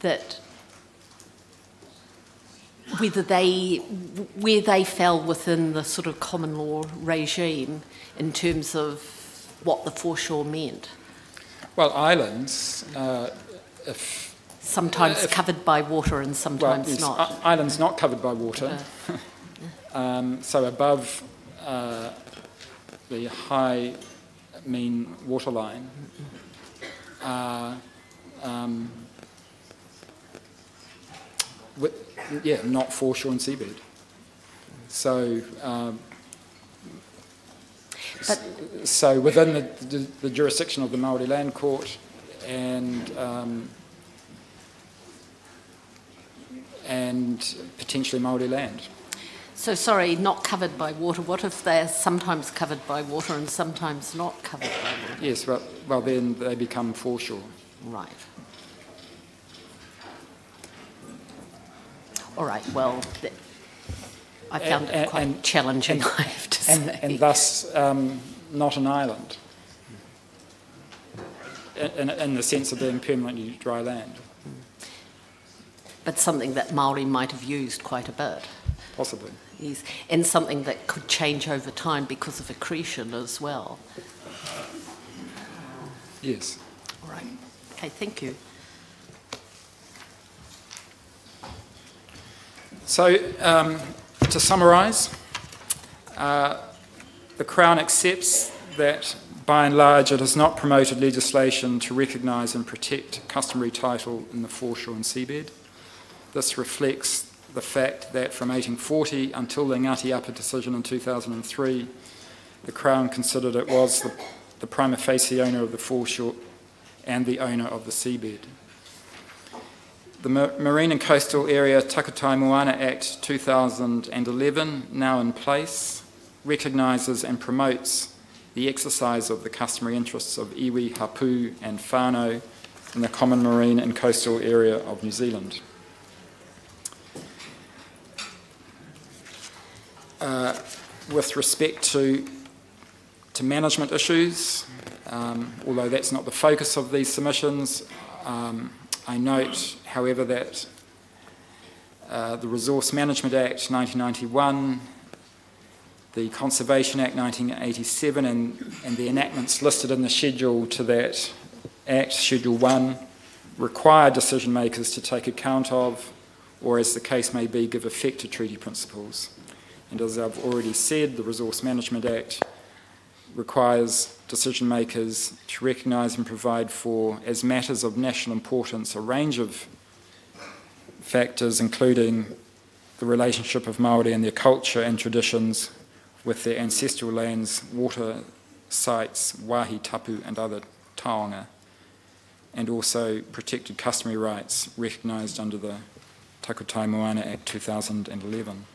that where they fell within the sort of common law regime in terms of what the foreshore meant. Well, islands, sometimes covered by water and sometimes yes, not. Islands not covered by water, so above the high mean waterline, not foreshore and seabed. So, so within the jurisdiction of the Māori Land Court and potentially Māori land. So sorry, not covered by water. What if they're sometimes covered by water and sometimes not covered by water? Yes, well then they become foreshore. Right. All right, well, I found it quite challenging, I have to say. And thus not an island, in the sense of being permanently dry land. But something that Māori might have used quite a bit. Possibly. Yes, and something that could change over time because of accretion as well. Yes. All right. Okay, thank you. So, to summarise, the Crown accepts that, by and large, it has not promoted legislation to recognise and protect customary title in the foreshore and seabed. This reflects the fact that from 1840 until the Ngāti Apa decision in 2003, the Crown considered it was the prima facie owner of the foreshore and the owner of the seabed. The Marine and Coastal Area Takutai Moana Act 2011, now in place, recognises and promotes the exercise of the customary interests of iwi, hapu and whānau in the common marine and coastal area of New Zealand. With respect to management issues, although that's not the focus of these submissions, I note, however, that the Resource Management Act 1991, the Conservation Act 1987 and the enactments listed in the schedule to that Act, Schedule 1, require decision makers to take account of, or as the case may be, give effect to treaty principles. And as I've already said, the Resource Management Act requires decision makers to recognise and provide for, as matters of national importance, a range of factors, including the relationship of Māori and their culture and traditions with their ancestral lands, water sites, wāhi, tapu and other taonga, and also protected customary rights recognised under the Takutai Moana Act 2011.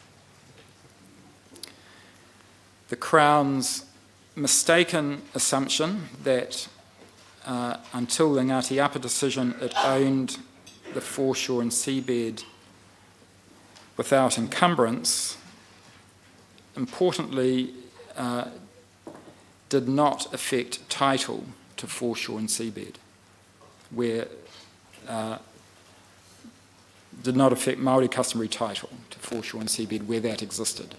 The Crown's mistaken assumption that until the Ngāti Apa decision it owned the foreshore and seabed without encumbrance, importantly did not affect title to foreshore and seabed, where did not affect Māori customary title to foreshore and seabed where that existed.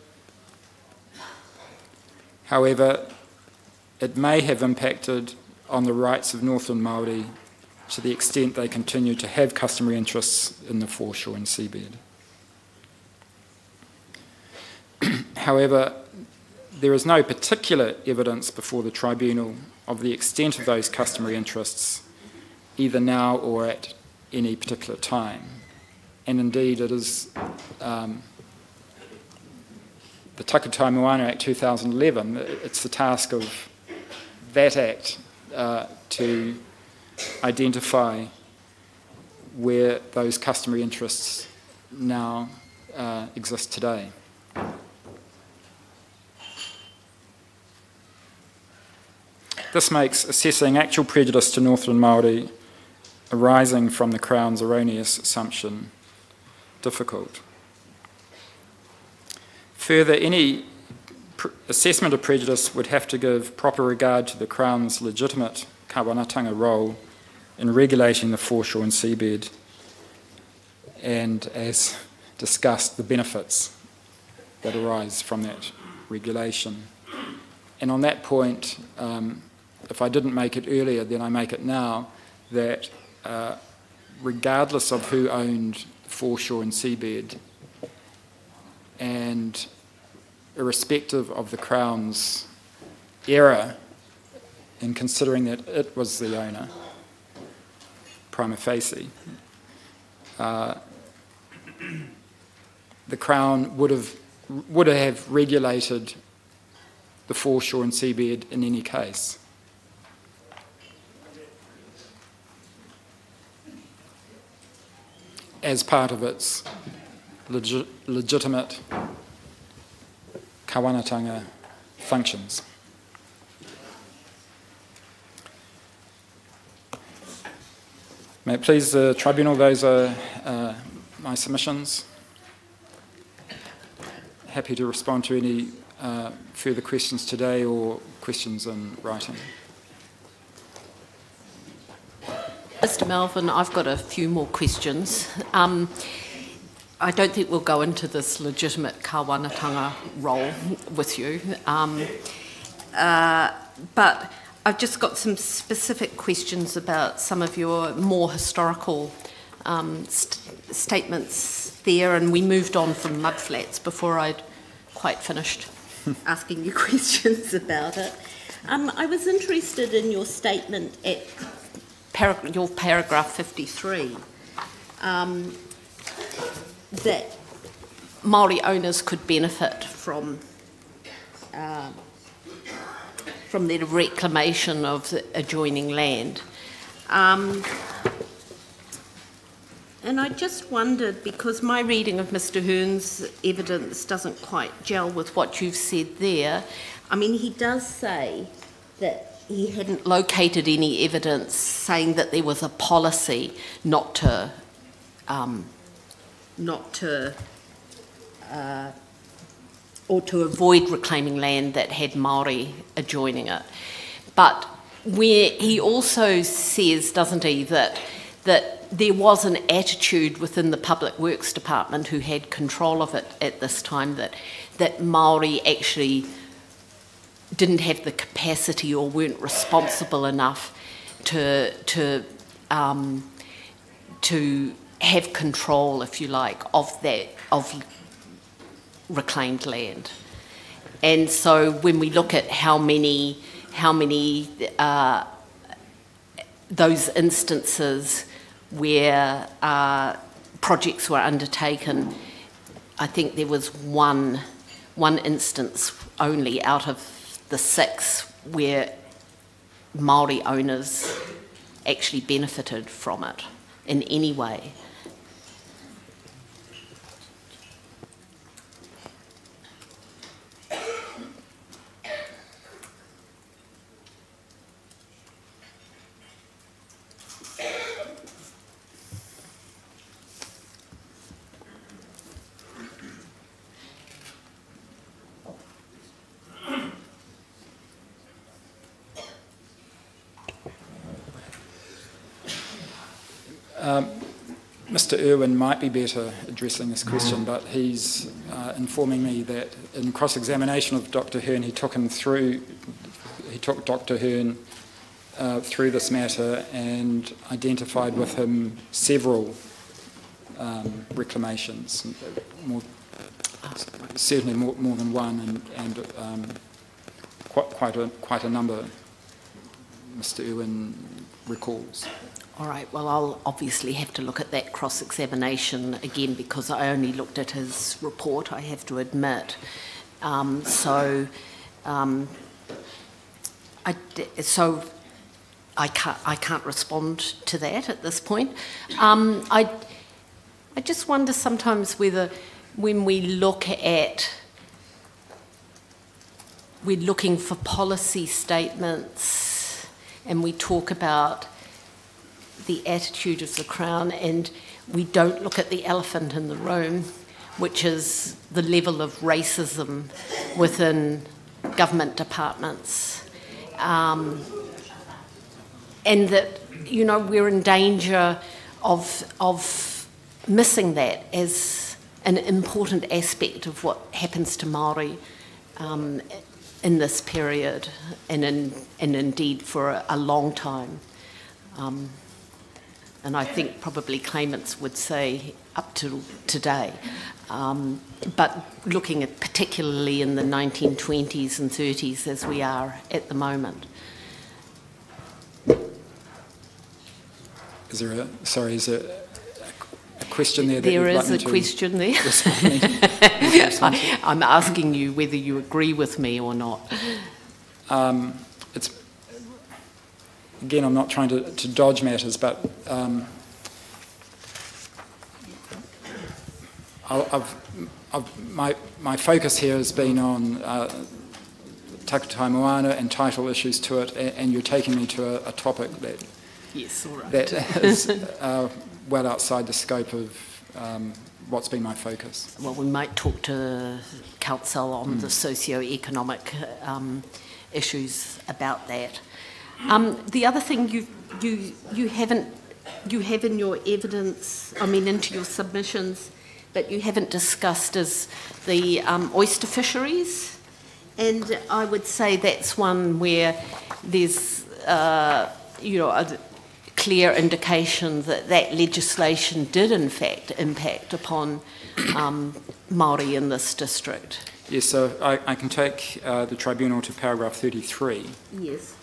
However, it may have impacted on the rights of Northland Māori to the extent they continue to have customary interests in the foreshore and seabed. However, there is no particular evidence before the tribunal of the extent of those customary interests, either now or at any particular time. And indeed, it is the Takutai Moana Act 2011, it's the task of that Act to identify where those customary interests now exist today. This makes assessing actual prejudice to Northland Māori arising from the Crown's erroneous assumption difficult. Further, any assessment of prejudice would have to give proper regard to the Crown's legitimate kawanatanga role in regulating the foreshore and seabed and, as discussed, the benefits that arise from that regulation. And on that point, if I didn't make it earlier, then I make it now, that regardless of who owned foreshore and seabed, and irrespective of the Crown's error in considering that it was the owner, prima facie, the Crown would have regulated the foreshore and seabed in any case. As part of its legitimate kawanatanga functions. May it please the Tribunal, those are my submissions. Happy to respond to any further questions today or questions in writing. Mr. Melvin, I've got a few more questions. I don't think we'll go into this legitimate kawanatanga role with you, but I've just got some specific questions about some of your more historical statements there, and we moved on from mudflats before I'd quite finished asking you questions about it. I was interested in your statement at your paragraph 53, that Māori owners could benefit from the reclamation of the adjoining land. And I just wondered, because my reading of Mr. Hearn's evidence doesn't quite gel with what you've said there. I mean, he does say that he hadn't located any evidence saying that there was a policy not to or to avoid reclaiming land that had Māori adjoining it. But where he also says, doesn't he, that there was an attitude within the Public Works Department, who had control of it at this time, that Māori actually didn't have the capacity or weren't responsible enough to have control, if you like, of reclaimed land. And so when we look at how many those instances where projects were undertaken, I think there was one instance only out of the 6 where Māori owners actually benefited from it in any way. Mr. Irwin might be better addressing this question, but he's informing me that in cross-examination of Dr. Hearn, he took Dr. Hearn through this matter and identified with him several reclamations, certainly more than one, and quite a number, Mr. Irwin recalls. All right, well, I'll obviously have to look at that cross-examination again, because I only looked at his report, I have to admit. So I can't respond to that at this point. I just wonder sometimes whether, when we look at, we're looking for policy statements and we talk about the attitude of the Crown, and we don't look at the elephant in the room, which is the level of racism within government departments. And that, you know, we're in danger of missing that as an important aspect of what happens to Māori in this period and indeed for a long time. And I think probably claimants would say up to today. But looking at particularly in the 1920s and 30s as we are at the moment. Is there a question there that there you'd is like a me question there. I'm asking you whether you agree with me or not. It's, again, I'm not trying to dodge matters, but my focus here has been on Takutai Moana and title issues to it, and you're taking me to a topic that yes, all right. that is well outside the scope of what's been my focus. Well, we might talk to Council on the socio-economic issues about that. The other thing you have in your evidence, I mean, into your submissions, but you haven't discussed is the oyster fisheries, and I would say that's one where there's a clear indication that legislation did in fact impact upon Māori in this district. Yes, so I can take the tribunal to paragraph 33. Yes.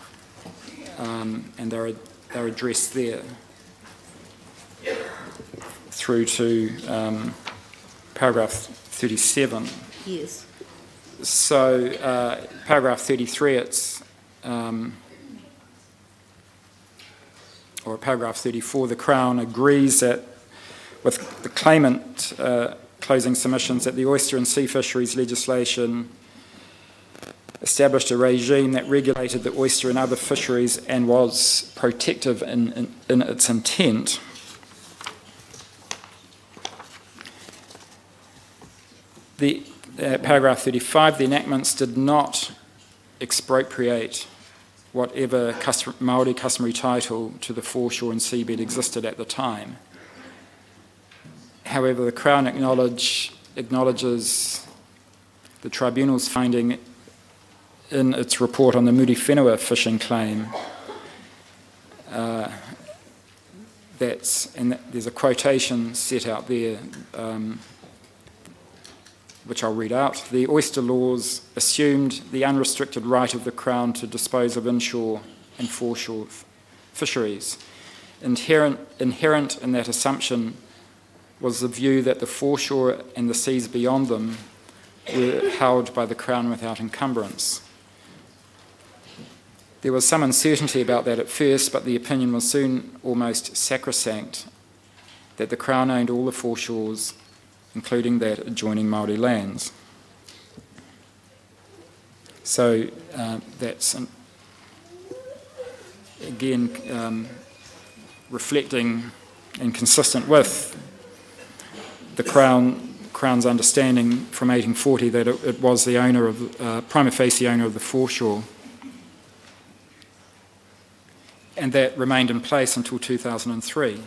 And they're addressed there through to paragraph 37. Yes. So paragraph 33, it's or paragraph 34, the Crown agrees that with the claimant closing submissions that the oyster and sea fisheries legislation established a regime that regulated the oyster and other fisheries and was protective in its intent. Paragraph 35, the enactments did not expropriate whatever Māori customary title to the foreshore and seabed existed at the time. However, the Crown acknowledges the Tribunal's finding in its report on the Muri Whenua fishing claim. There's a quotation set out there, which I'll read out. The oyster laws assumed the unrestricted right of the Crown to dispose of inshore and foreshore fisheries. Inherent in that assumption was the view that the foreshore and the seas beyond them were held by the Crown without encumbrance. There was some uncertainty about that at first, but the opinion was soon almost sacrosanct that the Crown owned all the foreshores, including that adjoining Māori lands. So that's, again, reflecting and consistent with the Crown's understanding from 1840 that it was the owner of, prima facie owner of the foreshore. And that remained in place until 2003.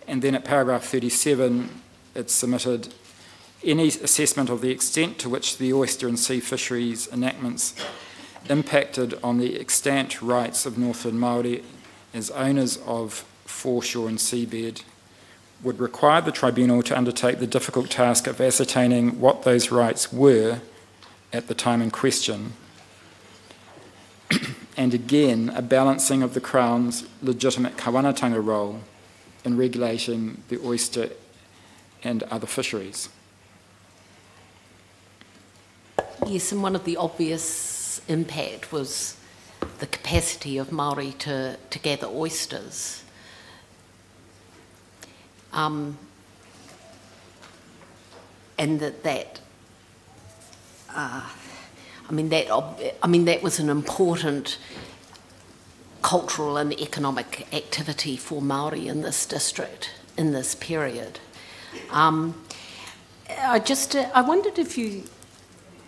And then at paragraph 37, it submitted any assessment of the extent to which the oyster and sea fisheries enactments impacted on the extant rights of Northern Māori as owners of foreshore and seabed would require the tribunal to undertake the difficult task of ascertaining what those rights were at the time in question. And again, a balancing of the Crown's legitimate kawanatanga role in regulating the oyster and other fisheries. Yes, and one of the obvious impact was the capacity of Māori to gather oysters. And that was an important cultural and economic activity for Māori in this district in this period. I wondered if you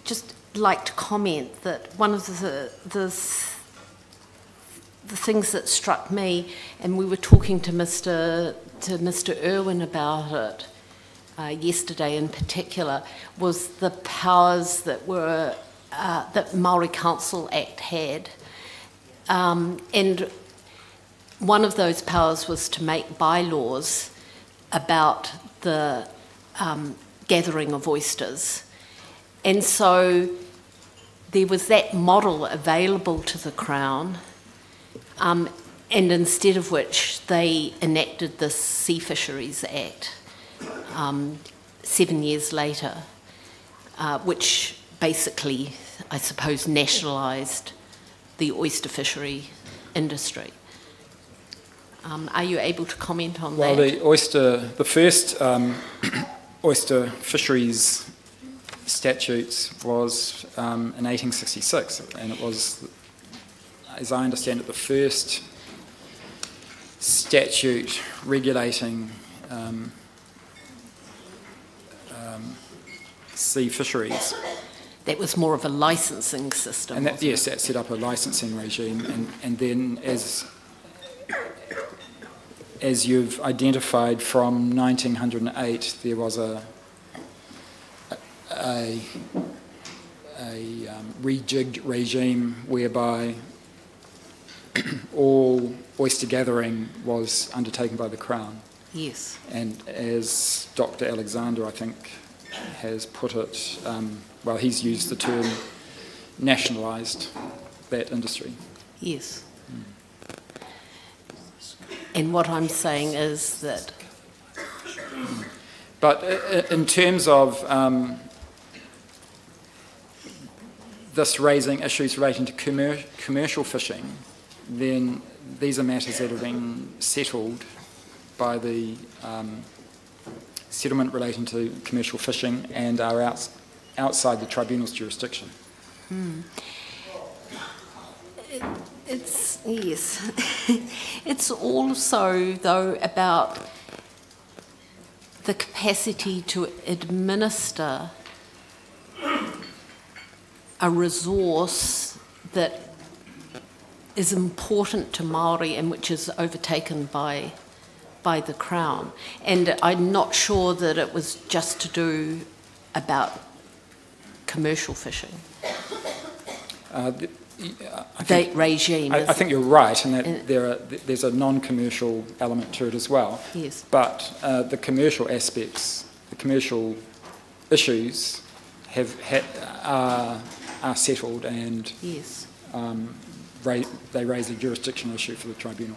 just like to comment that one of the things that struck me, and we were talking to Mr. to Mr. Irwin about it yesterday in particular was the powers that were that Māori Council Act had, and one of those powers was to make bylaws about the gathering of oysters, and so there was that model available to the Crown, and instead of which they enacted the Sea Fisheries Act 7 years later, which basically, I suppose, nationalised the oyster fishery industry. Are you able to comment on that? Well, the first oyster fisheries statutes was in 1866, and it was, as I understand it, the first statute regulating sea fisheries. That was more of a licensing system. And that, yes, that set up a licensing regime, and then as you've identified, from 1908 there was a rejigged regime whereby all oyster gathering was undertaken by the Crown. Yes. And as Dr. Alexander, I think, has put it, well, he's used the term nationalised that industry. Yes. And what I'm saying is that... But in terms of this raising issues relating to commercial fishing, then these are matters that have been settled by the settlement relating to commercial fishing and are outside the tribunal's jurisdiction. It's, yes. It's also, though, about the capacity to administer a resource that is important to Māori and which is overtaken by the Crown. And I'm not sure that it was just to do about commercial fishing. That regime. I think you're right, and that there's a non-commercial element to it as well. Yes. But the commercial aspects, the commercial issues, are settled, and yes, they raise a jurisdictional issue for the tribunal.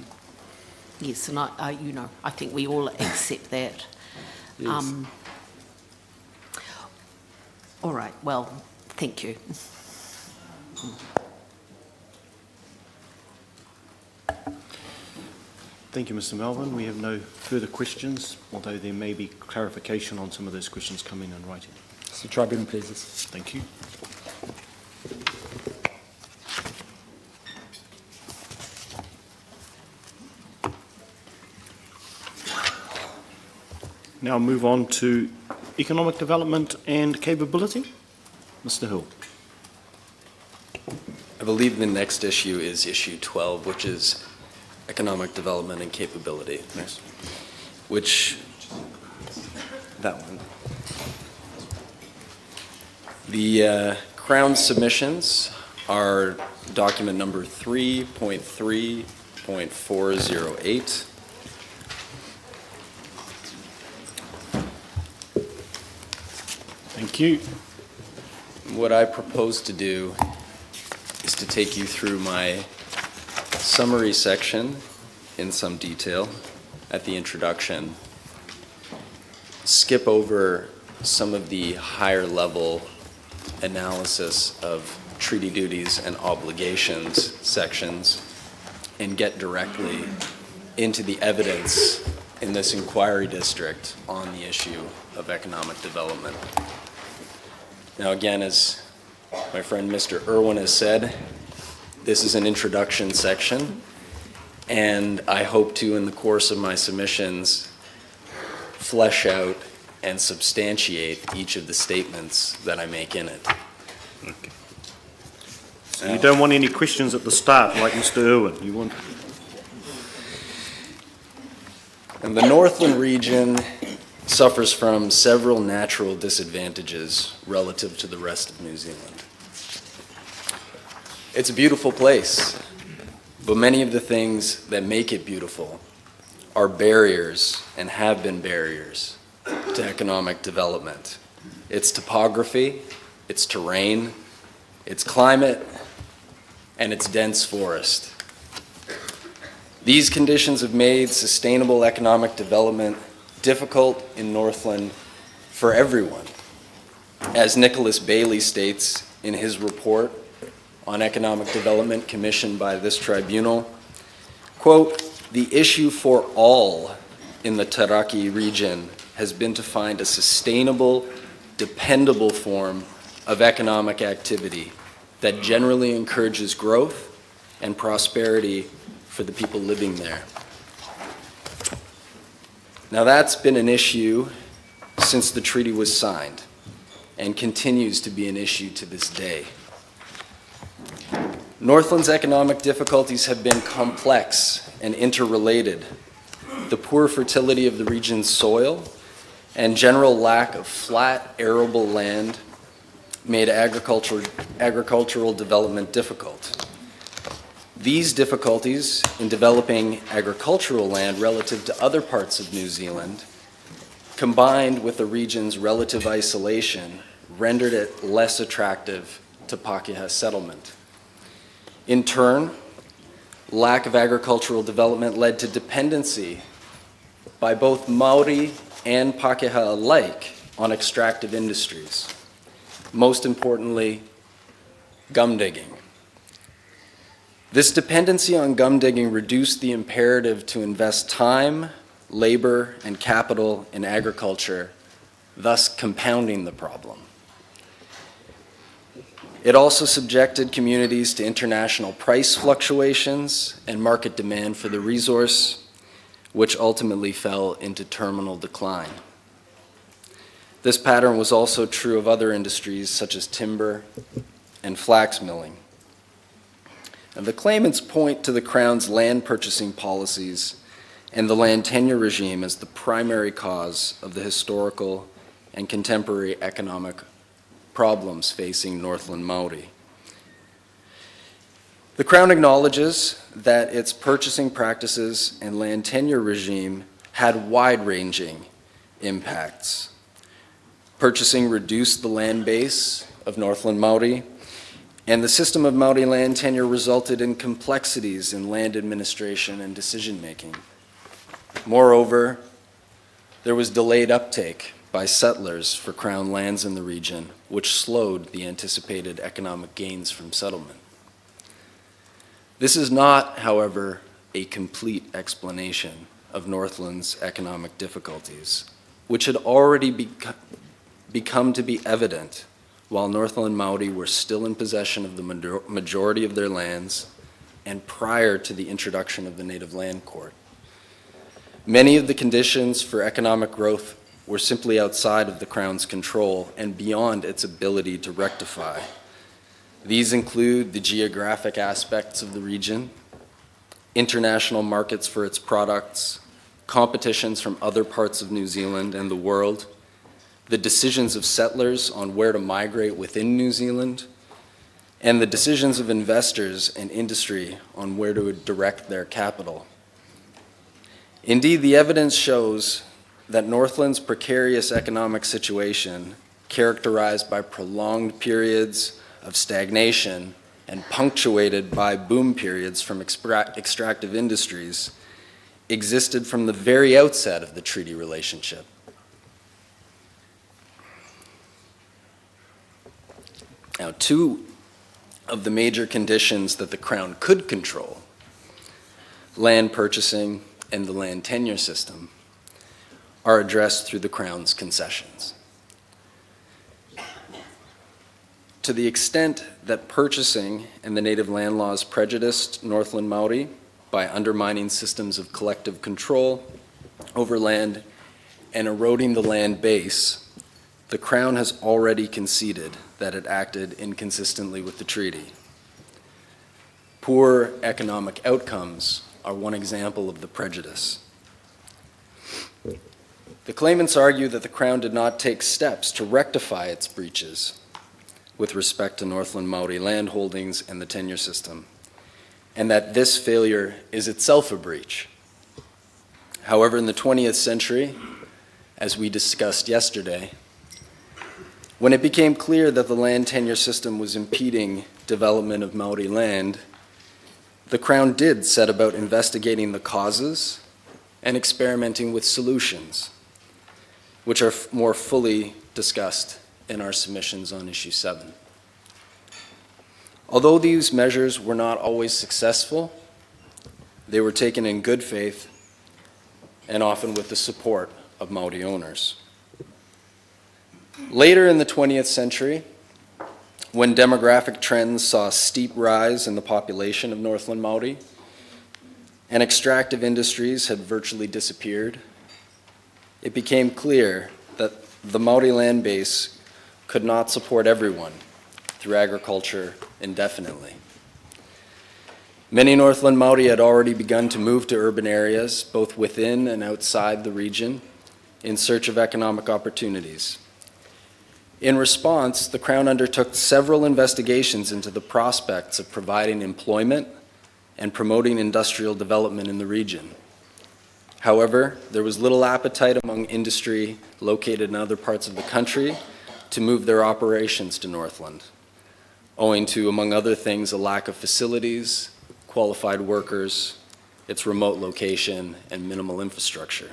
Yes, and I think we all accept that. Yes. All right. Well, thank you. Thank you, Mr. Melvin. We have no further questions, although there may be clarification on some of those questions coming in writing. So, tribunal pleases. Thank you. Now move on to economic development and capability. Mr. Hill. I believe the next issue is issue 12, which is economic development and capability. Yes. Which, that one. The Crown submissions are document number 3.3.408. Thank you. What I propose to do is to take you through my summary section in some detail at the introduction, skip over some of the higher level analysis of treaty duties and obligations sections, and get directly into the evidence in this inquiry district on the issue of economic development. Now again, as my friend Mr. Irwin has said, this is an introduction section, and I hope to, in the course of my submissions, flesh out and substantiate each of the statements that I make in it. Okay. So you don't want any questions at the start, like Mr. Irwin. You want... And the Northland region suffers from several natural disadvantages relative to the rest of New Zealand. It's a beautiful place, but many of the things that make it beautiful are barriers and have been barriers to economic development. Its topography, its terrain, its climate, and its dense forest. These conditions have made sustainable economic development difficult in Northland for everyone. As Nicholas Bailey states in his report on economic development commissioned by this tribunal, quote, "The issue for all in the Taraki region has been to find a sustainable, dependable form of economic activity that generally encourages growth and prosperity for the people living there." Now that's been an issue since the treaty was signed and continues to be an issue to this day. Northland's economic difficulties have been complex and interrelated. The poor fertility of the region's soil and general lack of flat, arable land made agricultural development difficult. These difficulties in developing agricultural land relative to other parts of New Zealand, combined with the region's relative isolation, rendered it less attractive to Pākehā settlement. In turn, lack of agricultural development led to dependency by both Māori and Pākehā alike on extractive industries. Most importantly, gum digging. This dependency on gum digging reduced the imperative to invest time, labor, and capital in agriculture, thus compounding the problem. It also subjected communities to international price fluctuations and market demand for the resource, which ultimately fell into terminal decline. This pattern was also true of other industries such as timber and flax milling. And the claimants point to the Crown's land purchasing policies and the land tenure regime as the primary cause of the historical and contemporary economic problems facing Northland Māori. The Crown acknowledges that its purchasing practices and land tenure regime had wide-ranging impacts. Purchasing reduced the land base of Northland Māori, and the system of Māori land tenure resulted in complexities in land administration and decision-making. Moreover, there was delayed uptake by settlers for Crown lands in the region, which slowed the anticipated economic gains from settlement. This is not, however, a complete explanation of Northland's economic difficulties, which had already become to be evident while Northland Māori were still in possession of the majority of their lands and prior to the introduction of the Native Land Court. Many of the conditions for economic growth were simply outside of the Crown's control and beyond its ability to rectify. These include the geographic aspects of the region, international markets for its products, competitions from other parts of New Zealand and the world, the decisions of settlers on where to migrate within New Zealand, and the decisions of investors and industry on where to direct their capital. Indeed, the evidence shows that Northland's precarious economic situation, characterized by prolonged periods of stagnation and punctuated by boom periods from extractive industries, existed from the very outset of the treaty relationship. Now, two of the major conditions that the Crown could control, land purchasing and the land tenure system, are addressed through the Crown's concessions. To the extent that purchasing and the native land laws prejudiced Northland Māori by undermining systems of collective control over land and eroding the land base, the Crown has already conceded that it acted inconsistently with the treaty. Poor economic outcomes are one example of the prejudice. The claimants argue that the Crown did not take steps to rectify its breaches with respect to Northland Maori land holdings and the tenure system, and that this failure is itself a breach. However, in the 20th century, as we discussed yesterday, when it became clear that the land tenure system was impeding development of Maori land, the Crown did set about investigating the causes and experimenting with solutions, which are more fully discussed in our submissions on issue 7. Although these measures were not always successful, they were taken in good faith and often with the support of Maori owners. Later in the 20th century, when demographic trends saw a steep rise in the population of Northland Maori and extractive industries had virtually disappeared, it became clear that the Maori land base could not support everyone through agriculture indefinitely. Many Northland Maori had already begun to move to urban areas, both within and outside the region, in search of economic opportunities. In response, the Crown undertook several investigations into the prospects of providing employment and promoting industrial development in the region. However, there was little appetite among industry located in other parts of the country to move their operations to Northland, owing to, among other things, a lack of facilities, qualified workers, its remote location, and minimal infrastructure.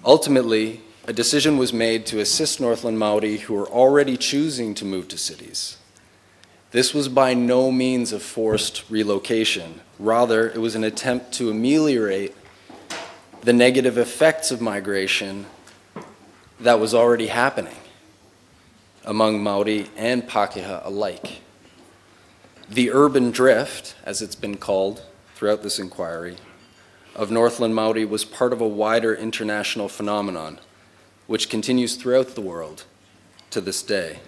Ultimately, a decision was made to assist Northland Maori who were already choosing to move to cities. This was by no means a forced relocation. Rather, it was an attempt to ameliorate the negative effects of migration that was already happening among Maori and Pākehā alike. The urban drift, as it's been called throughout this inquiry, of Northland Maori was part of a wider international phenomenon which continues throughout the world to this day.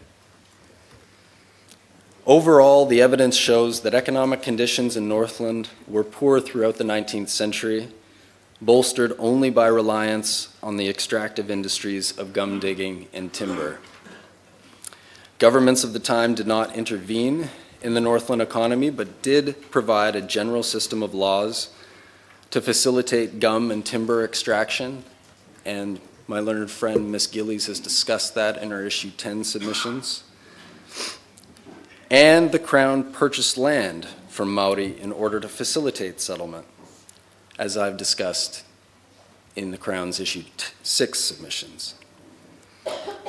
Overall, the evidence shows that economic conditions in Northland were poor throughout the 19th century, bolstered only by reliance on the extractive industries of gum digging and timber. Governments of the time did not intervene in the Northland economy, but did provide a general system of laws to facilitate gum and timber extraction, and my learned friend Ms. Gillies has discussed that in her issue 10 submissions. And the Crown purchased land from Maori in order to facilitate settlement, as I've discussed in the Crown's issue 6 submissions.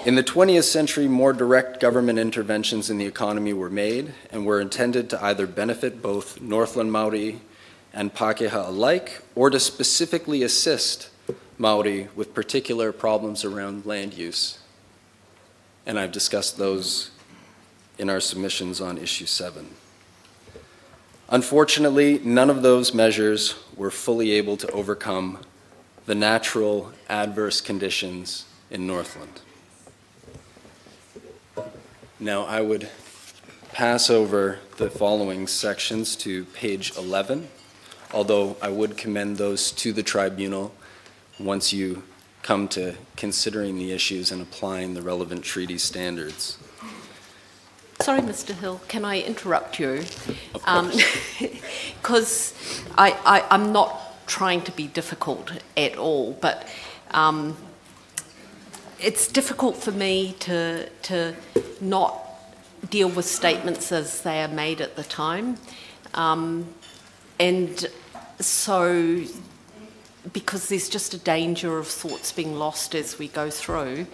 In the 20th century, more direct government interventions in the economy were made and were intended to either benefit both Northland Maori and Pākehā alike, or to specifically assist Maori with particular problems around land use. And I've discussed those in our submissions on issue 7. Unfortunately, none of those measures were fully able to overcome the natural adverse conditions in Northland. Now, I would pass over the following sections to page 11, although I would commend those to the tribunal once you come to considering the issues and applying the relevant treaty standards. Sorry, Mr. Hill, can I interrupt you? Of course. Because I'm not trying to be difficult at all, but it's difficult for me to not deal with statements as they are made at the time. And so, because there's just a danger of thoughts being lost as we go through,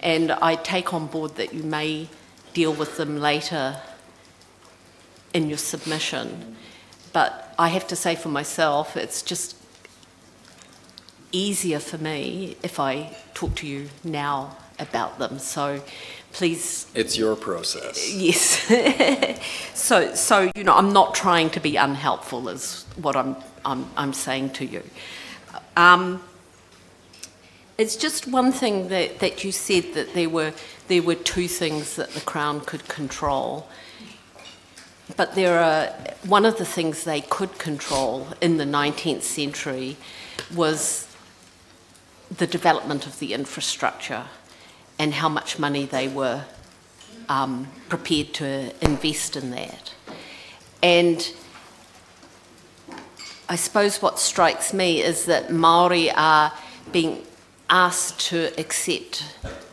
and I take on board that you may deal with them later in your submission. But I have to say for myself, it's just easier for me if I talk to you now about them. So please. It's your process. Yes. so you know, I'm not trying to be unhelpful is what I'm saying to you. It's just one thing that you said, that there were two things that the Crown could control. But one of the things they could control in the 19th century was the development of the infrastructure and how much money they were prepared to invest in that. And I suppose what strikes me is that Māori are being asked to accept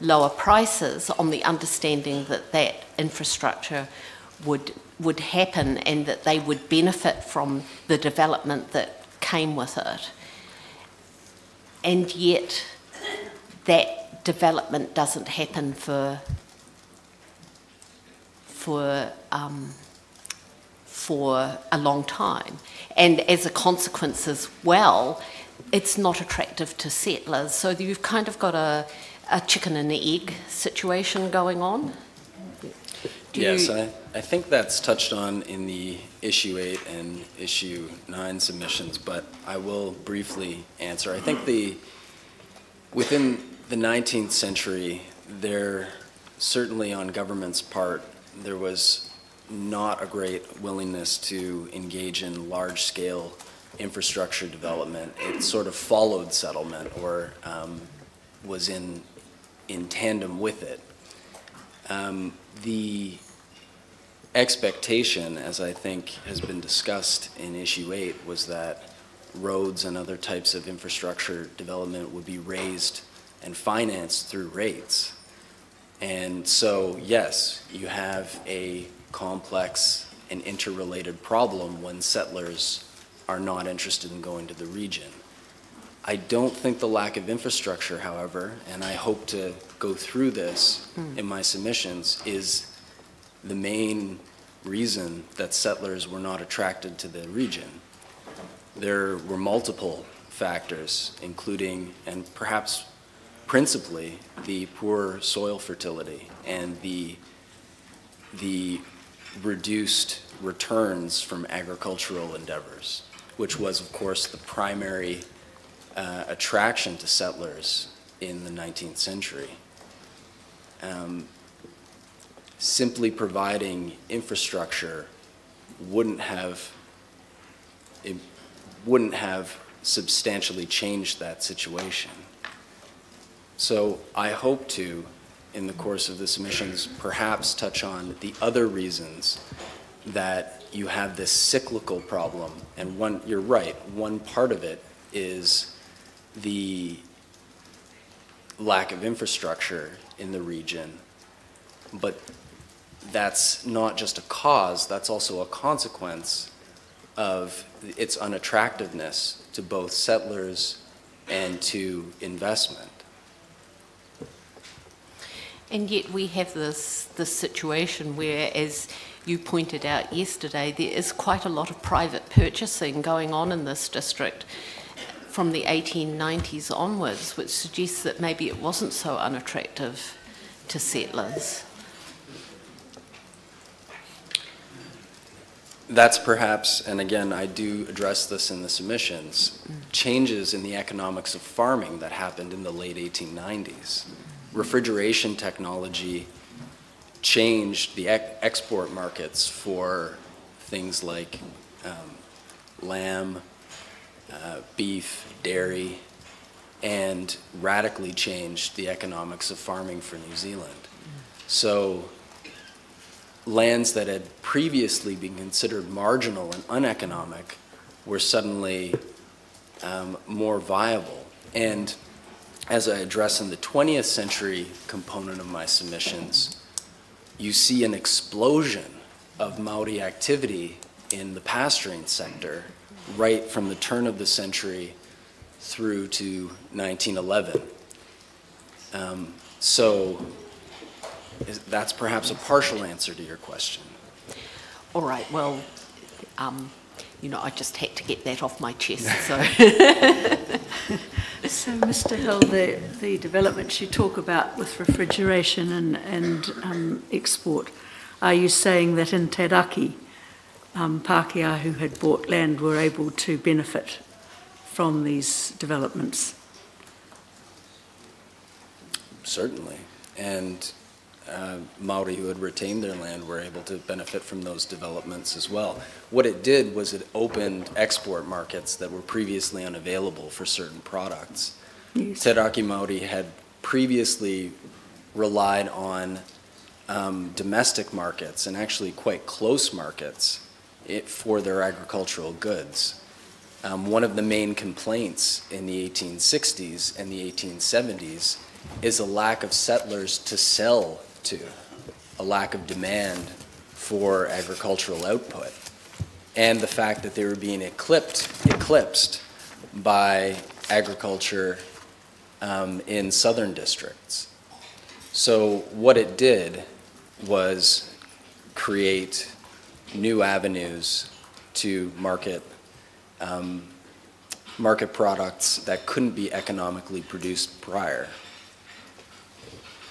lower prices on the understanding that that infrastructure would happen and that they would benefit from the development that came with it. And yet that development doesn't happen for a long time. And as a consequence as well, it's not attractive to settlers. So you've kind of got a chicken and egg situation going on. Yes, I think that's touched on in the Issue 8 and Issue 9 submissions, but I will briefly answer. I think within the 19th century, there certainly on government's part, there was not a great willingness to engage in large-scale infrastructure development. It sort of followed settlement or was in tandem with it. The expectation, as I think has been discussed in Issue 8, was that roads and other types of infrastructure development would be raised and financed through rates. And so, yes, you have a complex and interrelated problem when settlers are not interested in going to the region. I don't think the lack of infrastructure, however, and I hope to go through this in my submissions, is the main reason that settlers were not attracted to the region. There were multiple factors, including, and perhaps principally, the poor soil fertility and the reduced returns from agricultural endeavors, which was, of course, the primary attraction to settlers in the 19th century. Simply providing infrastructure wouldn't have substantially changed that situation. So I hope to, in the course of the submissions, perhaps touch on the other reasons that you have this cyclical problem. And you're right, one part of it is the lack of infrastructure in the region, but that's not just a cause, that's also a consequence of its unattractiveness to both settlers and to investment. And yet we have this situation where, as you pointed out yesterday, there is quite a lot of private purchasing going on in this district from the 1890s onwards, which suggests that maybe it wasn't so unattractive to settlers. That's perhaps, and again, I do address this in the submissions, changes in the economics of farming that happened in the late 1890s. Refrigeration technology changed the export markets for things like lamb, beef, dairy, and radically changed the economics of farming for New Zealand. So lands that had previously been considered marginal and uneconomic were suddenly more viable. And as I address in the 20th century component of my submissions, you see an explosion of Māori activity in the pasturing sector right from the turn of the century through to 1911. So that's perhaps a partial answer to your question. All right, well, you know, I just had to get that off my chest, so. So, Mr. Hill, the developments you talk about with refrigeration and export, are you saying that in Te Raki, Pākehā who had bought land were able to benefit from these developments? Certainly. And Māori who had retained their land were able to benefit from those developments as well. What it did was it opened export markets that were previously unavailable for certain products. Yes. Te Raki Māori had previously relied on domestic markets, and actually quite close markets, for their agricultural goods. One of the main complaints in the 1860s and the 1870s is a lack of settlers to sell to, a lack of demand for agricultural output, and the fact that they were being eclipsed by agriculture in southern districts. So what it did was create new avenues to market products that couldn't be economically produced prior.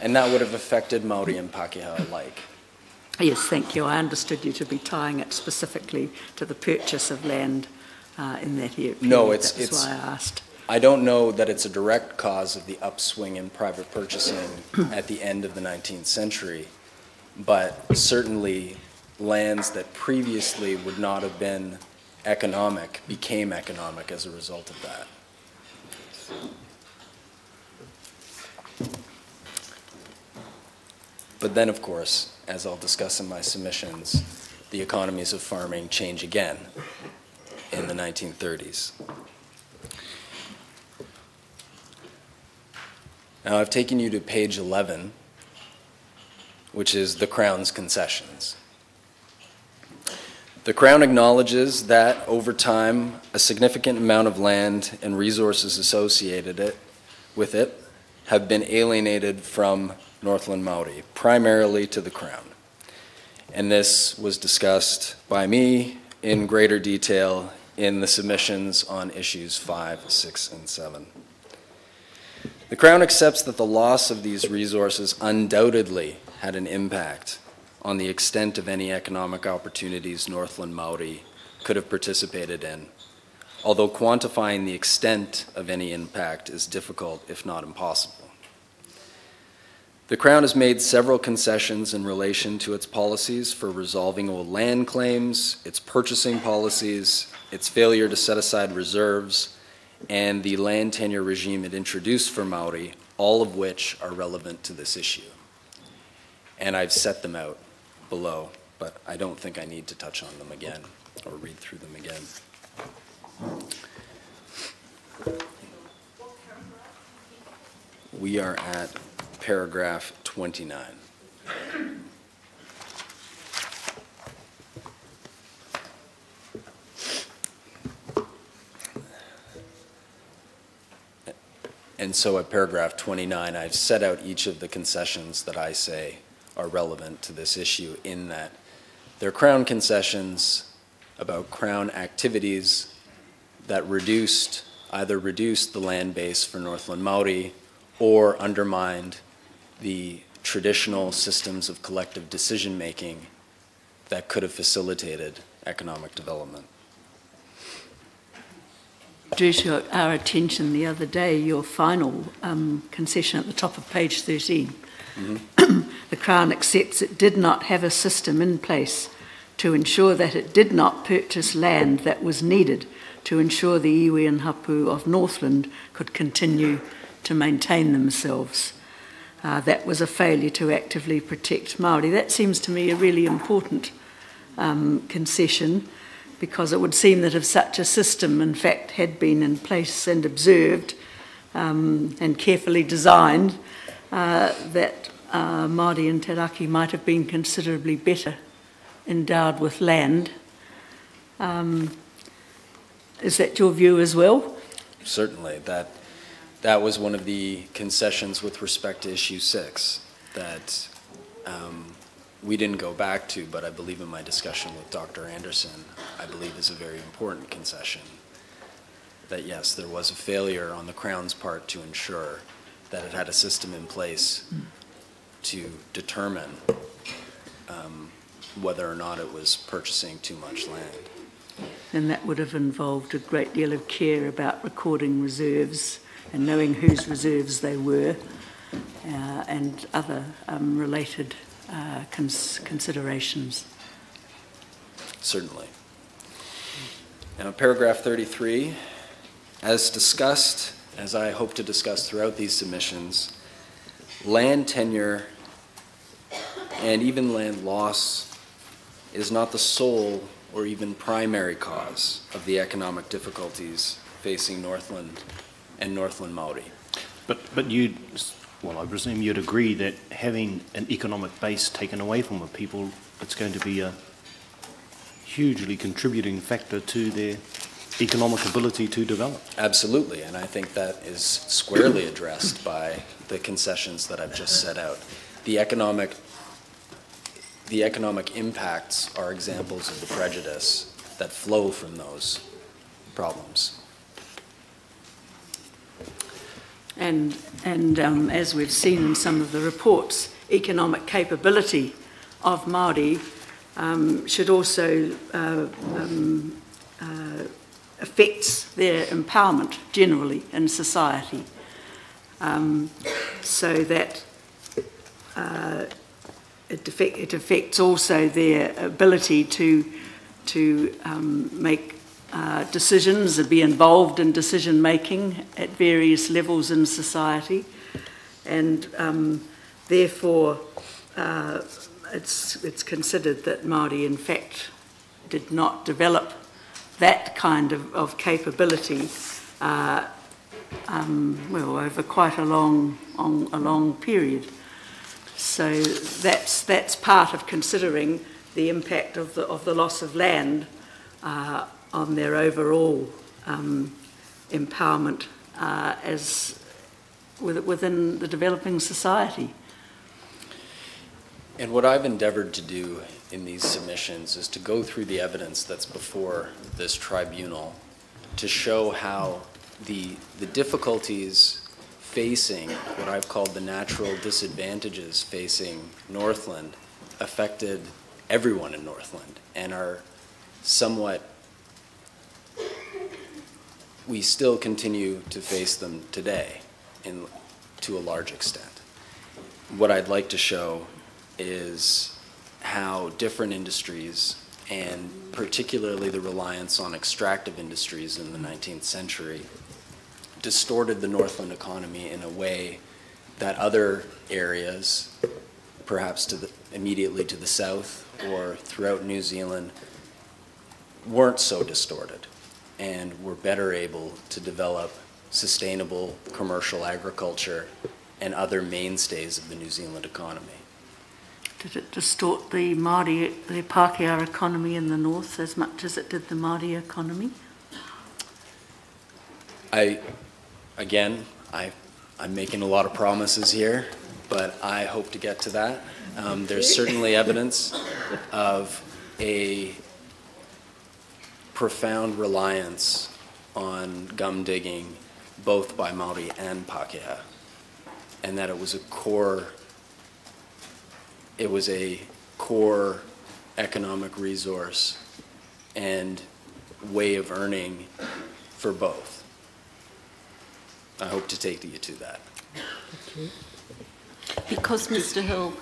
And that would have affected Māori and Pākehā alike. Yes, thank you. I understood you to be tying it specifically to the purchase of land in that area. No, That's why I asked. I don't know that it's a direct cause of the upswing in private purchasing at the end of the 19th century, but certainly lands that previously would not have been economic became economic as a result of that. But then, of course, as I'll discuss in my submissions, the economies of farming change again in the 1930s. Now, I've taken you to page 11, which is the Crown's concessions. The Crown acknowledges that, over time, a significant amount of land and resources associated with it have been alienated from Northland Māori, primarily to the Crown. And this was discussed by me in greater detail in the submissions on issues 5, 6, and 7. The Crown accepts that the loss of these resources undoubtedly had an impact on the extent of any economic opportunities Northland Māori could have participated in, although quantifying the extent of any impact is difficult, if not impossible. The Crown has made several concessions in relation to its policies for resolving old land claims, its purchasing policies, its failure to set aside reserves, and the land tenure regime it introduced for Māori, all of which are relevant to this issue. And I've set them out below, but I don't think I need to touch on them again or read through them again. We are at paragraph 29. And so at paragraph 29, I've set out each of the concessions that I say are relevant to this issue, in that they're Crown concessions about Crown activities that either reduced the land base for Northland Māori or undermined the traditional systems of collective decision-making that could have facilitated economic development. Drew to our attention the other day your final concession at the top of page 13. Mm-hmm. The Crown accepts it did not have a system in place to ensure that it did not purchase land that was needed to ensure the iwi and hapu of Northland could continue to maintain themselves. That was a failure to actively protect Māori. That seems to me a really important concession, because it would seem that if such a system, in fact, had been in place and observed and carefully designed, that Māori and Te Raki might have been considerably better endowed with land. Is that your view as well? Certainly. That was one of the concessions with respect to issue 6 that we didn't go back to, but I believe in my discussion with Dr. Anderson, I believe is a very important concession. That yes, there was a failure on the Crown's part to ensure that it had a system in place to determine whether or not it was purchasing too much land. And that would have involved a great deal of care about recording reserves and knowing whose reserves they were, and other related considerations. Certainly. Now, paragraph 33, as discussed as I hope to discuss throughout these submissions, land tenure and even land loss is not the sole or even primary cause of the economic difficulties facing Northland and Northland Māori. But you'd, well, I presume you'd agree that having an economic base taken away from a people, it's going to be a hugely contributing factor to their economic ability to develop. Absolutely, and I think that is squarely addressed by the concessions that I've just set out. The economic impacts are examples of the prejudice that flow from those problems. And as we've seen in some of the reports, economic capability of Māori should also affects their empowerment generally in society, so that it affects also their ability to make decisions and be involved in decision making at various levels in society, and therefore it's considered that Māori in fact did not develop that kind of capability well, over quite a long period. So that's part of considering the impact of the loss of land on their overall empowerment as within the developing society. And what I've endeavored to do in these submissions is to go through the evidence that's before this tribunal to show how the difficulties facing what I've called the natural disadvantages facing Northland affected everyone in Northland and are somewhat, we still continue to face them today to a large extent. What I'd like to show is how different industries, and particularly the reliance on extractive industries in the 19th century, distorted the Northland economy in a way that other areas, perhaps immediately to the south or throughout New Zealand, weren't so distorted and were better able to develop sustainable commercial agriculture and other mainstays of the New Zealand economy. Did it distort the Māori, the Pākehā economy in the north as much as it did the Māori economy? I'm making a lot of promises here, but I hope to get to that. There's certainly evidence of a profound reliance on gum digging, both by Māori and Pākehā, and that it was a core economic resource and way of earning for both. I hope to take you to that. Because, Mr. Hill,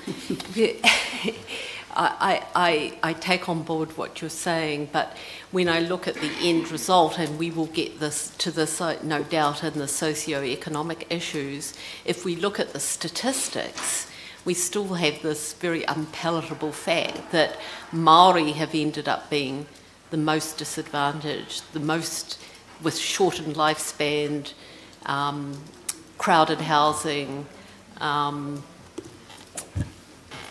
I take on board what you're saying, but when I look at the end result, and we will get to this no doubt in the socio-economic issues, if we look at the statistics, we still have this very unpalatable fact that Māori have ended up being the most disadvantaged, the most with shortened lifespan, crowded housing,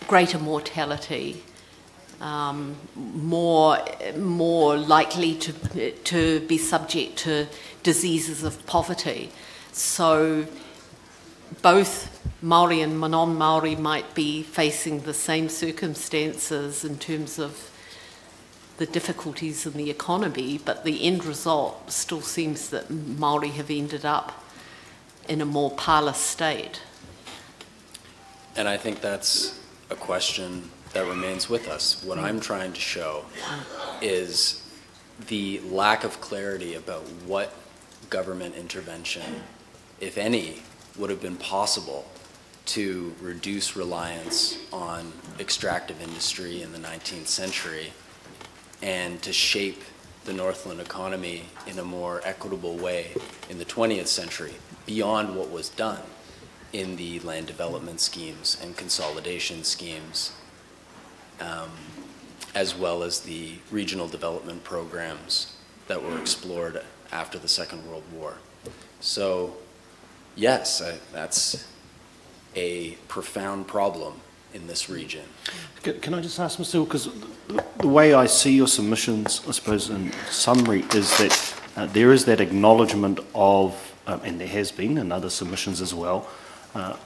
greater mortality, more likely to be subject to diseases of poverty. So both Māori and non-Māori might be facing the same circumstances in terms of the difficulties in the economy, but the end result still seems that Māori have ended up in a more parlous state. And I think that's a question that remains with us. What I'm trying to show is the lack of clarity about what government intervention, if any, would have been possible to reduce reliance on extractive industry in the 19th century and to shape the Northland economy in a more equitable way in the 20th century, beyond what was done in the land development schemes and consolidation schemes, as well as the regional development programs that were explored after the Second World War. So, yes, that's a profound problem in this region. Can I just ask, Mr. Hill, because the way I see your submissions, I suppose, in summary, is that there is that acknowledgement of, and there has been in other submissions as well,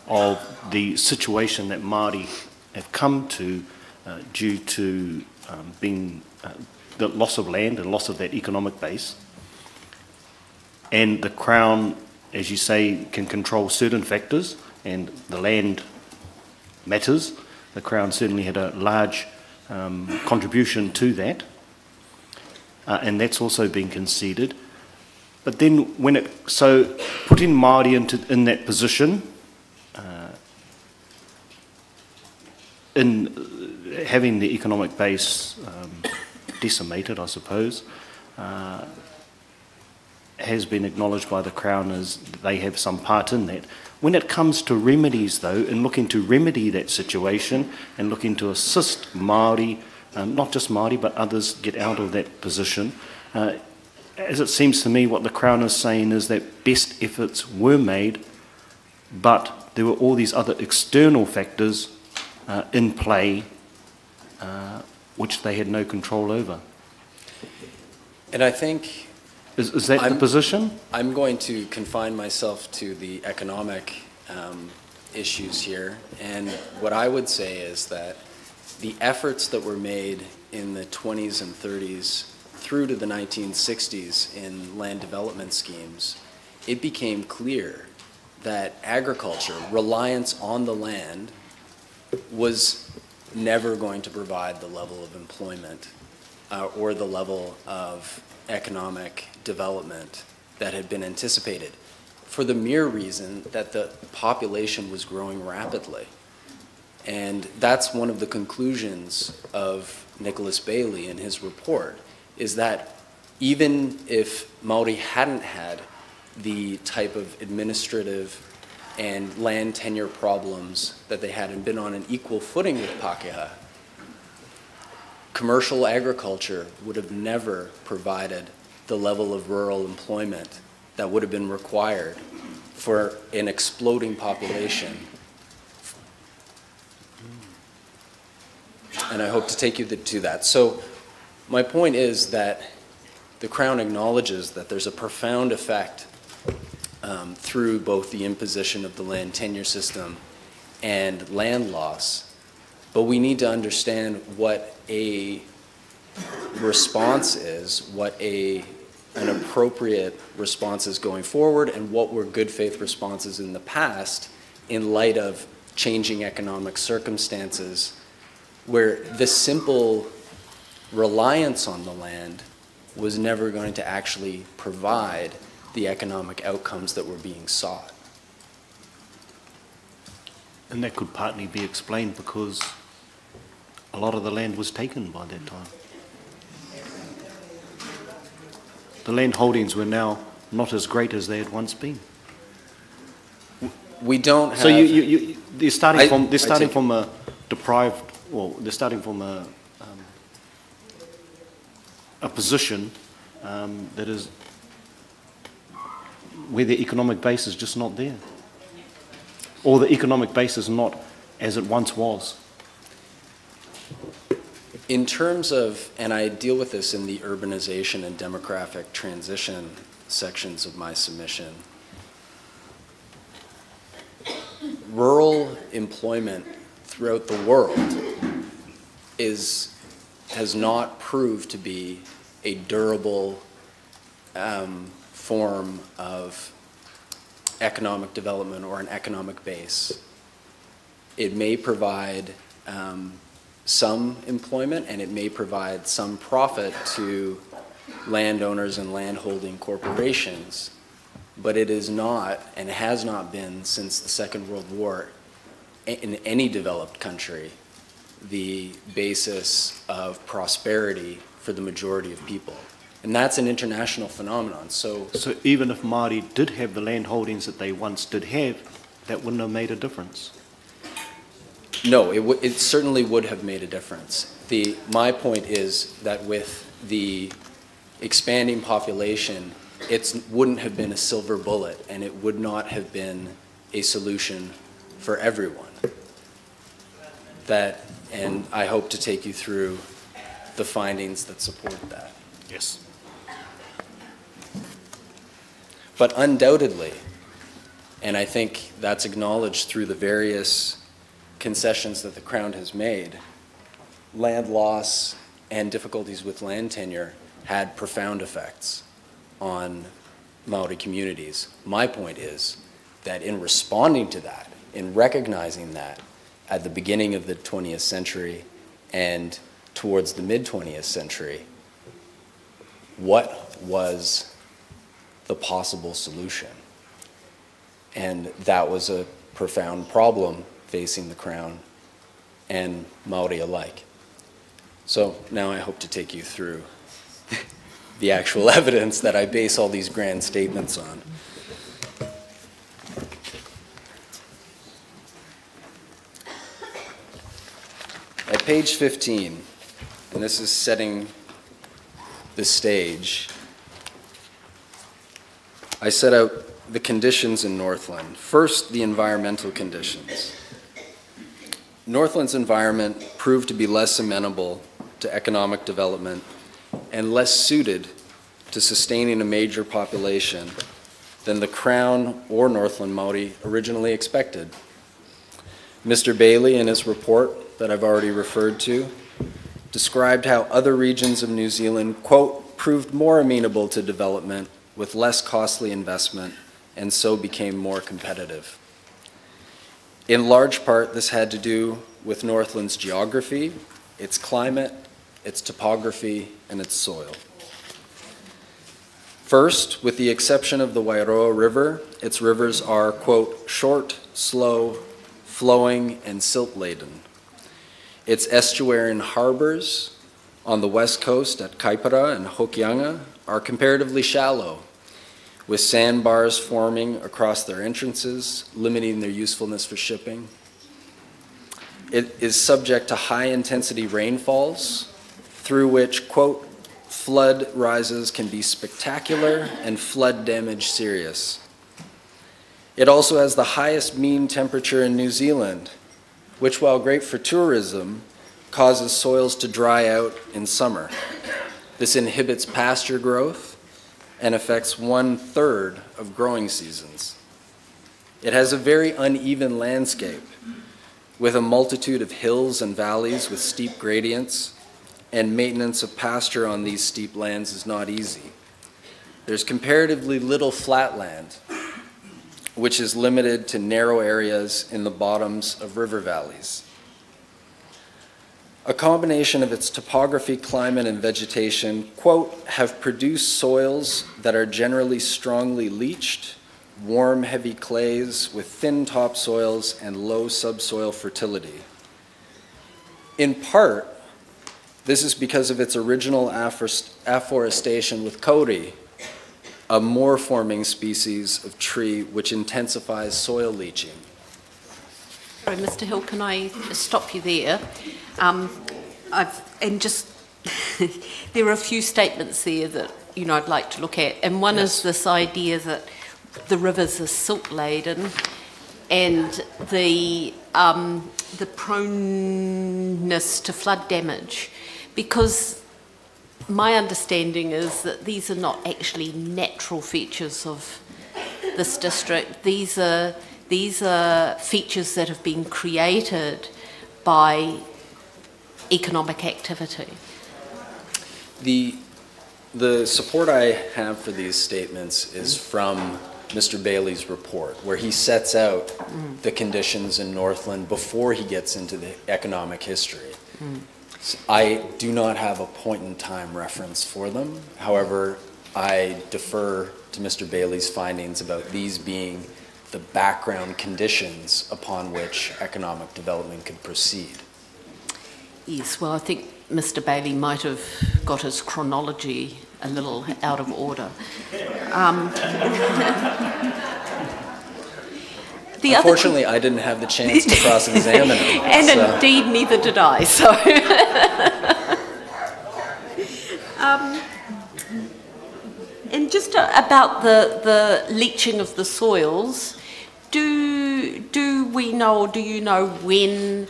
of the situation that Māori have come to due to being the loss of land and loss of that economic base. And the Crown, as you say, can control certain factors, and the land matters. The Crown certainly had a large contribution to that, and that's also been conceded. But then when putting Māori in that position, in having the economic base decimated, I suppose, has been acknowledged by the Crown as they have some part in that. When it comes to remedies, though, and looking to remedy that situation and looking to assist Māori, not just Māori, but others get out of that position, as it seems to me what the Crown is saying is that best efforts were made, but there were all these other external factors in play which they had no control over. And I think... Is that the position? I'm going to confine myself to the economic issues here. And what I would say is that the efforts that were made in the 20s and 30s through to the 1960s in land development schemes, it became clear that agriculture, reliance on the land, was never going to provide the level of employment or the level of economic development that had been anticipated, for the mere reason that the population was growing rapidly. And that's one of the conclusions of Nicholas Bailey in his report, is that even if Māori hadn't had the type of administrative and land tenure problems that they had and been on an equal footing with Pākehā, commercial agriculture would have never provided the level of rural employment that would have been required for an exploding population. And I hope to take you to that. So my point is that the Crown acknowledges that there's a profound effect through both the imposition of the land tenure system and land loss, but we need to understand what a response is, what an appropriate response is going forward, and what were good faith responses in the past in light of changing economic circumstances, where the simple reliance on the land was never going to actually provide the economic outcomes that were being sought. And that could partly be explained because a lot of the land was taken by that time. The land holdings were now not as great as they had once been. We don't have... So they're starting from a deprived, well, they're starting from a position that is where the economic base is just not there, or the economic base is not as it once was. In terms of, and I deal with this in the urbanization and demographic transition sections of my submission, rural employment throughout the world has not proved to be a durable form of economic development or an economic base. It may provide some employment, and it may provide some profit to landowners and landholding corporations, but it is not and has not been since the Second World War in any developed country the basis of prosperity for the majority of people. And that's an international phenomenon. So So even if Māori did have the land holdings that they once did have, that wouldn't have made a difference? no, it certainly would have made a difference. My point is that with the expanding population, it wouldn't have been a silver bullet, and it would not have been a solution for everyone. And I hope to take you through the findings that support that. Yes. But undoubtedly, and I think that's acknowledged through the various concessions that the Crown has made, land loss and difficulties with land tenure had profound effects on Maori communities. My point is that in responding to that, in recognizing that at the beginning of the 20th century and towards the mid-20th century, what was the possible solution? And that was a profound problem facing the Crown and Maori alike. So now I hope to take you through the actual evidence that I base all these grand statements on. At page 15, and this is setting the stage, I set out the conditions in Northland. First, the environmental conditions. Northland's environment proved to be less amenable to economic development and less suited to sustaining a major population than the Crown or Northland Māori originally expected. Mr. Bailey, in his report that I've already referred to, described how other regions of New Zealand, quote, proved more amenable to development with less costly investment and so became more competitive. In large part, this had to do with Northland's geography, its climate, its topography, and its soil. First, with the exception of the Wairoa River, its rivers are, quote, short, slow, flowing, and silt-laden. Its estuarine harbors on the west coast at Kaipara and Hokianga are comparatively shallow, with sandbars forming across their entrances, limiting their usefulness for shipping. It is subject to high-intensity rainfalls, through which, quote, flood rises can be spectacular and flood damage serious. It also has the highest mean temperature in New Zealand, which, while great for tourism, causes soils to dry out in summer. This inhibits pasture growth and affects 1/3 of growing seasons. It has a very uneven landscape with a multitude of hills and valleys with steep gradients, and maintenance of pasture on these steep lands is not easy. There's comparatively little flat land, which is limited to narrow areas in the bottoms of river valleys. A combination of its topography, climate, and vegetation, quote, have produced soils that are generally strongly leached, warm, heavy clays with thin topsoils and low subsoil fertility. In part, this is because of its original afforestation with kauri, a more-forming species of tree which intensifies soil leaching. Sorry, Mr. Hill, can I stop you there? There are a few statements there that I'd like to look at, and one is this idea that the rivers are silt-laden, and the proneness to flood damage, because my understanding is that these are not actually natural features of this district. These are features that have been created by economic activity. The support I have for these statements is from Mr. Bailey's report, where he sets out the conditions in Northland before he gets into the economic history. I do not have a point-in-time reference for them. However, I defer to Mr. Bailey's findings about these being the background conditions upon which economic development could proceed. Yes, well, I think Mr. Bailey might have got his chronology a little out of order. Unfortunately, I didn't have the chance to cross-examine him. And so. indeed, neither did I. So, and just about the leaching of the soils, do we know, or do you know when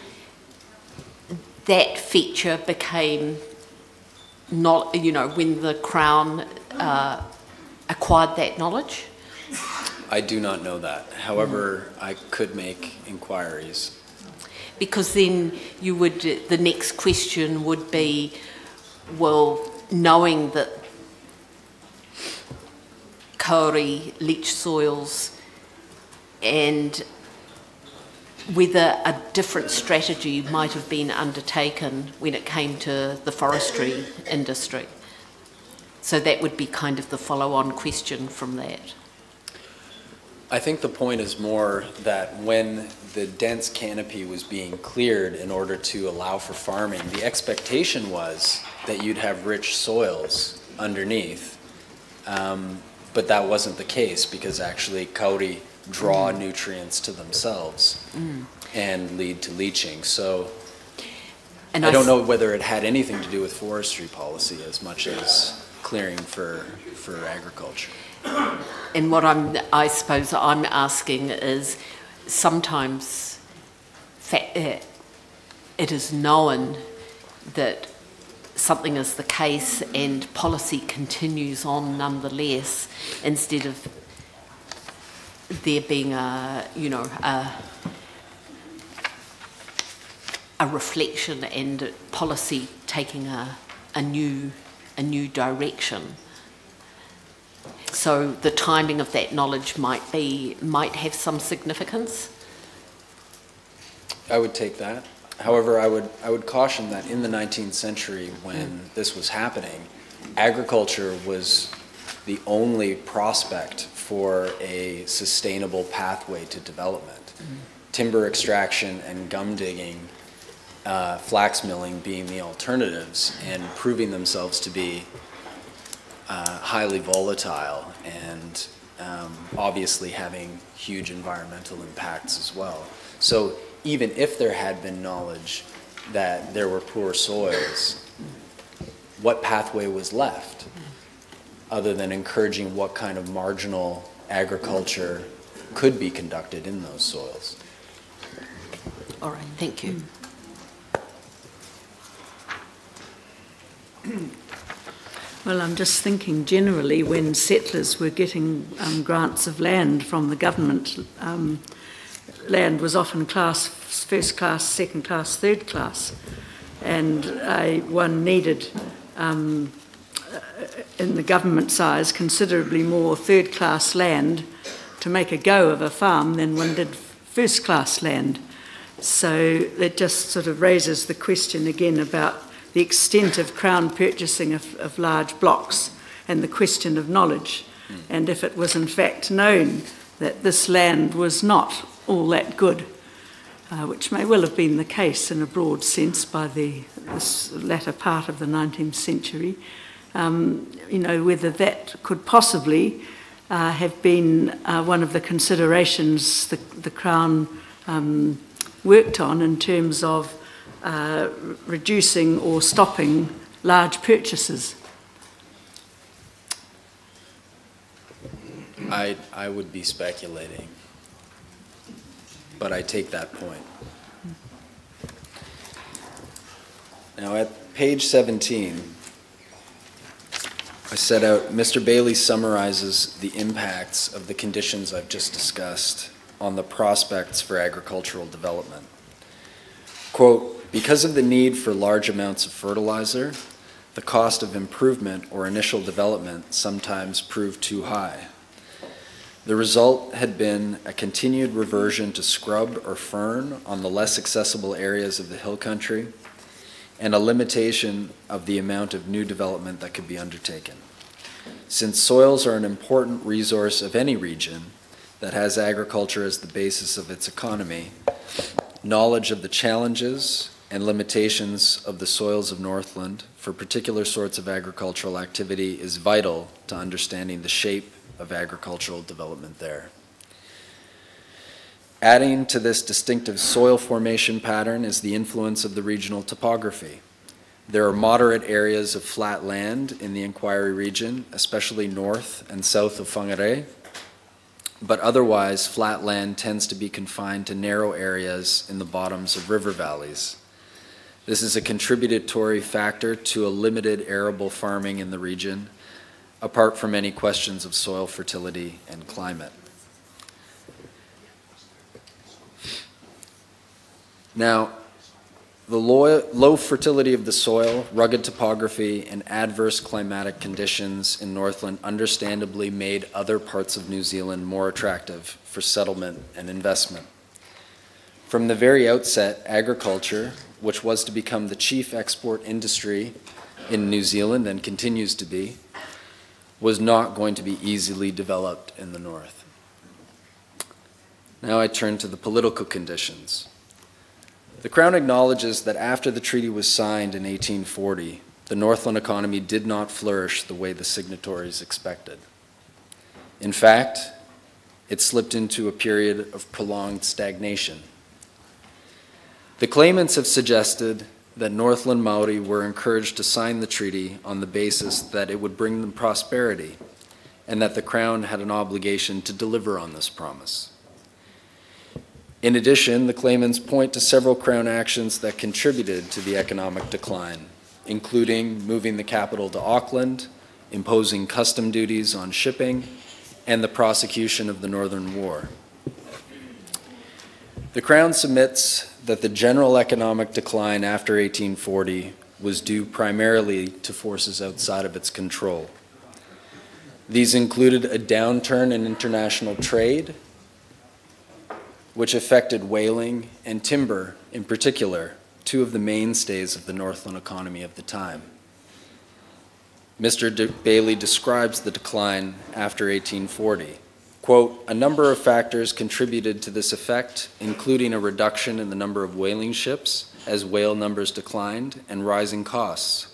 that feature became not, when the Crown acquired that knowledge? I do not know that. However, I could make inquiries. Because then the next question would be, well, knowing that kauri leach soils and whether a different strategy might have been undertaken when it came to the forestry industry. So that would be kind of the follow-on question from that. I think the point is more that when the dense canopy was being cleared in order to allow for farming, the expectation was that you'd have rich soils underneath, but that wasn't the case because actually kauri draw nutrients to themselves and lead to leaching. So I don't know whether it had anything to do with forestry policy as much as clearing for agriculture. And what I suppose I'm asking is, sometimes it is known that something is the case and policy continues on nonetheless, instead of there being a reflection and policy taking a new direction. So the timing of that knowledge might have some significance. I would take that. However, I would caution that in the 19th century, when this was happening, agriculture was the only prospect for a sustainable pathway to development. Timber extraction and gum digging, flax milling being the alternatives, and proving themselves to be highly volatile and obviously having huge environmental impacts as well. So even if there had been knowledge that there were poor soils, what pathway was left other than encouraging what kind of marginal agriculture could be conducted in those soils? All right, thank you. Well, I'm just thinking generally when settlers were getting grants of land from the government, land was often class first class, second class, third class, and one needed, in the government size, considerably more third class land to make a go of a farm than one did first class land. So it just sort of raises the question again about the extent of Crown purchasing of large blocks and the question of knowledge, and if it was in fact known that this land was not all that good, which may well have been the case in a broad sense by this latter part of the 19th century, whether that could possibly have been one of the considerations the Crown worked on in terms of reducing or stopping large purchases. I would be speculating, but I take that point. Now at page 17, I set out, Mr. Bailey summarizes the impacts of the conditions I've just discussed on the prospects for agricultural development. Quote, because of the need for large amounts of fertilizer, the cost of improvement or initial development sometimes proved too high. The result had been a continued reversion to scrub or fern on the less accessible areas of the hill country, and a limitation of the amount of new development that could be undertaken. Since soils are an important resource of any region that has agriculture as the basis of its economy, knowledge of the challenges and limitations of the soils of Northland for particular sorts of agricultural activity is vital to understanding the shape of agricultural development there. Adding to this distinctive soil formation pattern is the influence of the regional topography. There are moderate areas of flat land in the Inquiry region, especially north and south of Whangarei, but otherwise flat land tends to be confined to narrow areas in the bottoms of river valleys. This is a contributory factor to a limited arable farming in the region, apart from any questions of soil fertility and climate. Now, the low fertility of the soil, rugged topography, and adverse climatic conditions in Northland understandably made other parts of New Zealand more attractive for settlement and investment. From the very outset, agriculture, which was to become the chief export industry in New Zealand and continues to be, was not going to be easily developed in the north. Now I turn to the political conditions. The Crown acknowledges that after the treaty was signed in 1840, the Northland economy did not flourish the way the signatories expected. In fact, it slipped into a period of prolonged stagnation. The claimants have suggested that Northland Maori were encouraged to sign the treaty on the basis that it would bring them prosperity and that the Crown had an obligation to deliver on this promise. In addition, the claimants point to several Crown actions that contributed to the economic decline, including moving the capital to Auckland, imposing custom duties on shipping, and the prosecution of the Northern War. The Crown submits that the general economic decline after 1840 was due primarily to forces outside of its control. These included a downturn in international trade, which affected whaling and timber in particular, two of the mainstays of the Northland economy of the time. Mr. Bailey describes the decline after 1840. Quote, "A number of factors contributed to this effect, including a reduction in the number of whaling ships as whale numbers declined and rising costs.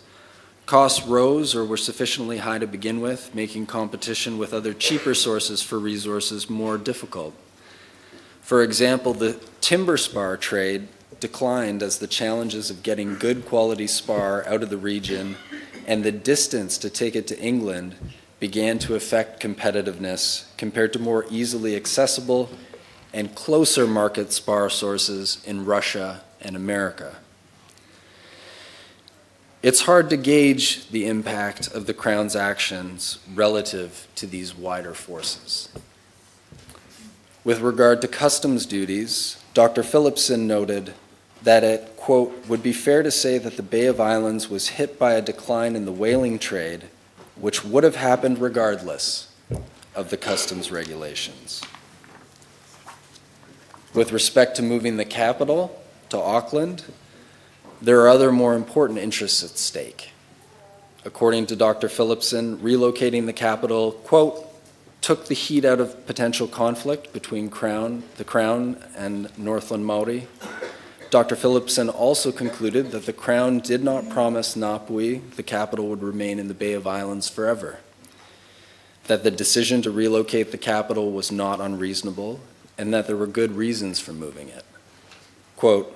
Costs rose or were sufficiently high to begin with, making competition with other cheaper sources for resources more difficult. For example, the timber spar trade declined as the challenges of getting good quality spar out of the region and the distance to take it to England began to affect competitiveness compared to more easily accessible and closer market spar sources in Russia and America." It's hard to gauge the impact of the Crown's actions relative to these wider forces. With regard to customs duties, Dr. Phillipson noted that it, quote, "would be fair to say that the Bay of Islands was hit by a decline in the whaling trade, which would have happened regardless of the customs regulations." With respect to moving the capital to Auckland, there are other more important interests at stake. According to Dr. Phillipson, relocating the capital, quote, "took the heat out of potential conflict between the Crown and Northland Maori." Dr. Phillipson also concluded that the Crown did not promise Ngāpuhi the capital would remain in the Bay of Islands forever, that the decision to relocate the capital was not unreasonable, and that there were good reasons for moving it. Quote,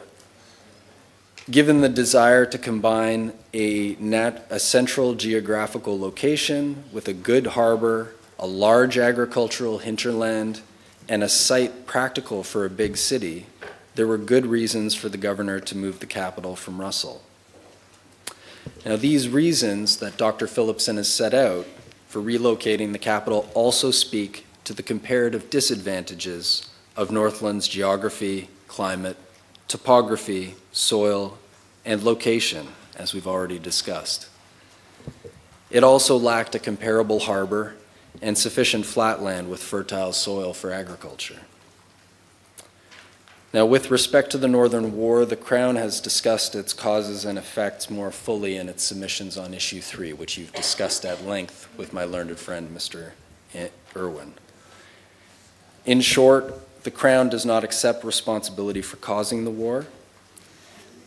"Given the desire to combine a central geographical location with a good harbor, a large agricultural hinterland, and a site practical for a big city, there were good reasons for the governor to move the capital from Russell." Now, these reasons that Dr. Phillipson has set out for relocating the capital also speak to the comparative disadvantages of Northland's geography, climate, topography, soil, and location, as we've already discussed. It also lacked a comparable harbor and sufficient flatland with fertile soil for agriculture. Now, with respect to the Northern War, the Crown has discussed its causes and effects more fully in its submissions on issue 3, which you've discussed at length with my learned friend, Mr. Irwin. In short, the Crown does not accept responsibility for causing the war.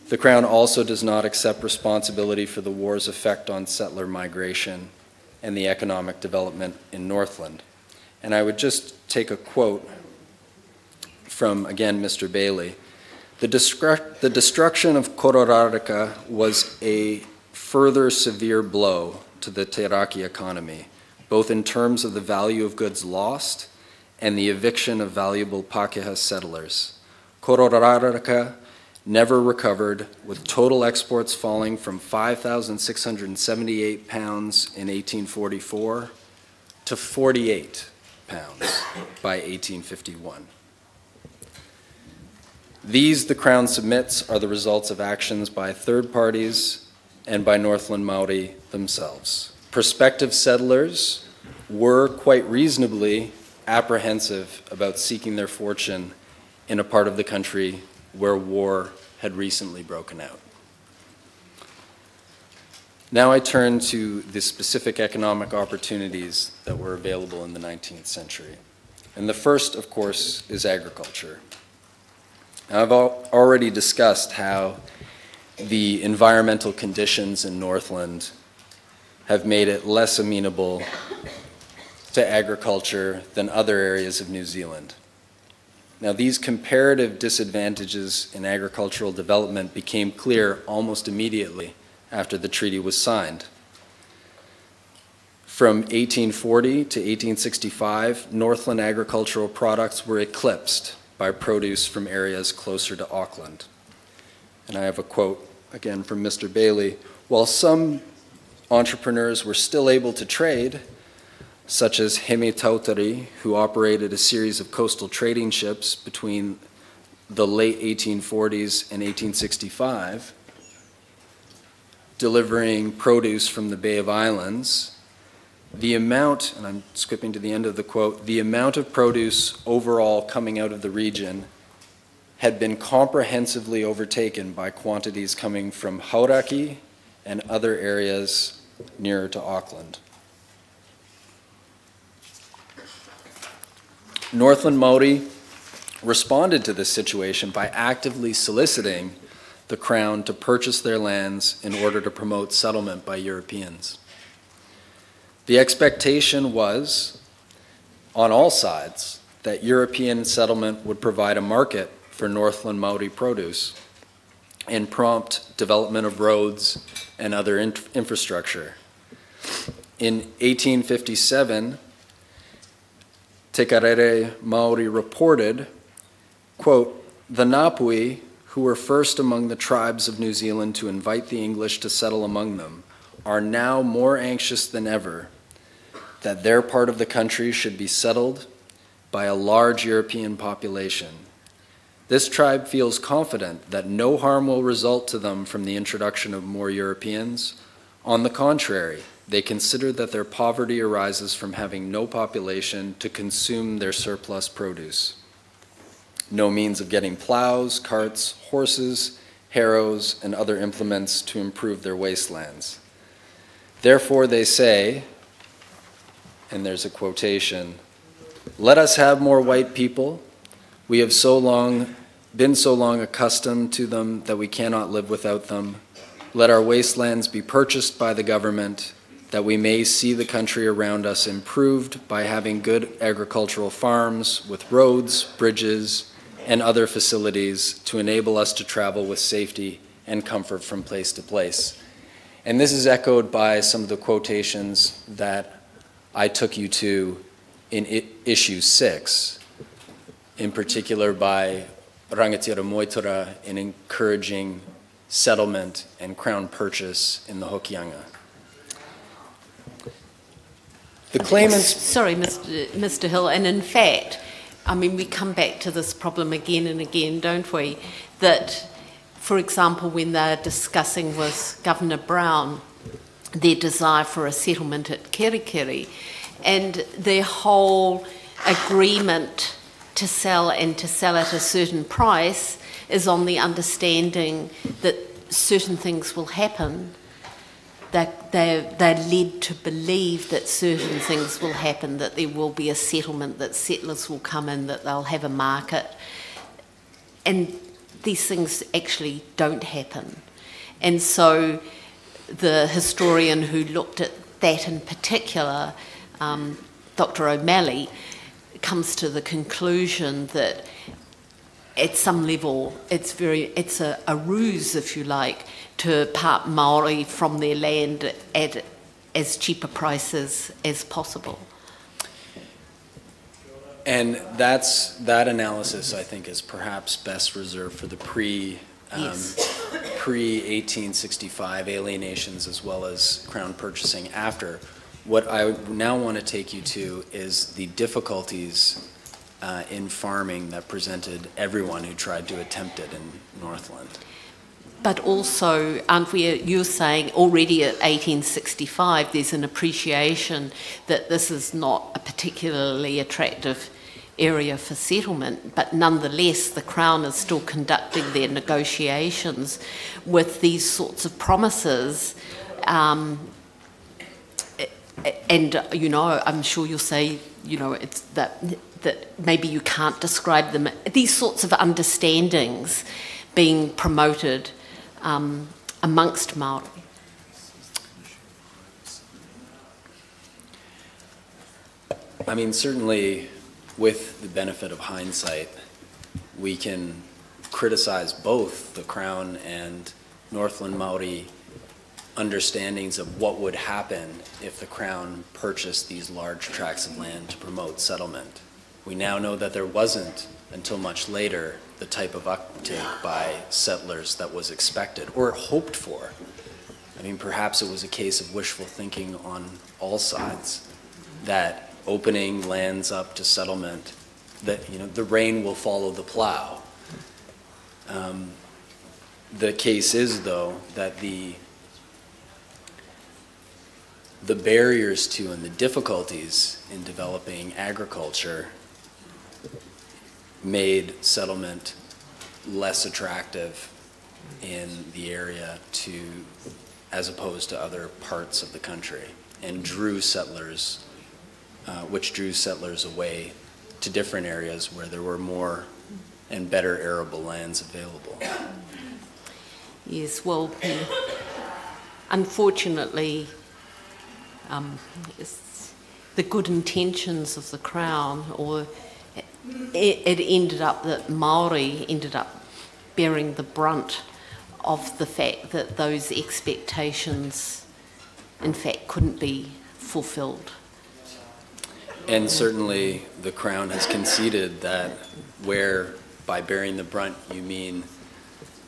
The Crown also does not accept responsibility for the war's effect on settler migration and the economic development in Northland. And I would just take a quote from, again, Mr. Bailey. The destruction of Kororareka was a further severe blow to the Te Raki economy, both in terms of the value of goods lost and the eviction of valuable Pākehā settlers. Kororareka never recovered, with total exports falling from 5,678 pounds in 1844 to 48 pounds by 1851. These, the Crown submits, are the results of actions by third parties and by Northland Māori themselves. Prospective settlers were quite reasonably apprehensive about seeking their fortune in a part of the country where war had recently broken out. Now I turn to the specific economic opportunities that were available in the 19th century. And the first, of course, is agriculture. Now, I've already discussed how the environmental conditions in Northland have made it less amenable to agriculture than other areas of New Zealand. Now, these comparative disadvantages in agricultural development became clear almost immediately after the treaty was signed. From 1840 to 1865, Northland agricultural products were eclipsed by produce from areas closer to Auckland. And I have a quote again from Mr. Bailey. While some entrepreneurs were still able to trade, such as Heme Tautari, who operated a series of coastal trading ships between the late 1840s and 1865, delivering produce from the Bay of Islands, the amount, and I'm skipping to the end of the quote, the amount of produce overall coming out of the region had been comprehensively overtaken by quantities coming from Hauraki and other areas nearer to Auckland. Northland Māori responded to this situation by actively soliciting the Crown to purchase their lands in order to promote settlement by Europeans. The expectation was, on all sides, that European settlement would provide a market for Northland Māori produce and prompt development of roads and other infrastructure. In 1857, Te Karere Māori reported, quote, "The Ngāpuhi, who were first among the tribes of New Zealand to invite the English to settle among them, are now more anxious than ever that their part of the country should be settled by a large European population. This tribe feels confident that no harm will result to them from the introduction of more Europeans. On the contrary, they consider that their poverty arises from having no population to consume their surplus produce. No means of getting plows, carts, horses, harrows, and other implements to improve their wastelands. Therefore they say," and there's a quotation, "Let us have more white people. We have been so long accustomed to them that we cannot live without them. Let our wastelands be purchased by the government, that we may see the country around us improved by having good agricultural farms with roads, bridges, and other facilities to enable us to travel with safety and comfort from place to place." And this is echoed by some of the quotations that I took you to in issue 6, in particular by Rangatira Moitura in encouraging settlement and Crown purchase in the Hokianga. The claimants... Sorry, Mr. Hill, and in fact, I mean, we come back to this problem again and again, don't we? That, for example, when they're discussing with Governor Brown their desire for a settlement at Kerikeri, and their whole agreement to sell and to sell at a certain price is on the understanding that certain things will happen, that they're led to believe that certain things will happen, that there will be a settlement, that settlers will come in, that they'll have a market. And these things actually don't happen. And so the historian who looked at that in particular, Dr. O'Malley, comes to the conclusion that at some level it's a ruse, if you like, to part Māori from their land at as cheaper prices as possible. And that analysis, I think, is perhaps best reserved for the pre-1865 alienations as well as Crown purchasing after. What I now want to take you to is the difficulties in farming that presented everyone who tried to attempt it in Northland. But also, aren't we, you're saying already at 1865 there's an appreciation that this is not a particularly attractive area for settlement, but nonetheless the Crown is still conducting their negotiations with these sorts of promises. And, you know, I'm sure you'll say, you know, it's that maybe you can't describe them. These sorts of understandings being promoted amongst Māori. I mean, certainly with the benefit of hindsight, we can criticize both the Crown and Northland Māori understandings of what would happen if the Crown purchased these large tracts of land to promote settlement. We now know that there wasn't, until much later, the type of uptake by settlers that was expected or hoped for. I mean, perhaps it was a case of wishful thinking on all sides, that opening lands up to settlement, that, you know, the rain will follow the plow. The case is, though, that the barriers to and the difficulties in developing agriculture made settlement less attractive in the area as opposed to other parts of the country, and drew settlers, which drew settlers away to different areas where there were more and better arable lands available. Yes, well, unfortunately, the good intentions of the Crown, or it ended up that Māori ended up bearing the brunt of the fact that those expectations, in fact, couldn't be fulfilled. And certainly the Crown has conceded that where by bearing the brunt you mean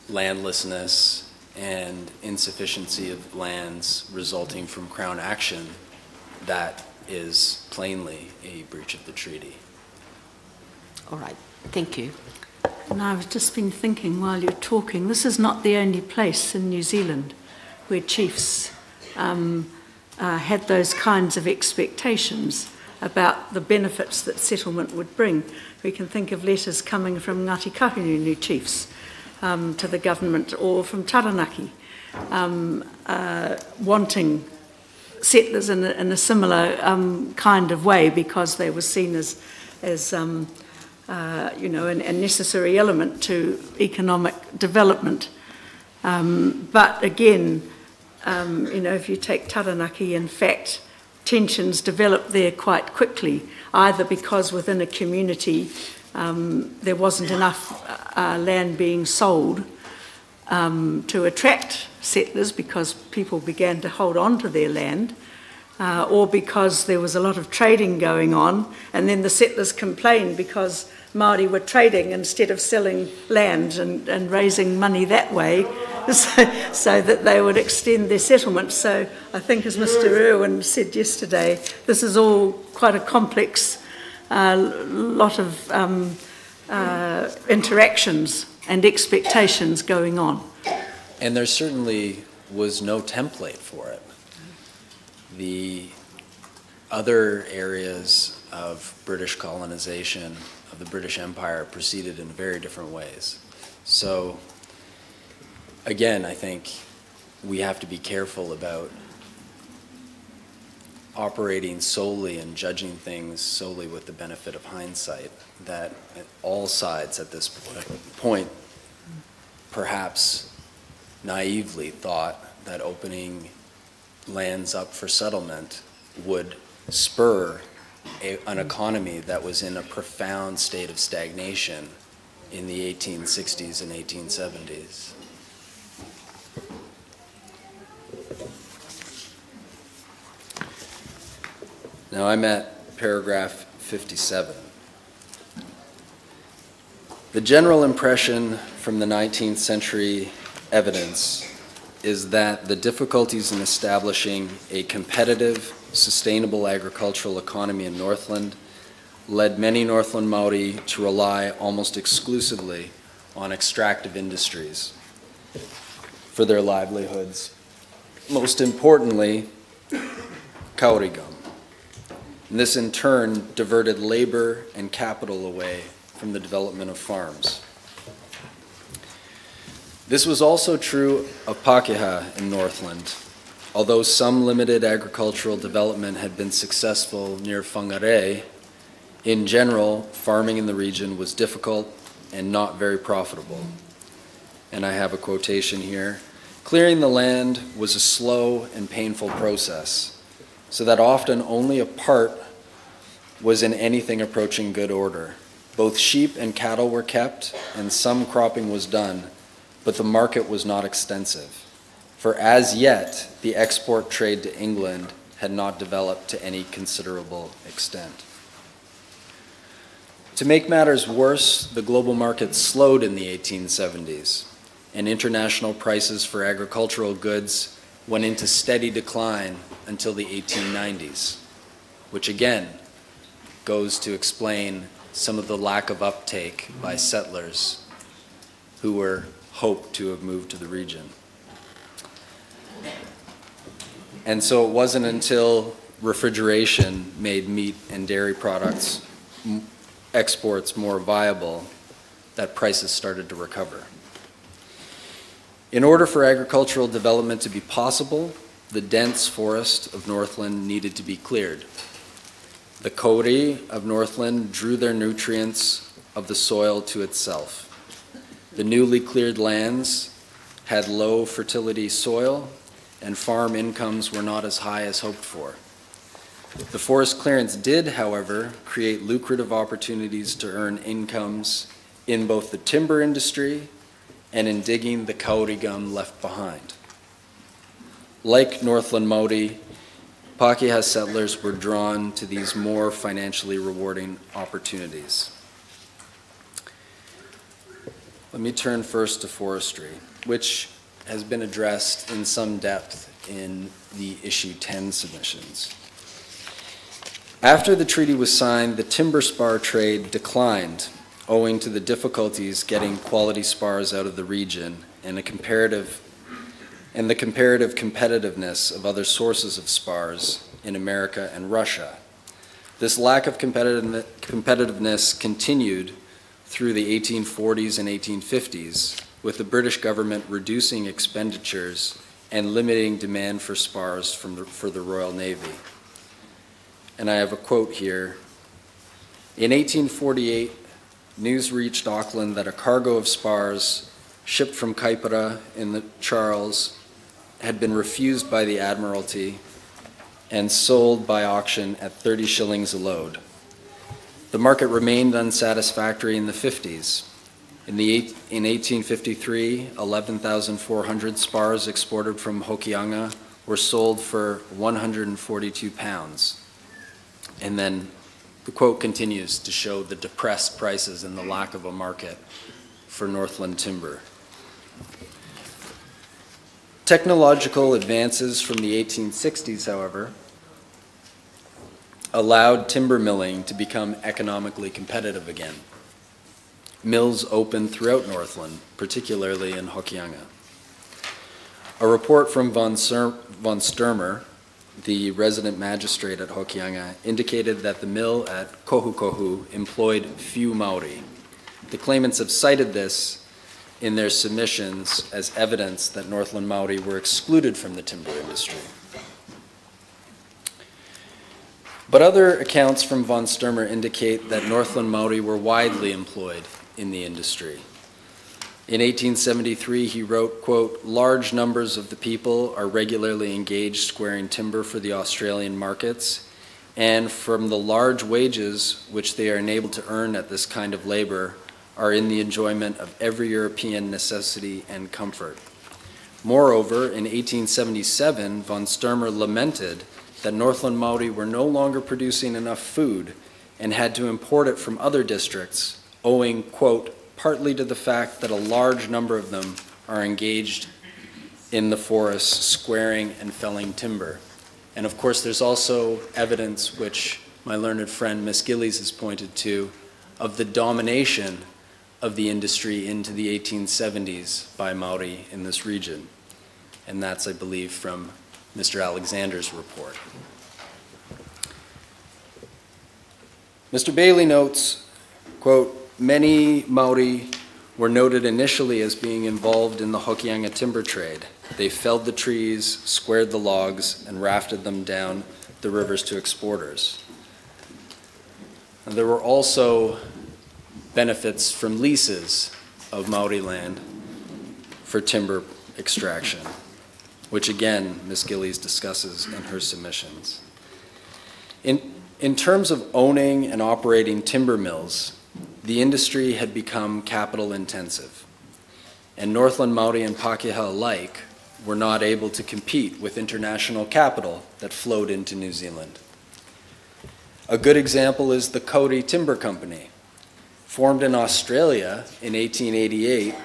landlessness and insufficiency of lands resulting from Crown action, that is plainly a breach of the treaty. All right, thank you. And I've just been thinking while you're talking, this is not the only place in New Zealand where chiefs had those kinds of expectations about the benefits that settlement would bring. We can think of letters coming from Ngāti Kahungunu chiefs to the government, or from Taranaki, wanting settlers in a similar kind of way, because they were seen as you know, a necessary element to economic development. But again, you know, if you take Taranaki, in fact, tensions developed there quite quickly, either because within a community there wasn't enough land being sold to attract settlers, because people began to hold on to their land, or because there was a lot of trading going on, and then the settlers complained because Māori were trading instead of selling land and raising money that way, so that they would extend their settlement. So I think, as Mr. Irwin said yesterday, this is all quite a complex lot of interactions and expectations going on. And there certainly was no template for it. The other areas of British colonization of the British Empire proceeded in very different ways. So again, I think we have to be careful about operating solely and judging things solely with the benefit of hindsight, that all sides at this point perhaps naively thought that opening lands up for settlement would spur an economy that was in a profound state of stagnation in the 1860s and 1870s. Now I'm at paragraph 57. The general impression from the 19th century evidence is that the difficulties in establishing a competitive, sustainable agricultural economy in Northland led many Northland Māori to rely almost exclusively on extractive industries for their livelihoods. Most importantly, kauri gum. And this in turn diverted labor and capital away from the development of farms. This was also true of Pākehā in Northland. Although some limited agricultural development had been successful near Whangarei, in general, farming in the region was difficult and not very profitable. And I have a quotation here. Clearing the land was a slow and painful process, so that often only a part was in anything approaching good order. Both sheep and cattle were kept, and some cropping was done, but the market was not extensive. For as yet, the export trade to England had not developed to any considerable extent. To make matters worse, the global market slowed in the 1870s, and international prices for agricultural goods went into steady decline until the 1890s, which again goes to explain some of the lack of uptake by settlers who were hoped to have moved to the region. And so it wasn't until refrigeration made meat and dairy products exports more viable that prices started to recover. In order for agricultural development to be possible, the dense forest of Northland needed to be cleared. The kauri of Northland drew their nutrients of the soil to itself. The newly cleared lands had low fertility soil, and farm incomes were not as high as hoped for. The forest clearance did, however, create lucrative opportunities to earn incomes in both the timber industry and in digging the kauri gum left behind. Like Northland Māori, Pākehā settlers were drawn to these more financially rewarding opportunities. Let me turn first to forestry, which has been addressed in some depth in the issue 10 submissions. After the treaty was signed, the timber spar trade declined owing to the difficulties getting quality spars out of the region and the comparative competitiveness of other sources of spars in America and Russia. This lack of competitiveness continued through the 1840s and 1850s, with the British government reducing expenditures and limiting demand for spars for the Royal Navy. And I have a quote here. In 1848, news reached Auckland that a cargo of spars shipped from Kaipara in the Charles had been refused by the Admiralty and sold by auction at 30 shillings a load. The market remained unsatisfactory in the 50s. In 1853, 11,400 spars exported from Hokianga were sold for 142 pounds. And then the quote continues to show the depressed prices and the lack of a market for Northland timber. Technological advances from the 1860s, however, allowed timber milling to become economically competitive again. Mills opened throughout Northland, particularly in Hokianga. A report from von Sturmer, the resident magistrate at Hokianga, indicated that the mill at Kohukohu employed few Māori. The claimants have cited this in their submissions as evidence that Northland Māori were excluded from the timber industry. But other accounts from von Sturmer indicate that Northland Māori were widely employed in the industry. In 1873, he wrote, quote, "Large numbers of the people are regularly engaged squaring timber for the Australian markets, and from the large wages which they are enabled to earn at this kind of labor are in the enjoyment of every European necessity and comfort." Moreover, in 1877, von Sturmer lamented that Northland Maori were no longer producing enough food and had to import it from other districts, owing, quote, "partly to the fact that a large number of them are engaged in the forests squaring and felling timber." And of course, there's also evidence, which my learned friend Miss Gillies has pointed to, of the domination of the industry into the 1870s by Maori in this region. And that's, I believe, from Mr. Alexander's report. Mr. Bailey notes, quote, "Many Maori were noted initially as being involved in the Hokianga timber trade. They felled the trees, squared the logs, and rafted them down the rivers to exporters." And there were also benefits from leases of Maori land for timber extraction, which again, Ms. Gillies discusses in her submissions. In terms of owning and operating timber mills, the industry had become capital intensive, and Northland Maori and Pākehā alike were not able to compete with international capital that flowed into New Zealand. A good example is the Kauri Timber Company. Formed in Australia in 1888,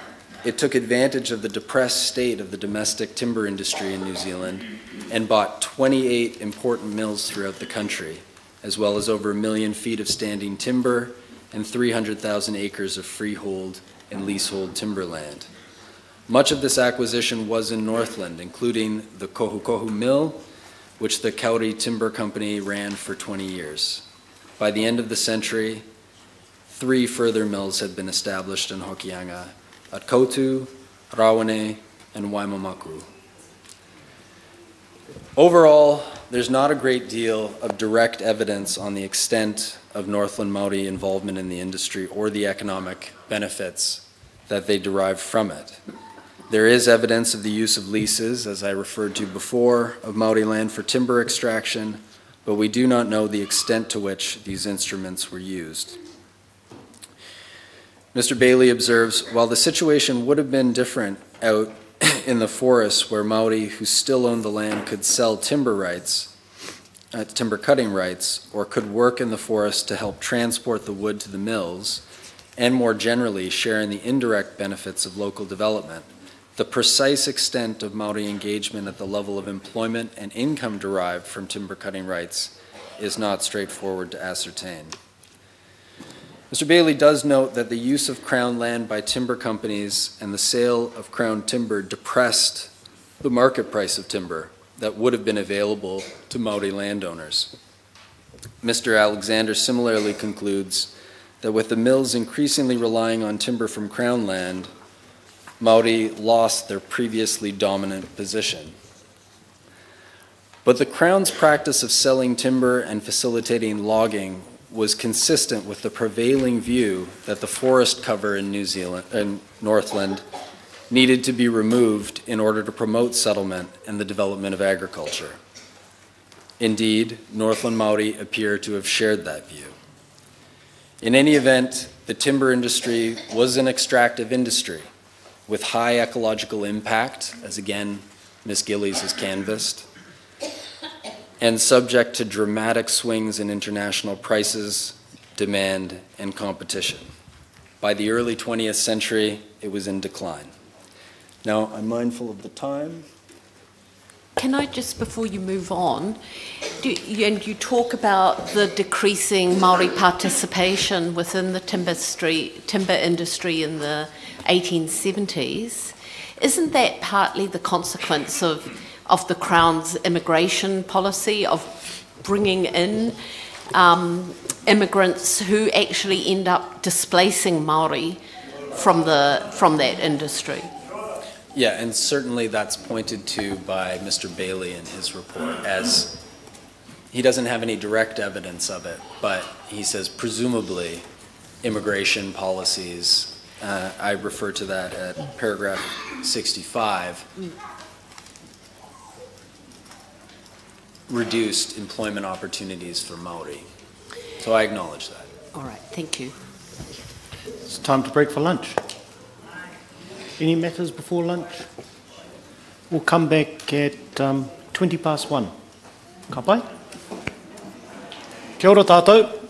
it took advantage of the depressed state of the domestic timber industry in New Zealand and bought 28 important mills throughout the country, as well as over 1 million feet of standing timber and 300,000 acres of freehold and leasehold timberland. Much of this acquisition was in Northland, including the Kohukohu Mill, which the Kauri Timber Company ran for 20 years. By the end of the century, 3 further mills had been established in Hokianga at Kotu, Rawane, and Waimamakuru. Overall, there's not a great deal of direct evidence on the extent of Northland Maori involvement in the industry or the economic benefits that they derived from it. There is evidence of the use of leases, as I referred to before, of Maori land for timber extraction, but we do not know the extent to which these instruments were used. Mr. Bailey observes, while the situation would have been different out in the forests where Maori who still owned the land could sell timber cutting rights, or could work in the forest to help transport the wood to the mills, and more generally share in the indirect benefits of local development, the precise extent of Maori engagement at the level of employment and income derived from timber cutting rights is not straightforward to ascertain. Mr. Bailey does note that the use of Crown land by timber companies and the sale of Crown timber depressed the market price of timber that would have been available to Maori landowners. Mr. Alexander similarly concludes that with the mills increasingly relying on timber from Crown land, Maori lost their previously dominant position. But the Crown's practice of selling timber and facilitating logging was consistent with the prevailing view that the forest cover in New Zealand and Northland needed to be removed in order to promote settlement and the development of agriculture. Indeed, Northland Maori appear to have shared that view. In any event, the timber industry was an extractive industry with high ecological impact, as again Ms. Gillies has canvassed, and subject to dramatic swings in international prices, demand, and competition. By the early 20th century, it was in decline. Now, I'm mindful of the time. Can I just, before you move on, and you talk about the decreasing Maori participation within the timber industry in the 1870s, isn't that partly the consequence of the Crown's immigration policy of bringing in immigrants who actually end up displacing Maori from that industry? Yeah, and certainly that's pointed to by Mr. Bailey in his report, as he doesn't have any direct evidence of it, but he says presumably immigration policies I refer to that at paragraph 65. Reduced employment opportunities for Māori. So I acknowledge that. All right, thank you. It's time to break for lunch. Any matters before lunch? We'll come back at 1:20 Ka pai? Kia ora tātou.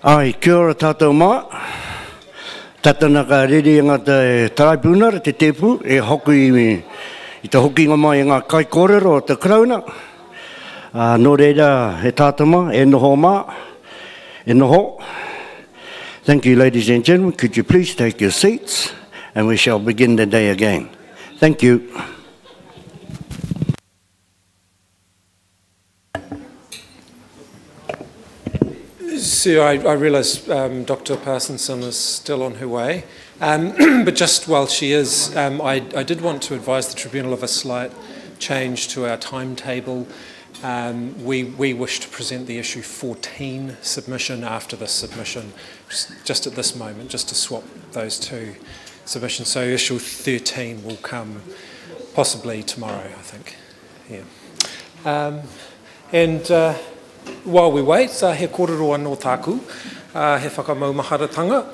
Ai, kia ora tātou mā. Tātana ka riri ngā te tribunal, te tepu, e hoku i te hokinga mai ngā kai kōrero o te krauna. Nō reira, he tātou mā, e noho mā, e noho. Thank you, ladies and gentlemen. Could you please take your seats, and we shall begin the day again. Thank you. Sir, I realise Dr. Parsonson is still on her way, but just while she is, I did want to advise the Tribunal of a slight change to our timetable. We wish to present the issue 14 submission after this submission, just at this moment, just to swap those two submissions. So issue 13 will come possibly tomorrow, I think. Yeah. While we wait, he kōrero anō tāku, he whakamaumaharatanga.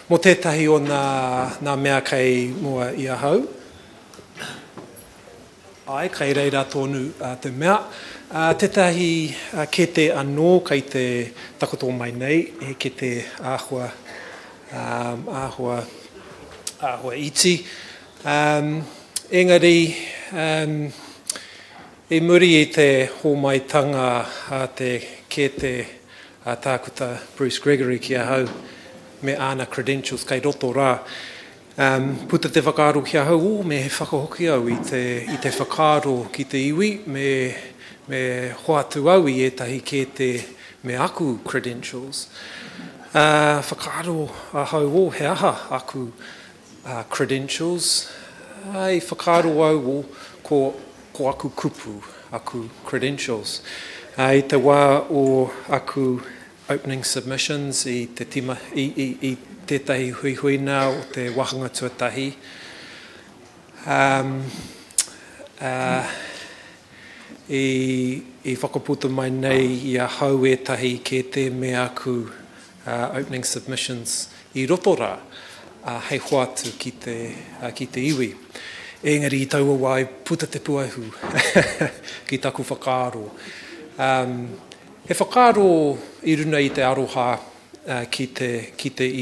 Mō tētahi o nā mea kei mua ia hau. Ai, kei reira tōnu te mea. Tētahi ke te anō kei te takoto mai nei, he ke te āhua iti. Engari, e muri i te hōmaitanga ke te tākuta Bruce Gregory kia hau me ana credentials kei roto rā. Puta te whakaaro kia hau me he whakahoki au i te whakaaro ki te iwi me hoatu au i etahi ke te me aku credentials. Whakaaro hau he aha aku credentials. Ai whakaaro au ko aku kupu, aku credentials. I te wā o aku opening submissions i te tima, i tētahi hui hui nā o te wahanga tuatahi. I whakaputa mai nei i a hau etahi ke te me aku opening submissions i roto rā, hei hoatu ki te iwi. Engari I taua wai puta te puahu ki taku whakaaro. He whakaaro I runa I te aroha ki te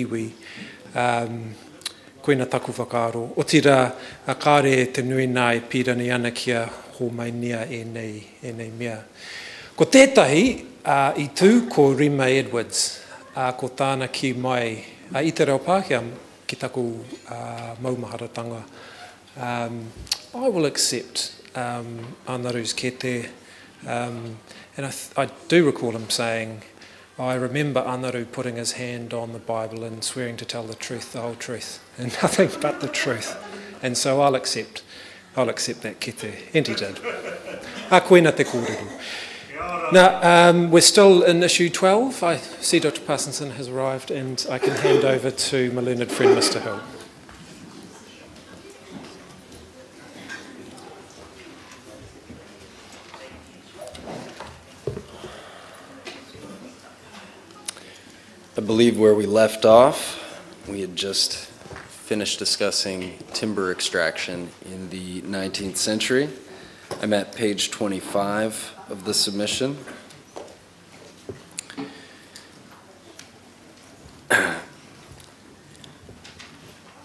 iwi. Koina taku whakaaro. O tira kāre te nui nai pīrani ana kia ho mai nia e nei mea. Ko tētahi I tū ko Rima Edwards, ko tāna ki mai I te reo Pākehā ki taku maumaharatanga. I will accept Anaru's kete, and I do recall him saying, I remember Anaru putting his hand on the Bible and swearing to tell the truth, the whole truth, and nothing but the truth. And so I'll accept that kete, and he did. Koina te kōrero. Now, we're still in issue 12. I see Dr. Parsonson has arrived, and I can hand over to my learned friend, Mr. Hill. I believe where we left off, we had just finished discussing timber extraction in the 19th century. I'm at page 25 of the submission.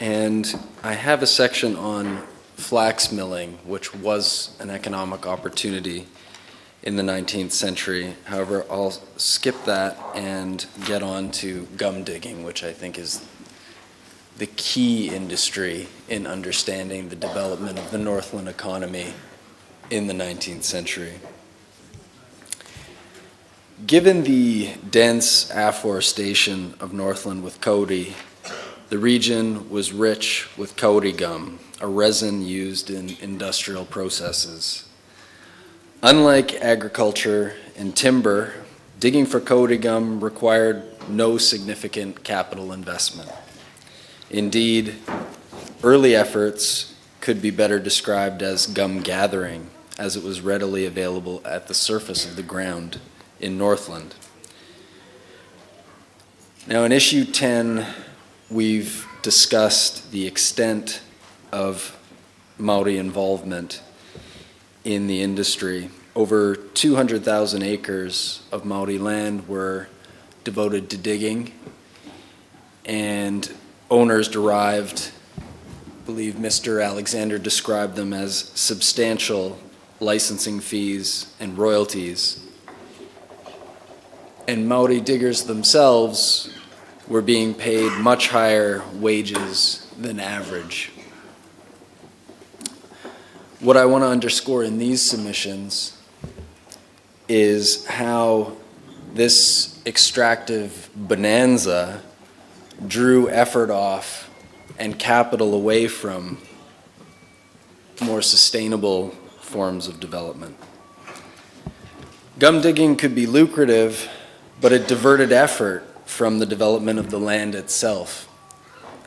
And I have a section on flax milling, which was an economic opportunity in the 19th century. However, I'll skip that and get on to gum digging, which I think is the key industry in understanding the development of the Northland economy in the 19th century. Given the dense afforestation of Northland with kauri, the region was rich with kauri gum, a resin used in industrial processes. Unlike agriculture and timber, digging for kauri gum required no significant capital investment. Indeed, early efforts could be better described as gum gathering, as it was readily available at the surface of the ground in Northland. Now, in issue 10, we've discussed the extent of Maori involvement in the industry. over 200,000 acres of Māori land were devoted to digging, and owners derived, I believe Mr. Alexander described them as substantial licensing fees and royalties. And Māori diggers themselves were being paid much higher wages than average. What I want to underscore in these submissions is how this extractive bonanza drew effort off and capital away from more sustainable forms of development. Gum digging could be lucrative, but it diverted effort from the development of the land itself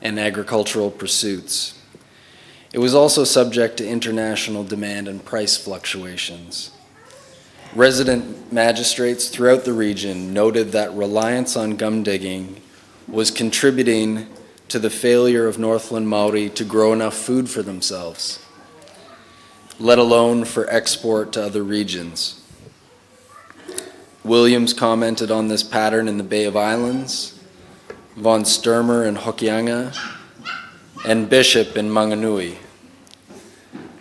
and agricultural pursuits. It was also subject to international demand and price fluctuations. Resident magistrates throughout the region noted that reliance on gum digging was contributing to the failure of Northland Māori to grow enough food for themselves, let alone for export to other regions. Williams commented on this pattern in the Bay of Islands, von Sturmer in Hokianga, and Bishop in Manganui.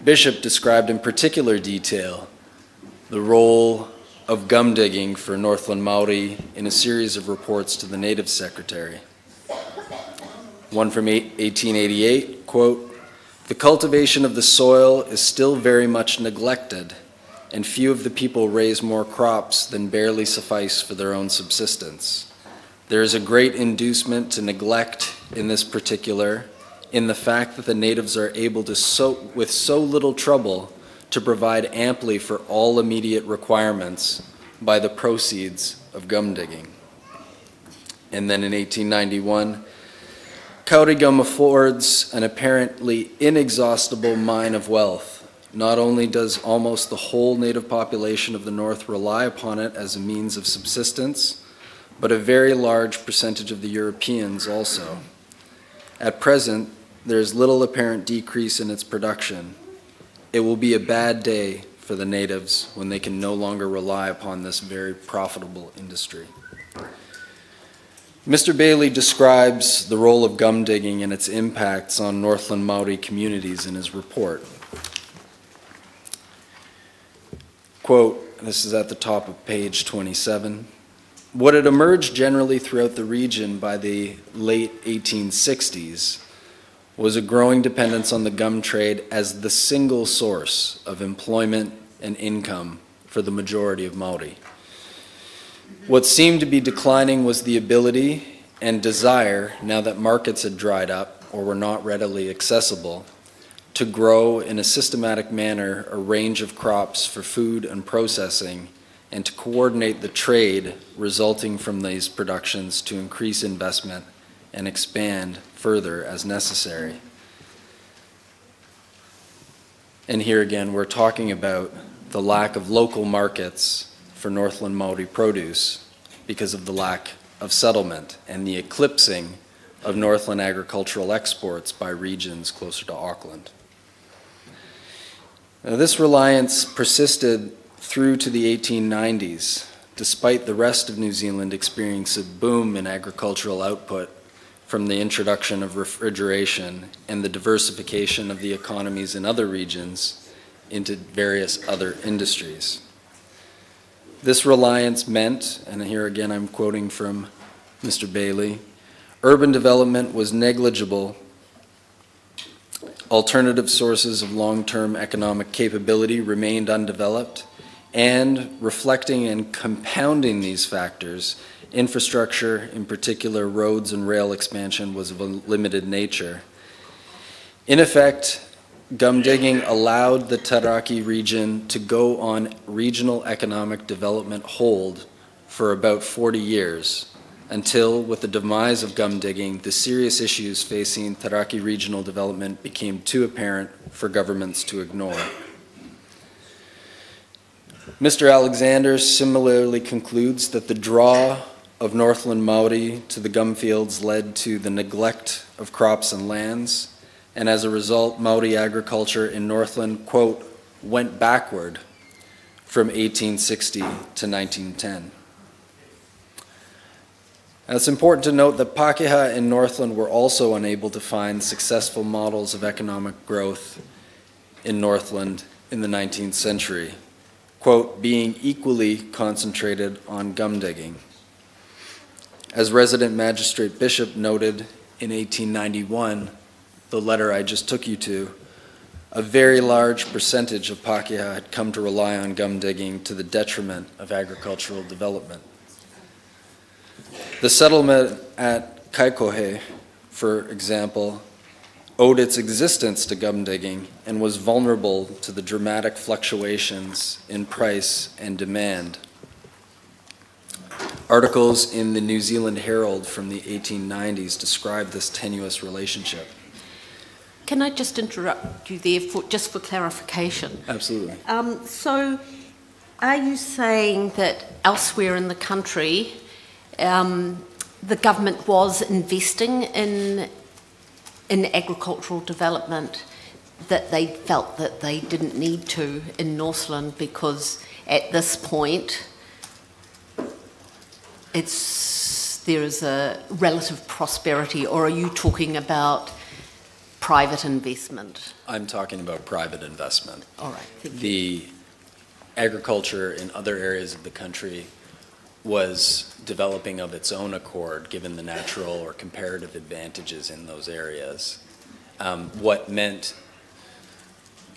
Bishop described in particular detail the role of gum digging for Northland Māori in a series of reports to the Native Secretary. One from 1888, quote, "The cultivation of the soil is still very much neglected, and few of the people raise more crops than barely suffice for their own subsistence. There is a great inducement to neglect in this particular in the fact that the natives are able to with so little trouble to provide amply for all immediate requirements by the proceeds of gum digging." And then in 1891, "Kauri gum affords an apparently inexhaustible mine of wealth. Not only does almost the whole native population of the North rely upon it as a means of subsistence, but a very large percentage of the Europeans also. At present, there is little apparent decrease in its production. It will be a bad day for the natives when they can no longer rely upon this very profitable industry." Mr. Bailey describes the role of gum digging and its impacts on Northland Māori communities in his report. Quote, this is at the top of page 27, "What had emerged generally throughout the region by the late 1860s was a growing dependence on the gum trade as the single source of employment and income for the majority of Māori. What seemed to be declining was the ability and desire, now that markets had dried up or were not readily accessible, to grow in a systematic manner a range of crops for food and processing, and to coordinate the trade resulting from these productions to increase investment and expand further as necessary." And here again, we're talking about the lack of local markets for Northland Māori produce because of the lack of settlement and the eclipsing of Northland agricultural exports by regions closer to Auckland. Now, this reliance persisted through to the 1890s, despite the rest of New Zealand experiencing a boom in agricultural output from the introduction of refrigeration and the diversification of the economies in other regions into various other industries. This reliance meant, and here again I'm quoting from Mr. Bailey, "Urban development was negligible. Alternative sources of long-term economic capability remained undeveloped, and reflecting and compounding these factors, infrastructure, in particular roads and rail expansion, was of a limited nature. In effect, gum digging allowed the Taraki region to go on regional economic development hold for about 40 years, until, with the demise of gum digging, the serious issues facing Taraki regional development became too apparent for governments to ignore." Mr. Alexander similarly concludes that the draw of Northland Māori to the gum fields led to the neglect of crops and lands, and as a result, Māori agriculture in Northland, quote, "went backward from 1860 to 1910. Now, it's important to note that Pākehā in Northland were also unable to find successful models of economic growth in Northland in the 19th century, quote, being equally concentrated on gum digging. As resident magistrate Bishop noted in 1891, the letter I just took you to, a very large percentage of Pākehā had come to rely on gum digging to the detriment of agricultural development. The settlement at Kaikohe, for example, owed its existence to gum digging and was vulnerable to the dramatic fluctuations in price and demand. Articles in the New Zealand Herald from the 1890s describe this tenuous relationship. Can I just interrupt you there just for clarification? Absolutely. So are you saying that elsewhere in the country the government was investing in agricultural development that they felt that they didn't need to in Northland because at this point there is a relative prosperity, or are you talking about private investment? I'm talking about private investment. All right, thank you. The agriculture in other areas of the country was developing of its own accord, given the natural or comparative advantages in those areas. I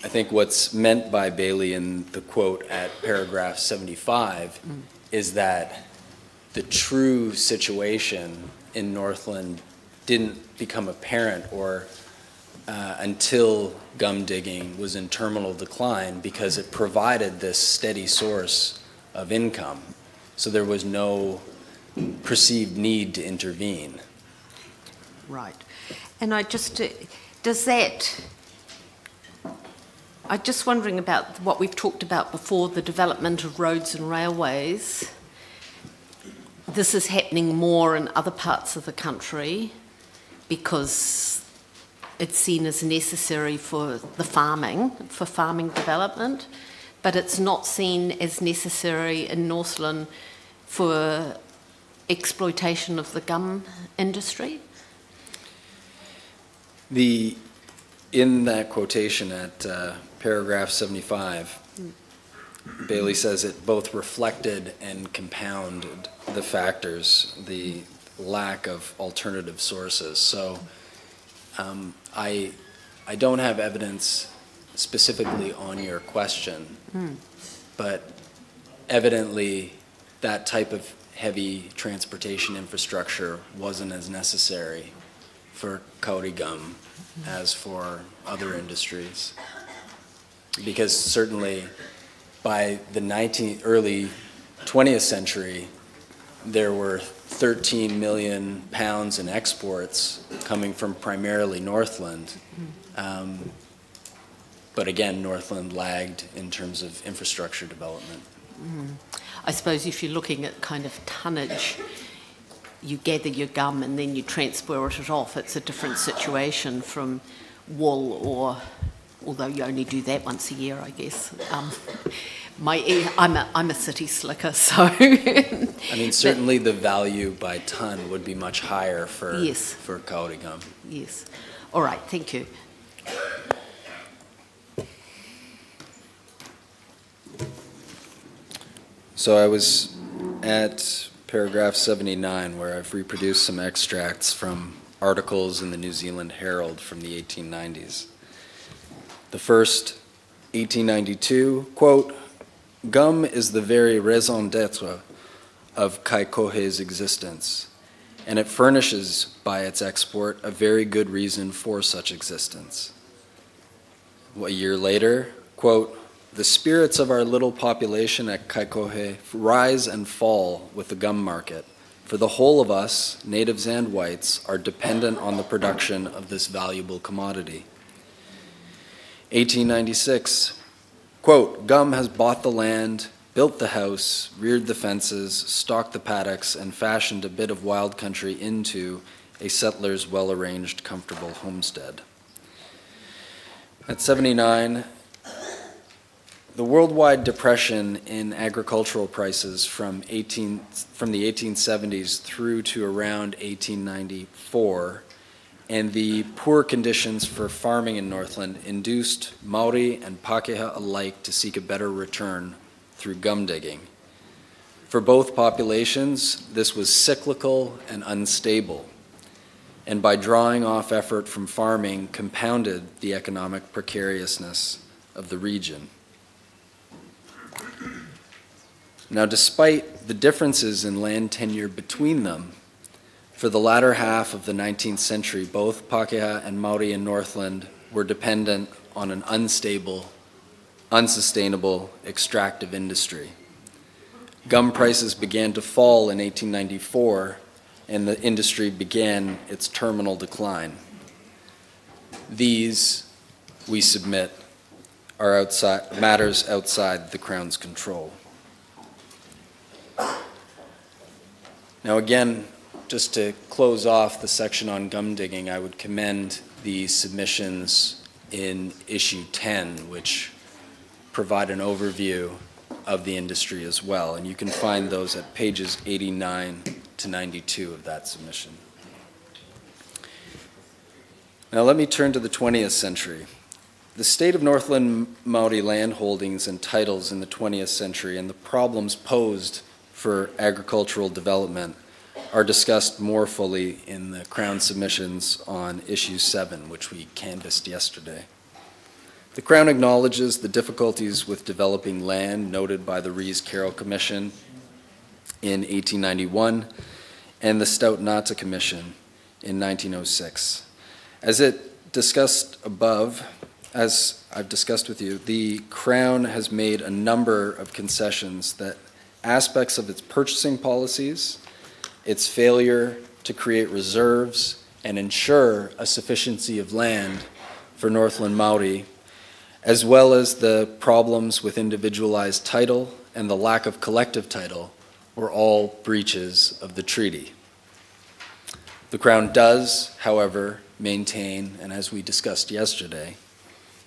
think what's meant by Bailey in the quote at paragraph 75 is that the true situation in Northland didn't become apparent or until gum digging was in terminal decline, because it provided this steady source of income. So there was no perceived need to intervene. Right. And I'm just wondering about what we've talked about before, the development of roads and railways. This is happening more in other parts of the country because it's seen as necessary for farming development, but it's not seen as necessary in Northland for exploitation of the gum industry? In that quotation at paragraph 75, Bailey says it both reflected and compounded the factors, the lack of alternative sources. So I don't have evidence specifically on your question, but evidently that type of heavy transportation infrastructure wasn't as necessary for kauri gum as for other industries. Because certainly by the early 20th century, there were 13 million pounds in exports coming from primarily Northland. But again, Northland lagged in terms of infrastructure development. I suppose if you're looking at kind of tonnage, you gather your gum and then you transport it off. It's a different situation from wool, or although you only do that once a year, I guess. I'm a city slicker, so. I mean, certainly the value by ton would be much higher for kauri gum. Yes. All right. Thank you. So I was at paragraph 79, where I've reproduced some extracts from articles in the New Zealand Herald from the 1890s. The first, 1892, quote, "Gum is the very raison d'etre of Kaikohe's existence, and it furnishes by its export a very good reason for such existence." A year later, quote, "The spirits of our little population at Kaikohe rise and fall with the gum market, for the whole of us, natives and whites, are dependent on the production of this valuable commodity." 1896, quote, "Gum has bought the land, built the house, reared the fences, stocked the paddocks, and fashioned a bit of wild country into a settler's well-arranged, comfortable homestead." At 79, the the worldwide depression in agricultural prices from the 1870s through to around 1894 and the poor conditions for farming in Northland induced Maori and Pākehā alike to seek a better return through gum digging. For both populations, this was cyclical and unstable, and by drawing off effort from farming, compounded the economic precariousness of the region. Now, despite the differences in land tenure between them, for the latter half of the 19th century, both Pākehā and Maori in Northland were dependent on an unstable, unsustainable extractive industry. Gum prices began to fall in 1894, and the industry began its terminal decline. These, we submit, are matters outside the Crown's control. Now again, just to close off the section on gum digging, I would commend the submissions in issue 10, which provide an overview of the industry as well. And you can find those at pages 89 to 92 of that submission. Now let me turn to the 20th century. The state of Northland Maori land holdings and titles in the 20th century and the problems posed for agricultural development are discussed more fully in the Crown submissions on issue 7, which we canvassed yesterday. The Crown acknowledges the difficulties with developing land noted by the Rees-Carroll Commission in 1891 and the Stout-Nata Commission in 1906. As it discussed above, as I've discussed with you, the Crown has made a number of concessions that aspects of its purchasing policies, its failure to create reserves and ensure a sufficiency of land for Northland Maori, as well as the problems with individualized title and the lack of collective title, were all breaches of the treaty. The Crown does, however, maintain, and as we discussed yesterday,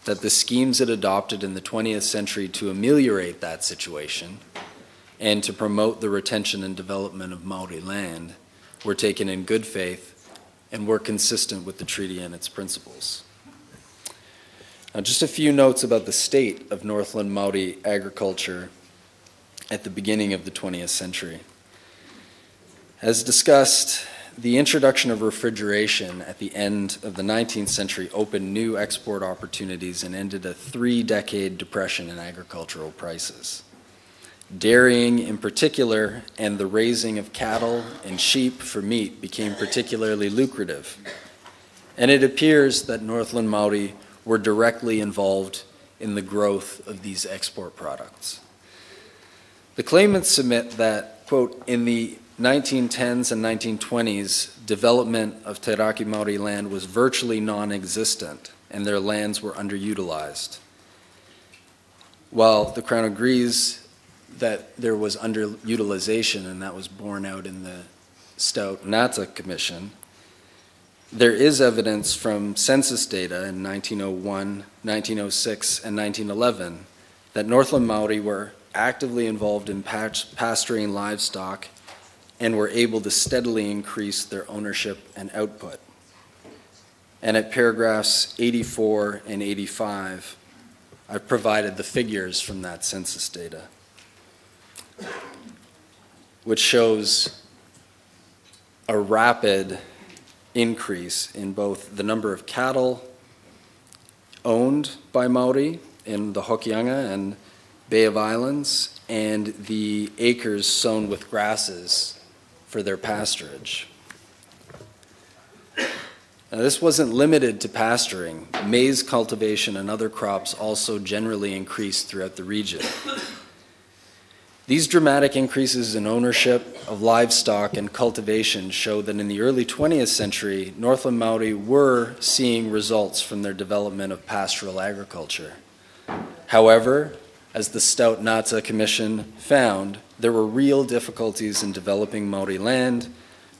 that the schemes it adopted in the 20th century to ameliorate that situation and to promote the retention and development of Maori land were taken in good faith and were consistent with the treaty and its principles. Now, just a few notes about the state of Northland Maori agriculture at the beginning of the 20th century. As discussed, the introduction of refrigeration at the end of the 19th century opened new export opportunities and ended a 3-decade depression in agricultural prices. Dairying in particular and the raising of cattle and sheep for meat became particularly lucrative. And it appears that Northland Maori were directly involved in the growth of these export products. The claimants submit that, quote, in the 1910s and 1920s, development of Te Raki Maori land was virtually non-existent and their lands were underutilized. While the Crown agrees that there was underutilization, and that was borne out in the Stout-Nata Commission, there is evidence from census data in 1901, 1906, and 1911 that Northland Maori were actively involved in pasturing livestock and were able to steadily increase their ownership and output. And at paragraphs 84 and 85, I've provided the figures from that census data, which shows a rapid increase in both the number of cattle owned by Maori in the Hokianga and Bay of Islands and the acres sown with grasses for their pasturage. Now, this wasn't limited to pasturing. Maize cultivation and other crops also generally increased throughout the region. These dramatic increases in ownership of livestock and cultivation show that in the early 20th century, Northland Maori were seeing results from their development of pastoral agriculture. However, as the Stout-Nata Commission found, there were real difficulties in developing Maori land,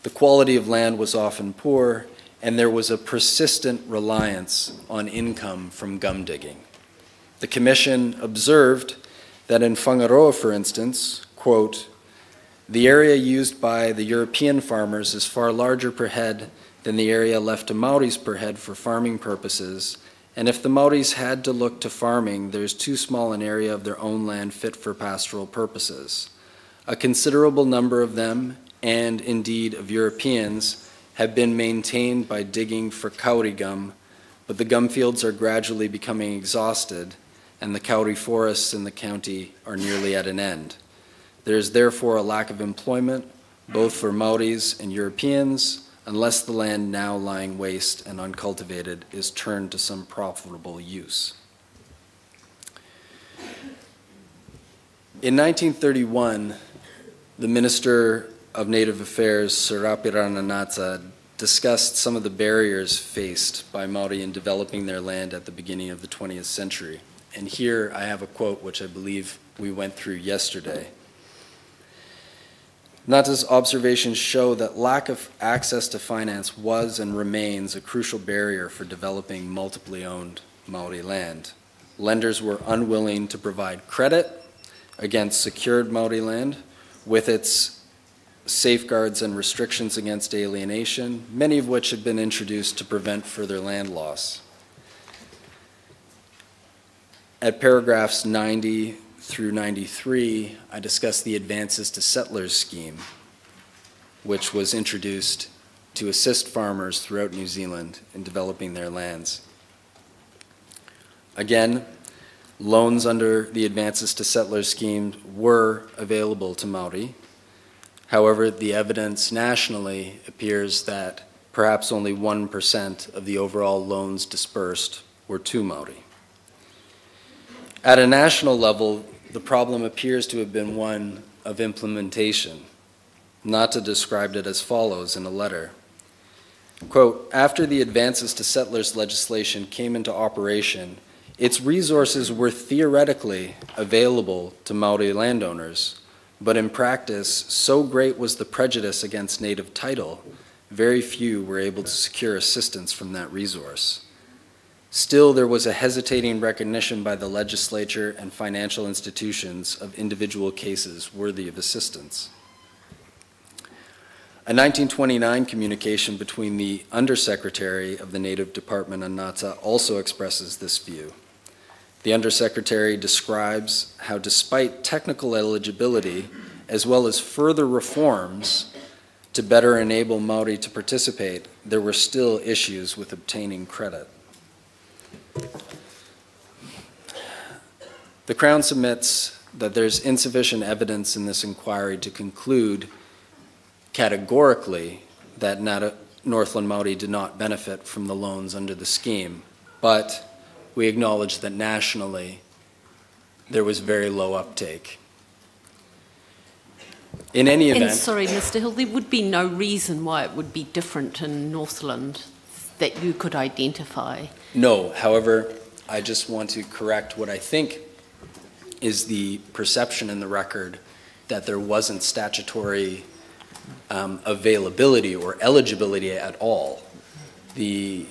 the quality of land was often poor, and there was a persistent reliance on income from gum digging. The Commission observed that in Whangaroa, for instance, quote, "The area used by the European farmers is far larger per head than the area left to Maoris per head for farming purposes, and if the Maoris had to look to farming, there's too small an area of their own land fit for pastoral purposes. A considerable number of them, and indeed of Europeans, have been maintained by digging for kauri gum, but the gum fields are gradually becoming exhausted, and the kauri forests in the county are nearly at an end. There is therefore a lack of employment, both for Maoris and Europeans, unless the land now lying waste and uncultivated is turned to some profitable use." In 1931, the Minister of Native Affairs, Sir Rapirananatsa, discussed some of the barriers faced by Maori in developing their land at the beginning of the 20th century. And here I have a quote which I believe we went through yesterday. Ngāta's observations show that lack of access to finance was and remains a crucial barrier for developing multiply owned Maori land. Lenders were unwilling to provide credit against secured Maori land with its safeguards and restrictions against alienation, many of which had been introduced to prevent further land loss. At paragraphs 90 through 93, I discussed the Advances to Settlers scheme, which was introduced to assist farmers throughout New Zealand in developing their lands. Again, loans under the Advances to Settlers scheme were available to Maori. However, the evidence nationally appears that perhaps only 1% of the overall loans dispersed were to Maori. At a national level, the problem appears to have been one of implementation. Ngāta described it as follows in a letter. Quote, "After the Advances to Settlers legislation came into operation, its resources were theoretically available to Maori landowners, but in practice, so great was the prejudice against native title, very few were able to secure assistance from that resource. Still, there was a hesitating recognition by the legislature and financial institutions of individual cases worthy of assistance." A 1929 communication between the Undersecretary of the Native Department and Ngāta also expresses this view. The Undersecretary describes how despite technical eligibility, as well as further reforms to better enable Maori to participate, there were still issues with obtaining credit. The Crown submits that there's insufficient evidence in this inquiry to conclude categorically that Northland Maori did not benefit from the loans under the scheme, but we acknowledge that nationally there was very low uptake. In any event... And sorry, Mr. Hill, there would be no reason why it would be different in Northland that you could identify? No, however, I just want to correct what I think is the perception in the record that there wasn't statutory availability or eligibility at all. The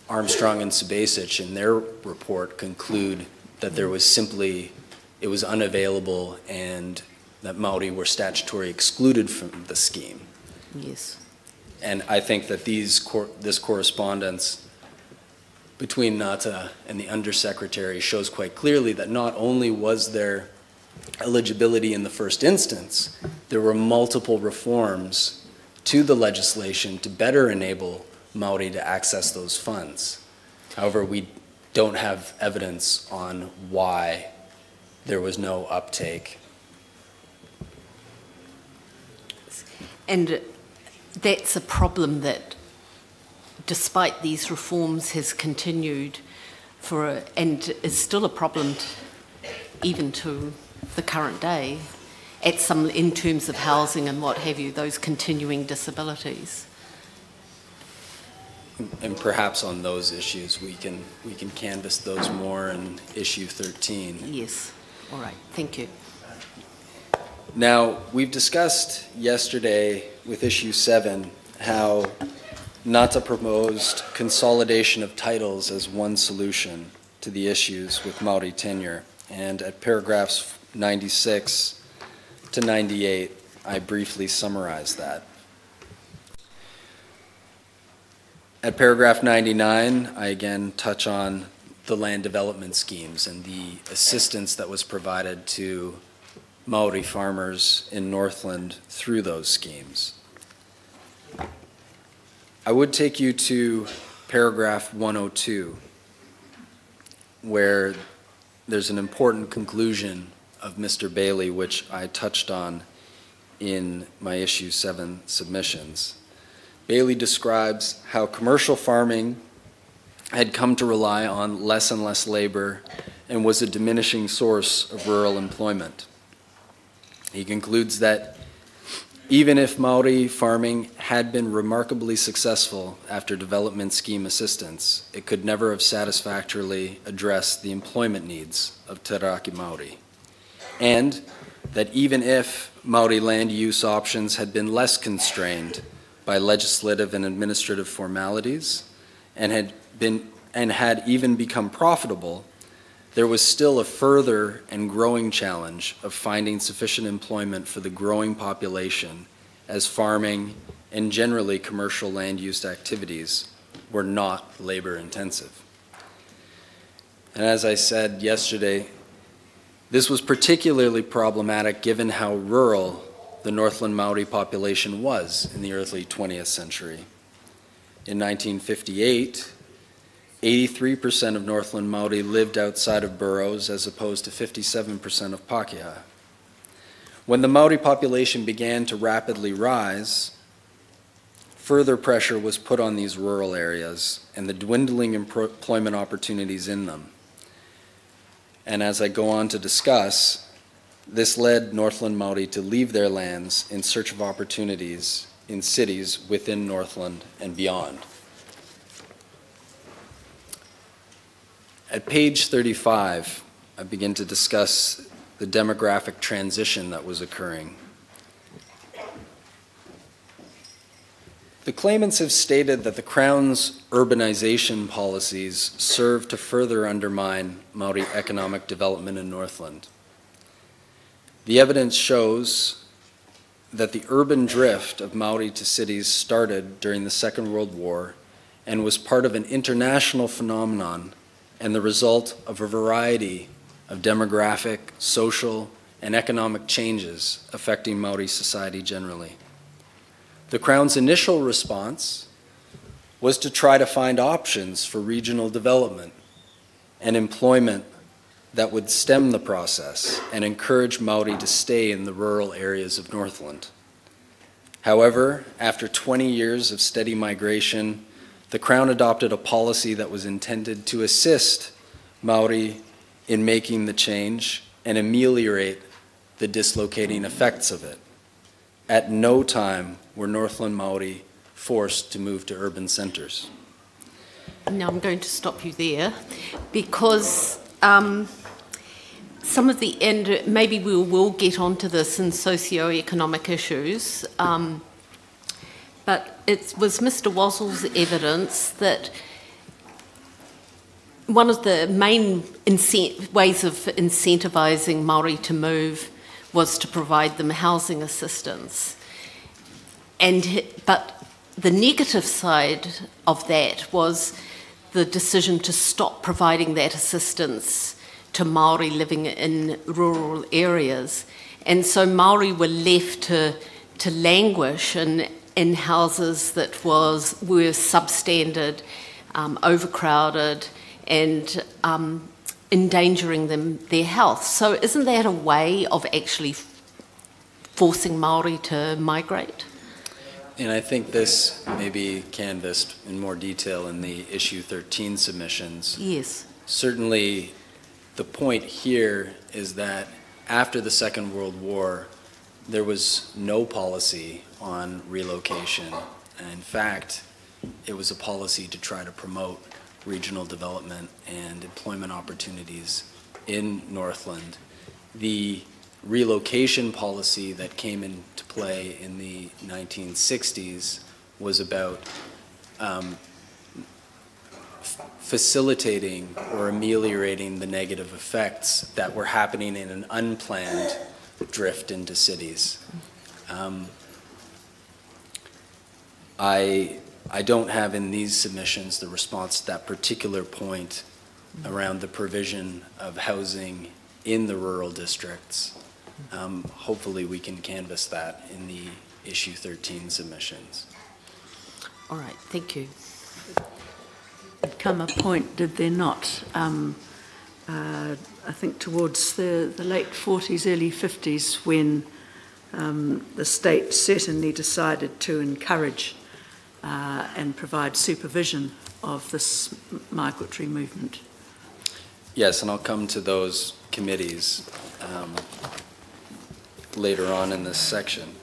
Armstrong and Subasic in their report conclude that there was simply, it was unavailable and that Maori were statutorily excluded from the scheme. Yes. And I think that this correspondence between Ngāta and the Undersecretary shows quite clearly that not only was there eligibility in the first instance, there were multiple reforms to the legislation to better enable Maori to access those funds. However, we don't have evidence on why there was no uptake. And that's a problem that, despite these reforms, has continued and is still a problem even to the current day, in terms of housing and what have you, those continuing disabilities. And perhaps on those issues we can canvass those more in issue 13. Yes. All right. Thank you. Now, we've discussed yesterday with issue 7 how Ngāta proposed consolidation of titles as one solution to the issues with Maori tenure. And at paragraphs 96 to 98, I briefly summarize that. At paragraph 99, I again touch on the land development schemes and the assistance that was provided to Maori farmers in Northland through those schemes. I would take you to paragraph 102, where there's an important conclusion of Mr. Bailey, which I touched on in my issue 7 submissions. Bailey describes how commercial farming had come to rely on less and less labor and was a diminishing source of rural employment. He concludes that even if Maori farming had been remarkably successful after development scheme assistance, it could never have satisfactorily addressed the employment needs of Te Raki Maori. And that even if Maori land use options had been less constrained by legislative and administrative formalities and had even become profitable, there was still a further and growing challenge of finding sufficient employment for the growing population, as farming and generally commercial land use activities were not labor intensive. And as I said yesterday, this was particularly problematic given how rural the Northland Maori population was in the early 20th century. In 1958, 83% of Northland Maori lived outside of boroughs as opposed to 57% of Pākehā. When the Maori population began to rapidly rise, further pressure was put on these rural areas and the dwindling employment opportunities in them. And as I go on to discuss, this led Northland Maori to leave their lands in search of opportunities in cities within Northland and beyond. At page 35, I begin to discuss the demographic transition that was occurring. The claimants have stated that the Crown's urbanization policies serve to further undermine Maori economic development in Northland. The evidence shows that the urban drift of Maori to cities started during the Second World War and was part of an international phenomenon and the result of a variety of demographic, social, and economic changes affecting Maori society generally. The Crown's initial response was to try to find options for regional development and employment that would stem the process and encourage Maori to stay in the rural areas of Northland. However, after 20 years of steady migration, the Crown adopted a policy that was intended to assist Maori in making the change and ameliorate the dislocating effects of it. At no time were Northland Maori forced to move to urban centres. Now I'm going to stop you there because some of the, and maybe we will get onto this in socio-economic issues, but it was Mr. Wassell's evidence that one of the main ways of incentivising Māori to move was to provide them housing assistance. But the negative side of that was the decision to stop providing that assistance to Māori living in rural areas. And so Māori were left to languish in houses that were substandard, overcrowded, and endangering their health. So isn't that a way of actually forcing Māori to migrate? And I think this may be canvassed in more detail in the issue 13 submissions. Yes. Certainly, the point here is that after the Second World War, there was no policy on relocation. And in fact, it was a policy to try to promote regional development and employment opportunities in Northland. The relocation policy that came into play in the 1960s was about facilitating or ameliorating the negative effects that were happening in an unplanned drift into cities. I don't have in these submissions the response to that particular point around the provision of housing in the rural districts. Hopefully we can canvass that in the issue 13 submissions. All right, thank you. There'd come a point, did there not? I think towards the late 40s, early 50s, when the state certainly decided to encourage and provide supervision of this migratory movement. Yes, and I'll come to those committees later on in this section.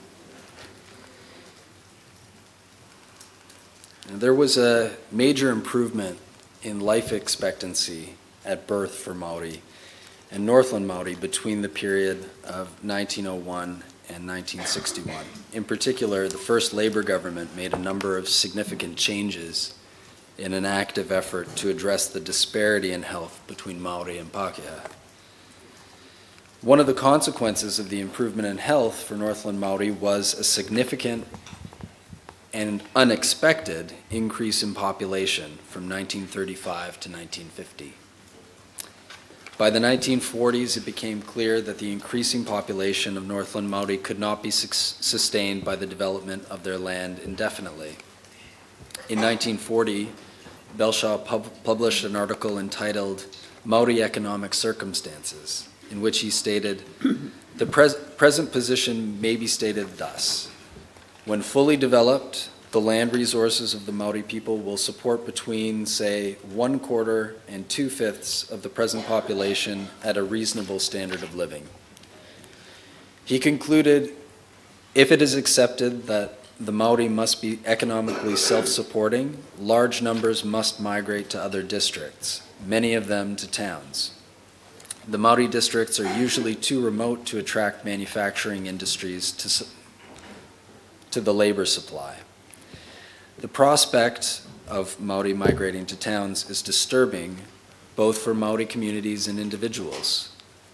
There was a major improvement in life expectancy at birth for Maori and Northland Maori between the period of 1901 and 1961. In particular, the first Labour government made a number of significant changes in an active effort to address the disparity in health between Maori and Pākehā. One of the consequences of the improvement in health for Northland Maori was a significant and unexpected increase in population from 1935 to 1950. By the 1940s, it became clear that the increasing population of Northland Maori could not be sustained by the development of their land indefinitely. In 1940, Belshaw published an article entitled Maori Economic Circumstances, in which he stated, the present position may be stated thus. When fully developed, the land resources of the Maori people will support between, say, 1/4 and 2/5 of the present population at a reasonable standard of living. He concluded, if it is accepted that the Maori must be economically self-supporting, large numbers must migrate to other districts, many of them to towns. The Maori districts are usually too remote to attract manufacturing industries to the labor supply. The prospect of Maori migrating to towns is disturbing both for Maori communities and individuals.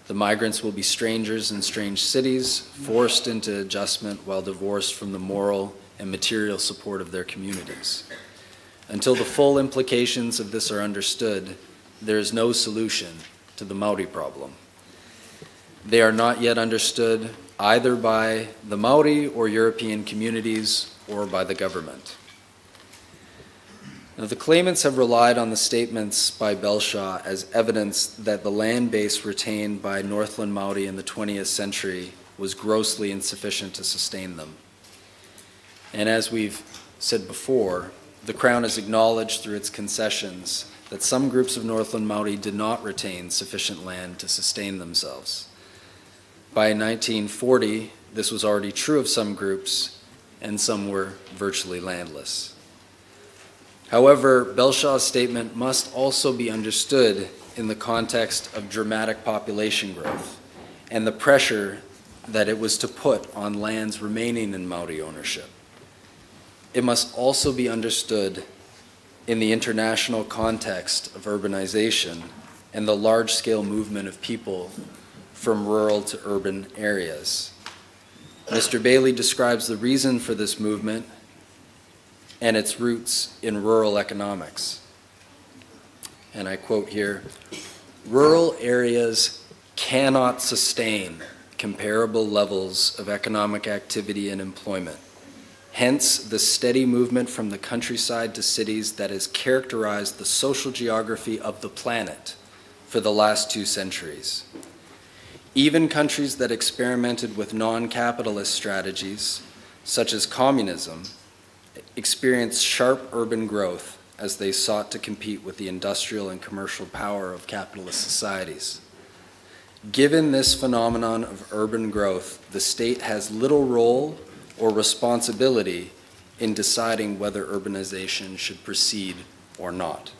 The migrants will be strangers in strange cities, forced into adjustment while divorced from the moral and material support of their communities. Until the full implications of this are understood, there is no solution to the Maori problem. They are not yet understood either by the Maori or European communities or by the government. Now, the claimants have relied on the statements by Belshaw as evidence that the land base retained by Northland Maori in the 20th century was grossly insufficient to sustain them. And as we've said before, the Crown has acknowledged through its concessions that some groups of Northland Maori did not retain sufficient land to sustain themselves. By 1940, this was already true of some groups, and some were virtually landless. However, Belshaw's statement must also be understood in the context of dramatic population growth and the pressure that it was to put on lands remaining in Maori ownership. It must also be understood in the international context of urbanization and the large-scale movement of people from rural to urban areas. Mr. Bailey describes the reason for this movement and its roots in rural economics. And I quote here, "Rural areas cannot sustain comparable levels of economic activity and employment. Hence, the steady movement from the countryside to cities that has characterized the social geography of the planet for the last 2 centuries. Even countries that experimented with non-capitalist strategies, such as communism, experienced sharp urban growth as they sought to compete with the industrial and commercial power of capitalist societies. Given this phenomenon of urban growth, the state has little role or responsibility in deciding whether urbanization should proceed or not."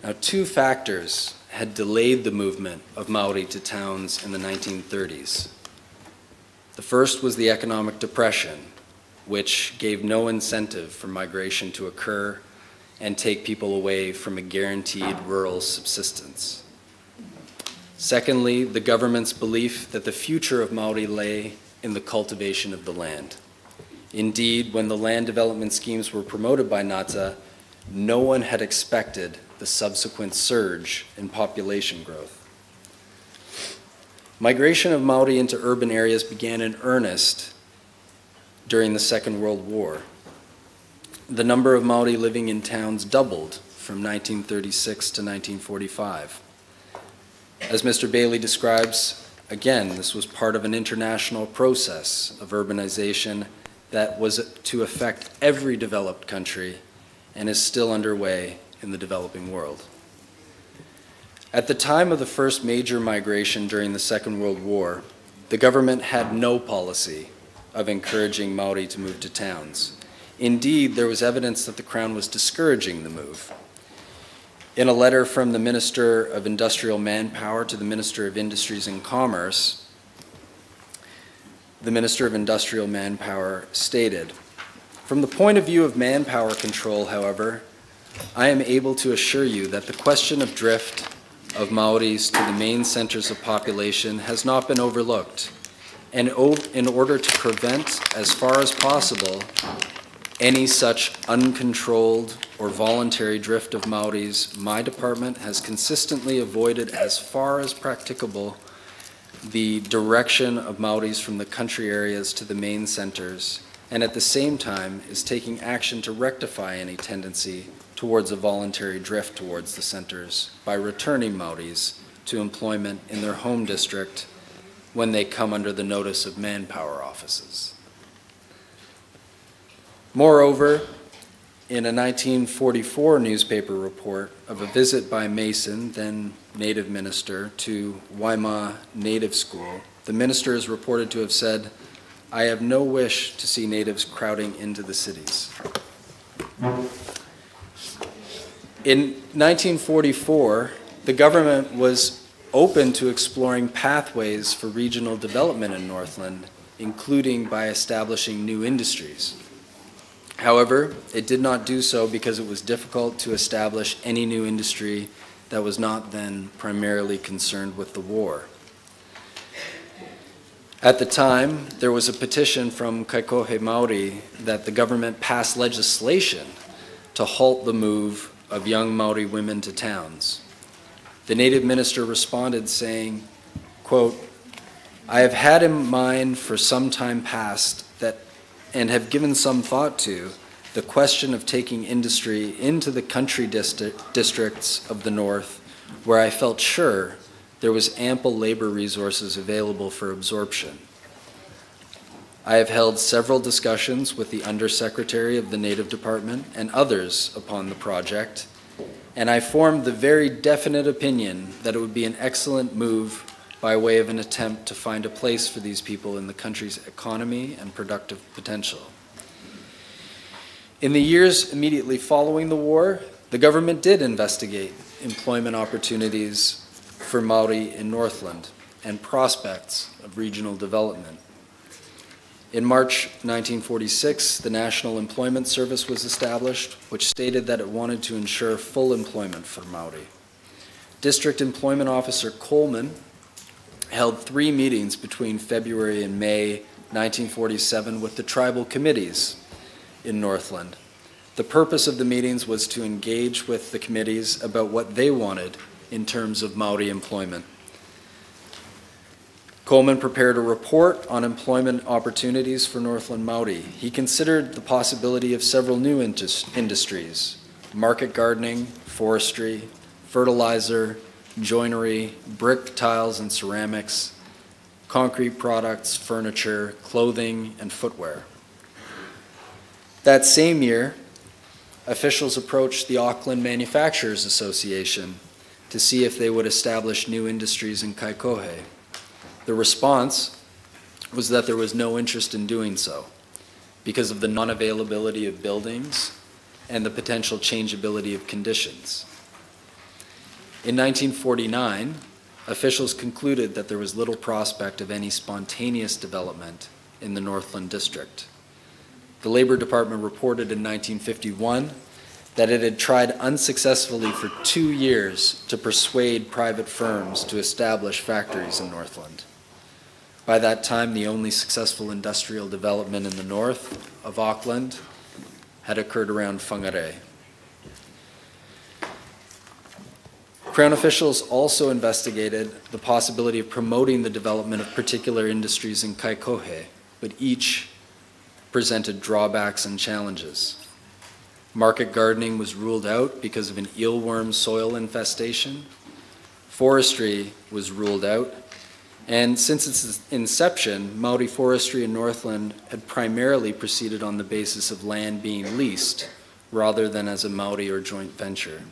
Now, 2 factors had delayed the movement of Maori to towns in the 1930s. The first was the economic depression, which gave no incentive for migration to occur and take people away from a guaranteed rural subsistence. Secondly, the government's belief that the future of Maori lay in the cultivation of the land. Indeed, when the land development schemes were promoted by NATA, no one had expected the subsequent surge in population growth. Migration of Maori into urban areas began in earnest during the Second World War. The number of Maori living in towns doubled from 1936 to 1945. As Mr. Bailey describes, again, this was part of an international process of urbanization that was to affect every developed country and is still underway in the developing world. At the time of the first major migration during the Second World War, the government had no policy of encouraging Maori to move to towns. Indeed, there was evidence that the Crown was discouraging the move. In a letter from the Minister of Industrial Manpower to the Minister of Industries and Commerce, the Minister of Industrial Manpower stated, "From the point of view of manpower control, however, I am able to assure you that the question of drift of Maoris to the main centers of population has not been overlooked, and in order to prevent, as far as possible, any such uncontrolled or voluntary drift of Maoris, my department has consistently avoided as far as practicable the direction of Maoris from the country areas to the main centers, and at the same time is taking action to rectify any tendency towards a voluntary drift towards the centers by returning Maoris to employment in their home district when they come under the notice of manpower offices." Moreover, in a 1944 newspaper report of a visit by Mason, then Native Minister, to Waima Native School, the minister is reported to have said, "I have no wish to see natives crowding into the cities." In 1944, the government was open to exploring pathways for regional development in Northland, including by establishing new industries. However, it did not do so because it was difficult to establish any new industry that was not then primarily concerned with the war. At the time, there was a petition from Kaikohe Maori that the government pass legislation to halt the move of young Maori women to towns. The native minister responded saying, quote, "I have had in mind for some time past that, and have given some thought to, the question of taking industry into the country districts of the North, where I felt sure there was ample labor resources available for absorption. I have held several discussions with the Undersecretary of the Native Department and others upon the project, and I formed the very definite opinion that it would be an excellent move by way of an attempt to find a place for these people in the country's economy and productive potential." In the years immediately following the war, the government did investigate employment opportunities for Maori in Northland and prospects of regional development. In March 1946, the National Employment Service was established, which stated that it wanted to ensure full employment for Maori. District Employment Officer Coleman held 3 meetings between February and May 1947 with the tribal committees in Northland. The purpose of the meetings was to engage with the committees about what they wanted in terms of Maori employment. Coleman prepared a report on employment opportunities for Northland Maori. He considered the possibility of several new industries: market gardening, forestry, fertilizer, joinery, brick, tiles, and ceramics, concrete products, furniture, clothing, and footwear. That same year, officials approached the Auckland Manufacturers Association to see if they would establish new industries in Kaikohe. The response was that there was no interest in doing so because of the non-availability of buildings and the potential changeability of conditions. In 1949, officials concluded that there was little prospect of any spontaneous development in the Northland District. The Labor Department reported in 1951 that it had tried unsuccessfully for 2 years to persuade private firms to establish factories in Northland. By that time, the only successful industrial development in the north of Auckland had occurred around Whangarei. Crown officials also investigated the possibility of promoting the development of particular industries in Kaikohe, but each presented drawbacks and challenges. Market gardening was ruled out because of an eelworm soil infestation. Forestry was ruled out. And since its inception, Maori forestry in Northland had primarily proceeded on the basis of land being leased rather than as a Maori or joint venture.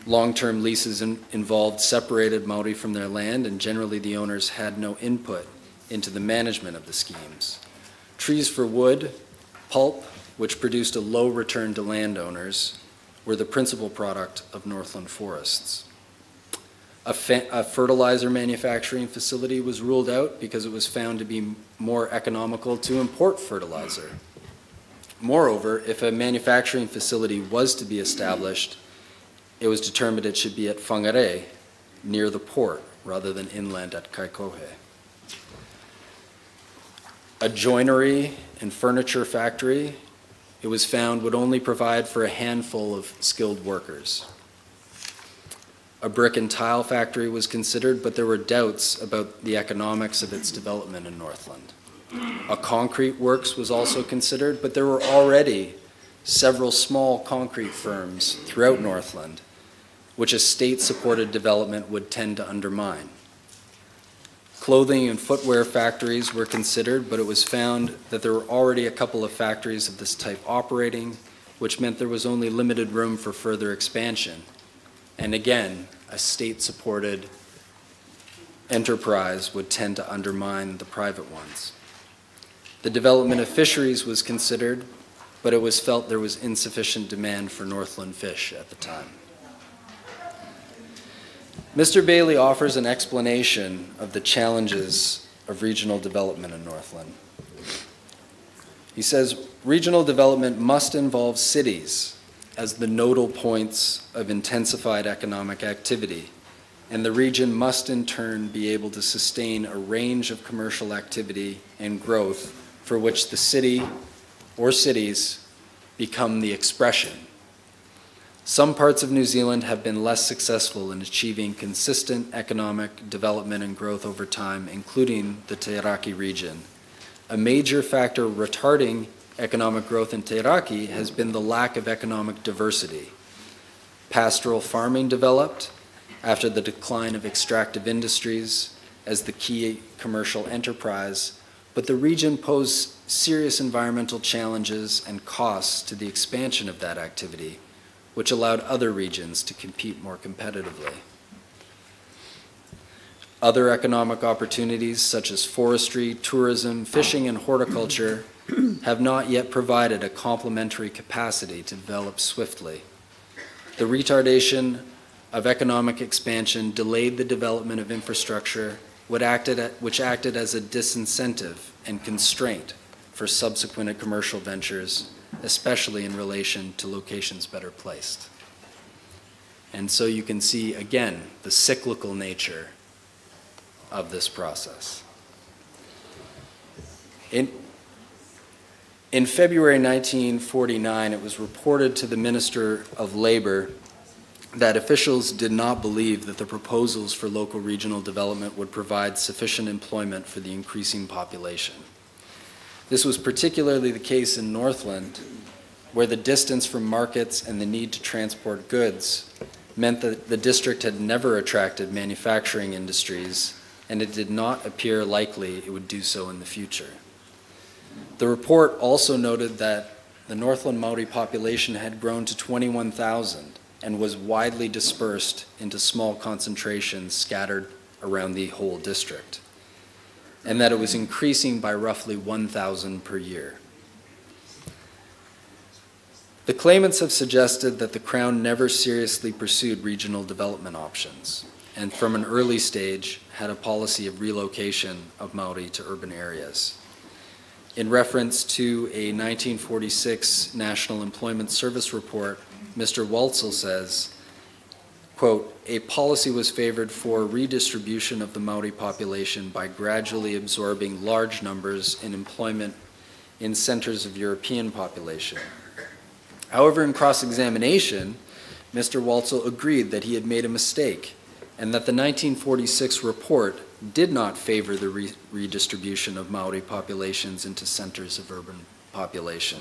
Long-term leases involved separated Maori from their land, and generally the owners had no input into the management of the schemes. Trees for wood, pulp, which produced a low return to landowners, were the principal product of Northland forests. A fertilizer manufacturing facility was ruled out because it was found to be more economical to import fertilizer. Moreover, if a manufacturing facility was to be established, it was determined it should be at Whangarei, near the port, rather than inland at Kaikohe. A joinery and furniture factory, it was found, would only provide for a handful of skilled workers. A brick and tile factory was considered, but there were doubts about the economics of its development in Northland. A concrete works was also considered, but there were already several small concrete firms throughout Northland, which a state-supported development would tend to undermine. Clothing and footwear factories were considered, but it was found that there were already a couple of factories of this type operating, which meant there was only limited room for further expansion. And again, a state-supported enterprise would tend to undermine the private ones. The development of fisheries was considered, but it was felt there was insufficient demand for Northland fish at the time. Mr. Bailey offers an explanation of the challenges of regional development in Northland. He says, regional development must involve cities as the nodal points of intensified economic activity, and the region must in turn be able to sustain a range of commercial activity and growth for which the city or cities become the expression. Some parts of New Zealand have been less successful in achieving consistent economic development and growth over time, including the Te Raki region. A major factor retarding economic growth in Te Raki has been the lack of economic diversity. Pastoral farming developed after the decline of extractive industries as the key commercial enterprise, but the region posed serious environmental challenges and costs to the expansion of that activity, which allowed other regions to compete more competitively. Other economic opportunities such as forestry, tourism, fishing, and horticulture have not yet provided a complementary capacity to develop swiftly. The retardation of economic expansion delayed the development of infrastructure, which acted as a disincentive and constraint for subsequent commercial ventures, especially in relation to locations better placed. And so you can see, again, the cyclical nature of this process. In February 1949, it was reported to the Minister of Labor that officials did not believe that the proposals for local regional development would provide sufficient employment for the increasing population. This was particularly the case in Northland, where the distance from markets and the need to transport goods meant that the district had never attracted manufacturing industries, and it did not appear likely it would do so in the future. The report also noted that the Northland Maori population had grown to 21,000 and was widely dispersed into small concentrations scattered around the whole district, and that it was increasing by roughly 1,000 per year. The claimants have suggested that the Crown never seriously pursued regional development options, and from an early stage had a policy of relocation of Maori to urban areas. In reference to a 1946 National Employment Service report, Mr. Waltzel says, quote, "A policy was favored for redistribution of the Maori population by gradually absorbing large numbers in employment in centers of European population. However, in cross-examination, Mr. Waltzel agreed that he had made a mistake and that the 1946 report did not favor the redistribution of Maori populations into centers of urban population.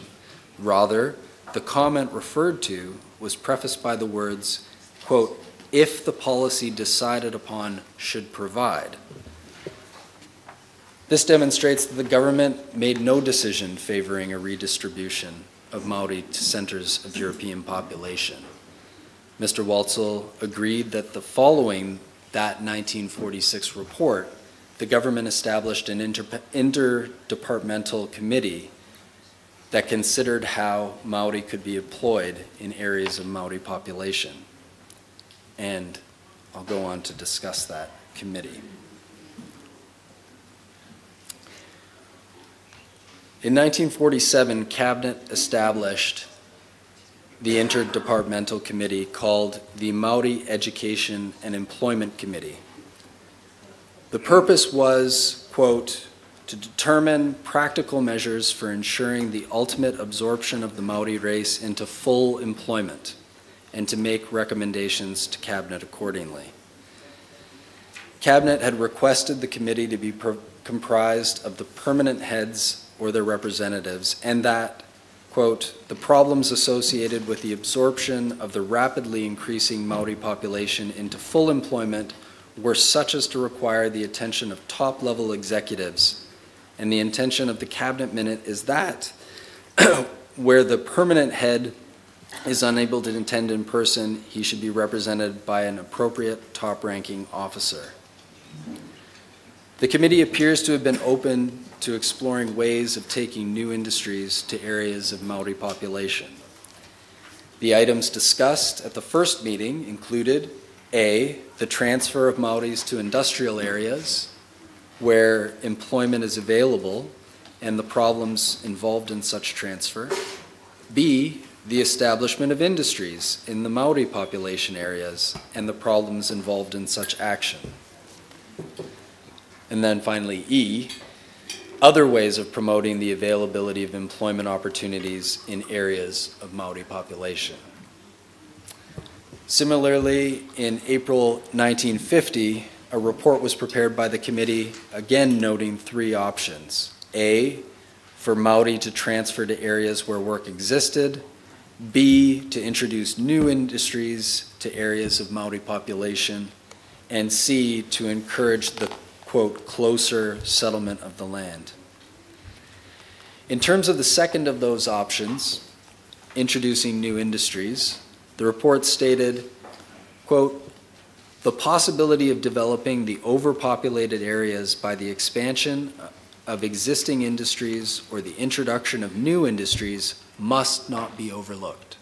Rather, the comment referred to was prefaced by the words, quote, if the policy decided upon should provide. This demonstrates that the government made no decision favoring a redistribution of Maori to centers of European population. Mr. Waltzel agreed that following that 1946 report, the government established an interdepartmental committee that considered how Maori could be employed in areas of Maori population. And I'll go on to discuss that committee. In 1947, Cabinet established the interdepartmental committee called the Maori Education and Employment Committee. The purpose was, quote, to determine practical measures for ensuring the ultimate absorption of the Maori race into full employment and to make recommendations to Cabinet accordingly. Cabinet had requested the committee to be comprised of the permanent heads or their representatives, and that, quote, the problems associated with the absorption of the rapidly increasing Maori population into full employment were such as to require the attention of top-level executives, and the intention of the Cabinet minute is that where the permanent head is unable to attend in person, he should be represented by an appropriate top-ranking officer. The committee appears to have been open to exploring ways of taking new industries to areas of Maori population. The items discussed at the first meeting included A, the transfer of Maoris to industrial areas where employment is available and the problems involved in such transfer. B, the establishment of industries in the Maori population areas and the problems involved in such action. And then finally, E, other ways of promoting the availability of employment opportunities in areas of Maori population. Similarly, in April 1950, a report was prepared by the committee, again noting three options. A, for Maori to transfer to areas where work existed. B, to introduce new industries to areas of Maori population. And C, to encourage the, quote, closer settlement of the land. In terms of the second of those options, introducing new industries, the report stated, quote, the possibility of developing the overpopulated areas by the expansion of existing industries or the introduction of new industries must not be overlooked.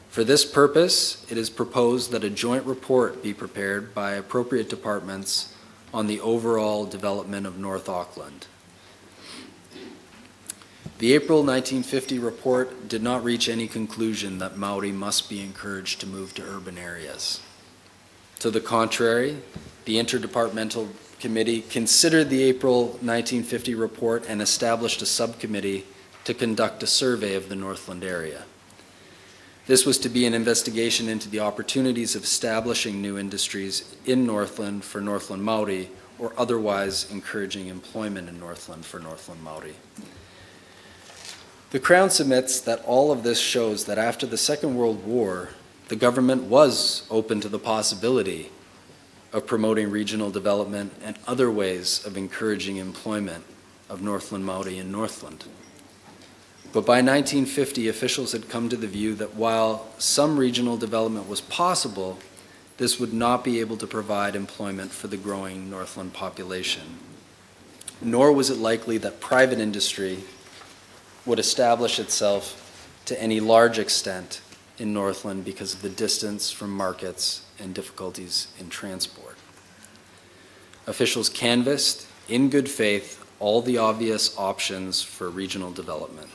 For this purpose, it is proposed that a joint report be prepared by appropriate departments on the overall development of North Auckland. The April 1950 report did not reach any conclusion that Maori must be encouraged to move to urban areas. To the contrary, the Interdepartmental Committee considered the April 1950 report and established a subcommittee to conduct a survey of the Northland area. This was to be an investigation into the opportunities of establishing new industries in Northland for Northland Maori or otherwise encouraging employment in Northland for Northland Maori. The Crown submits that all of this shows that after the Second World War, the government was open to the possibility of promoting regional development and other ways of encouraging employment of Northland Maori in Northland. But by 1950, officials had come to the view that while some regional development was possible, this would not be able to provide employment for the growing Northland population. Nor was it likely that private industry would establish itself to any large extent in Northland because of the distance from markets and difficulties in transport. Officials canvassed, in good faith, all the obvious options for regional development.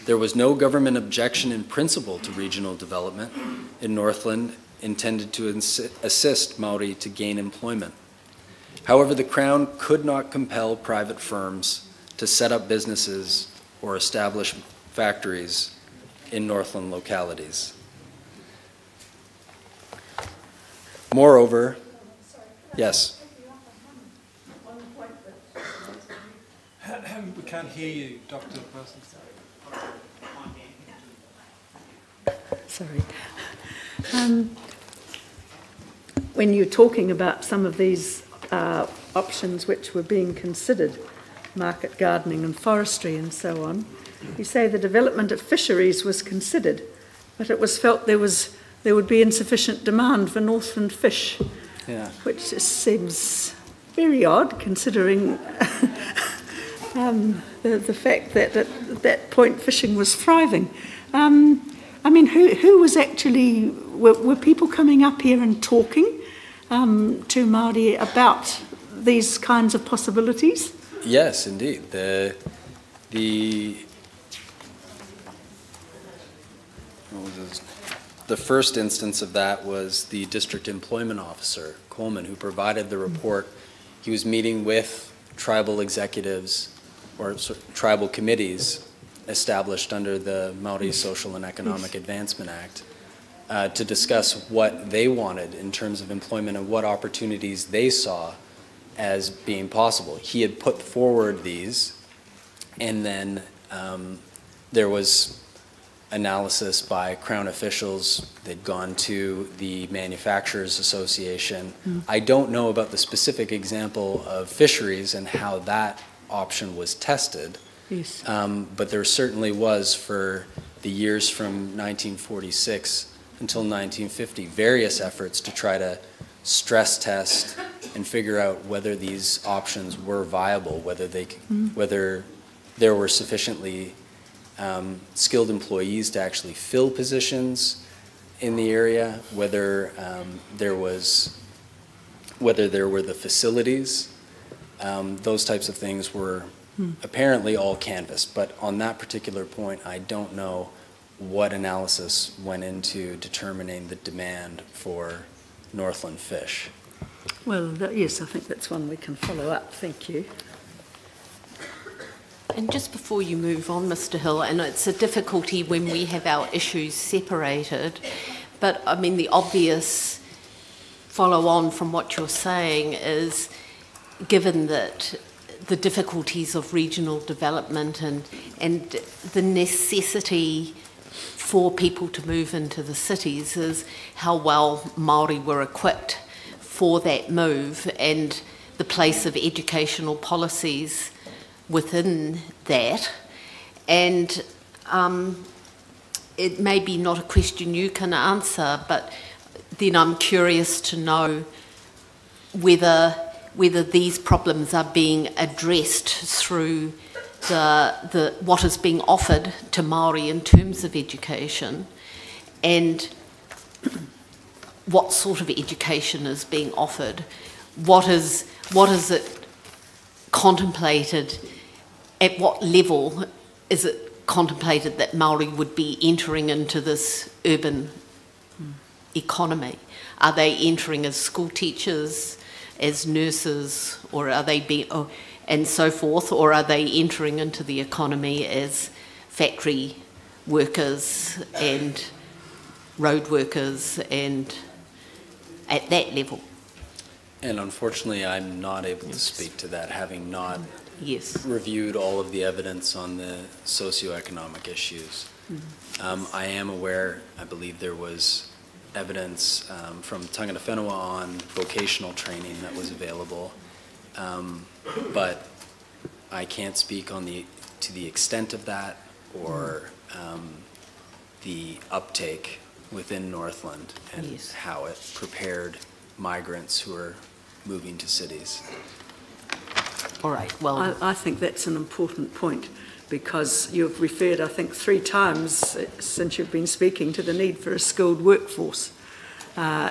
There was no government objection in principle to regional development in Northland intended to assist Māori to gain employment. However, the Crown could not compel private firms to set up businesses or establish factories in Northland localities. Moreover, yes. We can't hear you, Dr. Parsons. Sorry. When you're talking about some of these options which were being considered, market gardening and forestry and so on, you say the development of fisheries was considered, but it was felt there would be insufficient demand for Northland fish, which just seems very odd considering the fact that at that point fishing was thriving. I mean, who was actually, were people coming up here and talking to Māori about these kinds of possibilities? Yes, indeed. The first instance of that was the district employment officer, Coleman, who provided the report. He was meeting with tribal executives or tribal committees established under the Māori Social and Economic Advancement Act to discuss what they wanted in terms of employment and what opportunities they saw as being possible. He had put forward these, and then there was analysis by Crown officials. They'd gone to the Manufacturers Association. I don't know about the specific example of fisheries and how that option was tested. Yes. But there certainly was, for the years from 1946 until 1950, various efforts to try to stress test and figure out whether these options were viable, whether there were sufficiently skilled employees to actually fill positions in the area, whether there were the facilities. Those types of things were apparently all canvassed, but on that particular point, I don't know what analysis went into determining the demand for Northland fish. Well, yes, I think that's one we can follow up. Thank you. And just before you move on, Mr. Hill, and it's a difficulty when we have our issues separated, but I mean the obvious follow on from what you're saying is, given that the difficulties of regional development and the necessity for people to move into the cities, is how well Māori were equipped for that move and the place of educational policies within that. And it may be not a question you can answer, but then I'm curious to know whether these problems are being addressed through the what is being offered to Māori in terms of education, and what sort of education is being offered. What is it contemplated? At what level is it contemplated that Māori would be entering into this urban economy? Are they entering as school teachers, as nurses, or are they and so forth, or are they entering into the economy as factory workers and road workers and at that level? And unfortunately, I'm not able to speak to that, having not reviewed all of the evidence on the socioeconomic issues. I am aware, I believe there was evidence from Tangata Whenua on vocational training that was available, but I can't speak on to the extent of that or the uptake within Northland and how it prepared migrants who are moving to cities. All right, well, I think that's an important point, because you've referred, I think, 3 times since you've been speaking to the need for a skilled workforce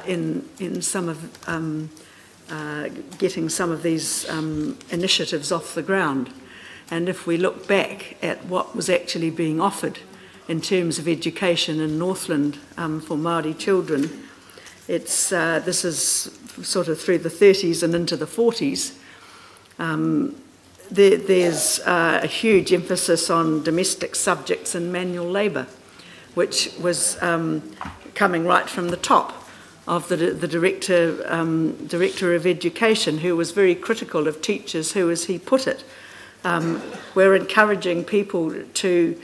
in some of getting some of these initiatives off the ground. And if we look back at what was actually being offered in terms of education in Northland for Māori children, this is sort of through the 30s and into the 40s. There's a huge emphasis on domestic subjects and manual labour, which was coming right from the top of the director of education, who was very critical of teachers who, as he put it, were encouraging people to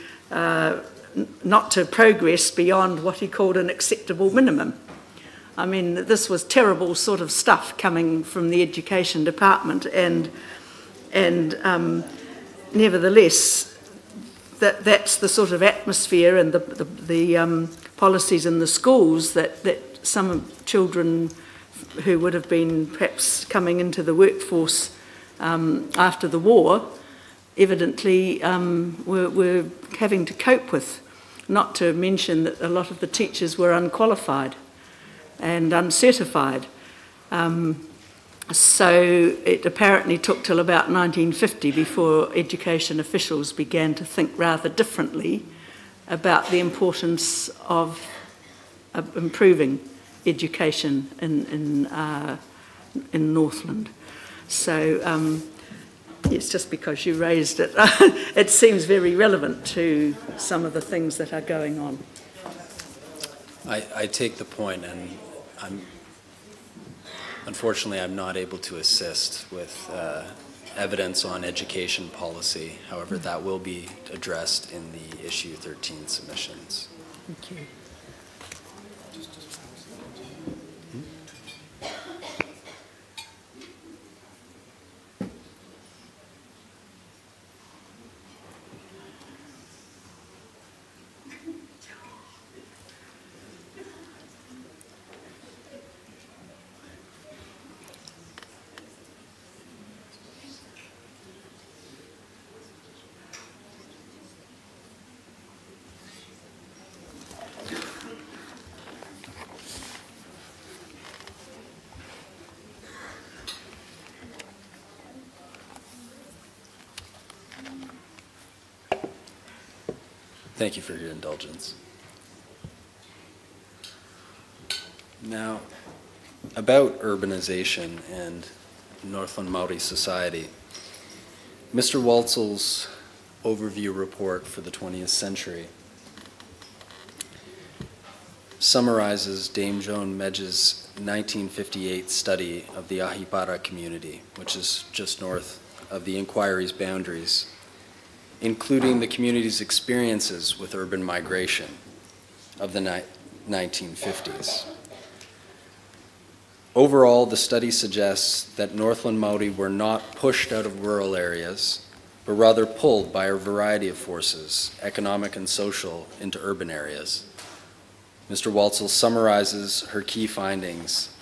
not to progress beyond what he called an acceptable minimum. I mean, this was terrible sort of stuff coming from the education department, and nevertheless, that's the sort of atmosphere and the policies in the schools that some children who would have been perhaps coming into the workforce after the war evidently were having to cope with, not to mention that a lot of the teachers were unqualified and uncertified. So it apparently took till about 1950 before education officials began to think rather differently about the importance of improving education in Northland. So it's just because you raised it, it seems very relevant to some of the things that are going on. I take the point, and unfortunately I'm not able to assist with evidence on education policy. However, that will be addressed in the issue 13 submissions. Thank you. Thank you for your indulgence. Now, about urbanization and Northland Māori society, Mr. Waltzel's overview report for the 20th century summarizes Dame Joan Medge's 1958 study of the Ahipara community, which is just north of the inquiry's boundaries, including the community's experiences with urban migration of the 1950s. Overall, the study suggests that Northland Māori were not pushed out of rural areas, but rather pulled by a variety of forces, economic and social, into urban areas. Mr. Waltzel summarizes her key findings.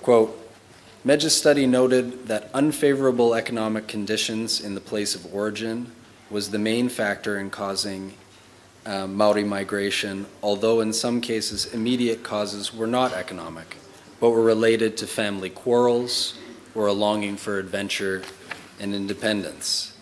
Quote, Medge's study noted that unfavorable economic conditions in the place of origin was the main factor in causing Māori migration, although in some cases immediate causes were not economic, but were related to family quarrels or a longing for adventure and independence.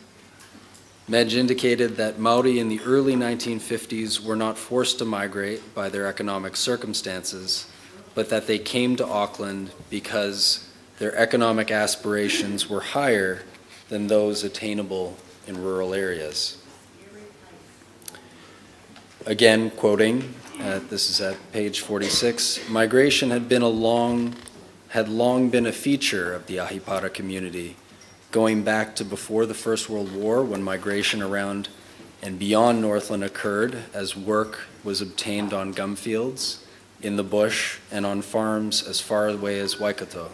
Medge indicated that Māori in the early 1950s were not forced to migrate by their economic circumstances, but that they came to Auckland because their economic aspirations were higher than those attainable in rural areas. Again, quoting, this is at page 46, migration had long been a feature of the Ahipara community, going back to before the First World War, when migration around and beyond Northland occurred as work was obtained on gum fields, in the bush, and on farms as far away as Waikato.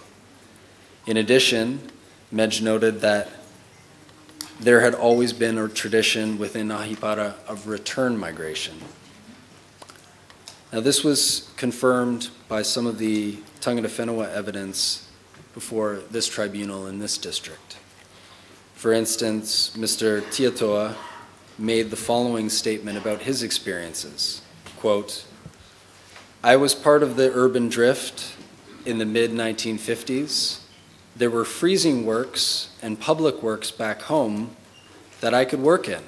In addition, Medge noted that there had always been a tradition within Ahipara of return migration. Now, this was confirmed by some of the tangata whenua evidence before this tribunal in this district. For instance, Mr. Tiatoa made the following statement about his experiences. Quote, I was part of the urban drift in the mid-1950s there were freezing works and public works back home that I could work in.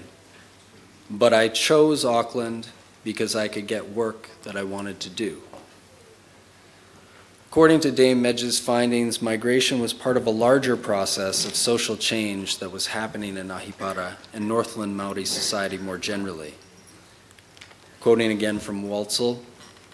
But I chose Auckland because I could get work that I wanted to do. According to Dame Medge's findings, migration was part of a larger process of social change that was happening in Ahipara and Northland Māori society more generally. Quoting again from Waltzel,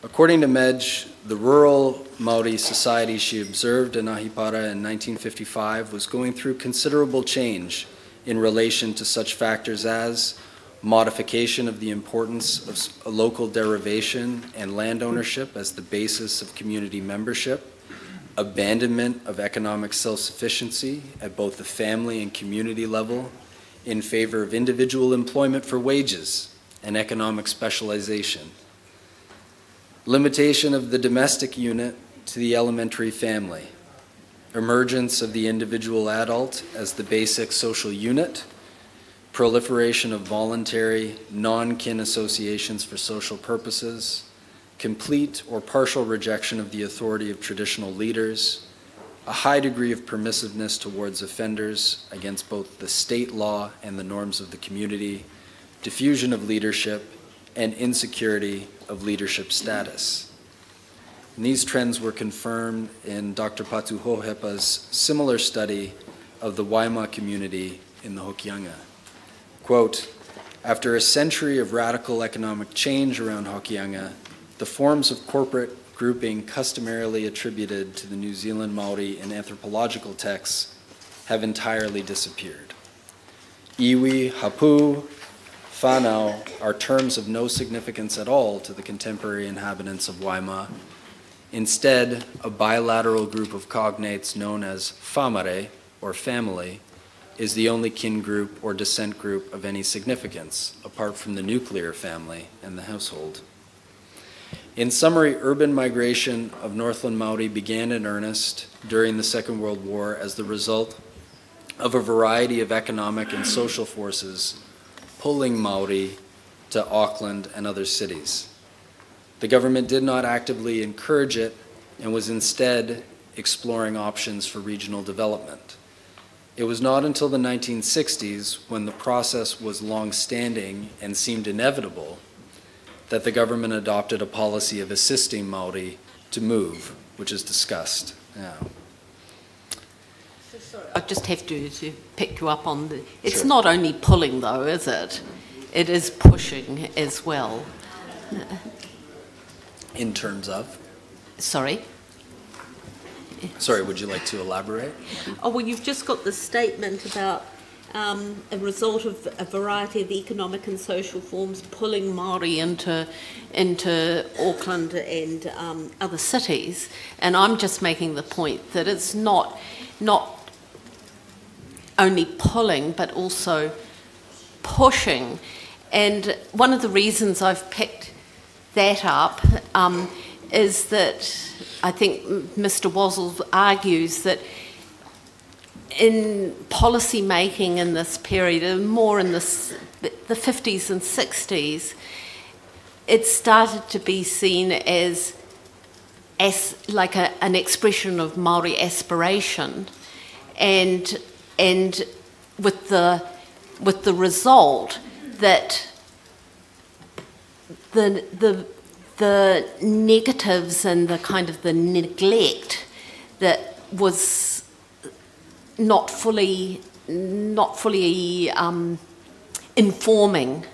according to Medge, the rural Māori society she observed in Ahipara in 1955 was going through considerable change in relation to such factors as modification of the importance of local derivation and land ownership as the basis of community membership, abandonment of economic self-sufficiency at both the family and community level in favor of individual employment for wages and economic specialization, limitation of the domestic unit to the elementary family, emergence of the individual adult as the basic social unit, proliferation of voluntary, non-kin associations for social purposes, complete or partial rejection of the authority of traditional leaders, a high degree of permissiveness towards offenders against both the state law and the norms of the community, diffusion of leadership, and insecurity of leadership status. And these trends were confirmed in Dr. Patu Hohepa's similar study of the Waima community in the Hokianga. Quote, after a century of radical economic change around Hokianga, the forms of corporate grouping customarily attributed to the New Zealand Māori in anthropological texts have entirely disappeared. Iwi, hapu, whanau are terms of no significance at all to the contemporary inhabitants of Waima. Instead, a bilateral group of cognates known as whamare, or family, is the only kin group or descent group of any significance, apart from the nuclear family and the household. In summary, urban migration of Northland Māori began in earnest during the Second World War as the result of a variety of economic and social forces pulling Māori to Auckland and other cities. The government did not actively encourage it and was instead exploring options for regional development. It was not until the 1960s, when the process was long-standing and seemed inevitable, that the government adopted a policy of assisting Māori to move, which is discussed now. I just have to pick you up on the... It's Sure. not only pulling, though, is it? It is pushing as well. In terms of? Sorry? Sorry, would you like to elaborate? Oh, well, you've just got the statement about a result of a variety of economic and social forms Pulling Māori into Auckland and other cities, and I'm just making the point that it's not only pulling but also pushing. And one of the reasons I've picked that up is that I think Mr. Wazzle argues that in policy making in this period, more in the 50s and 60s, it started to be seen as like an expression of Māori aspiration, and with the result that the negatives and the kind of the neglect that was not fully informing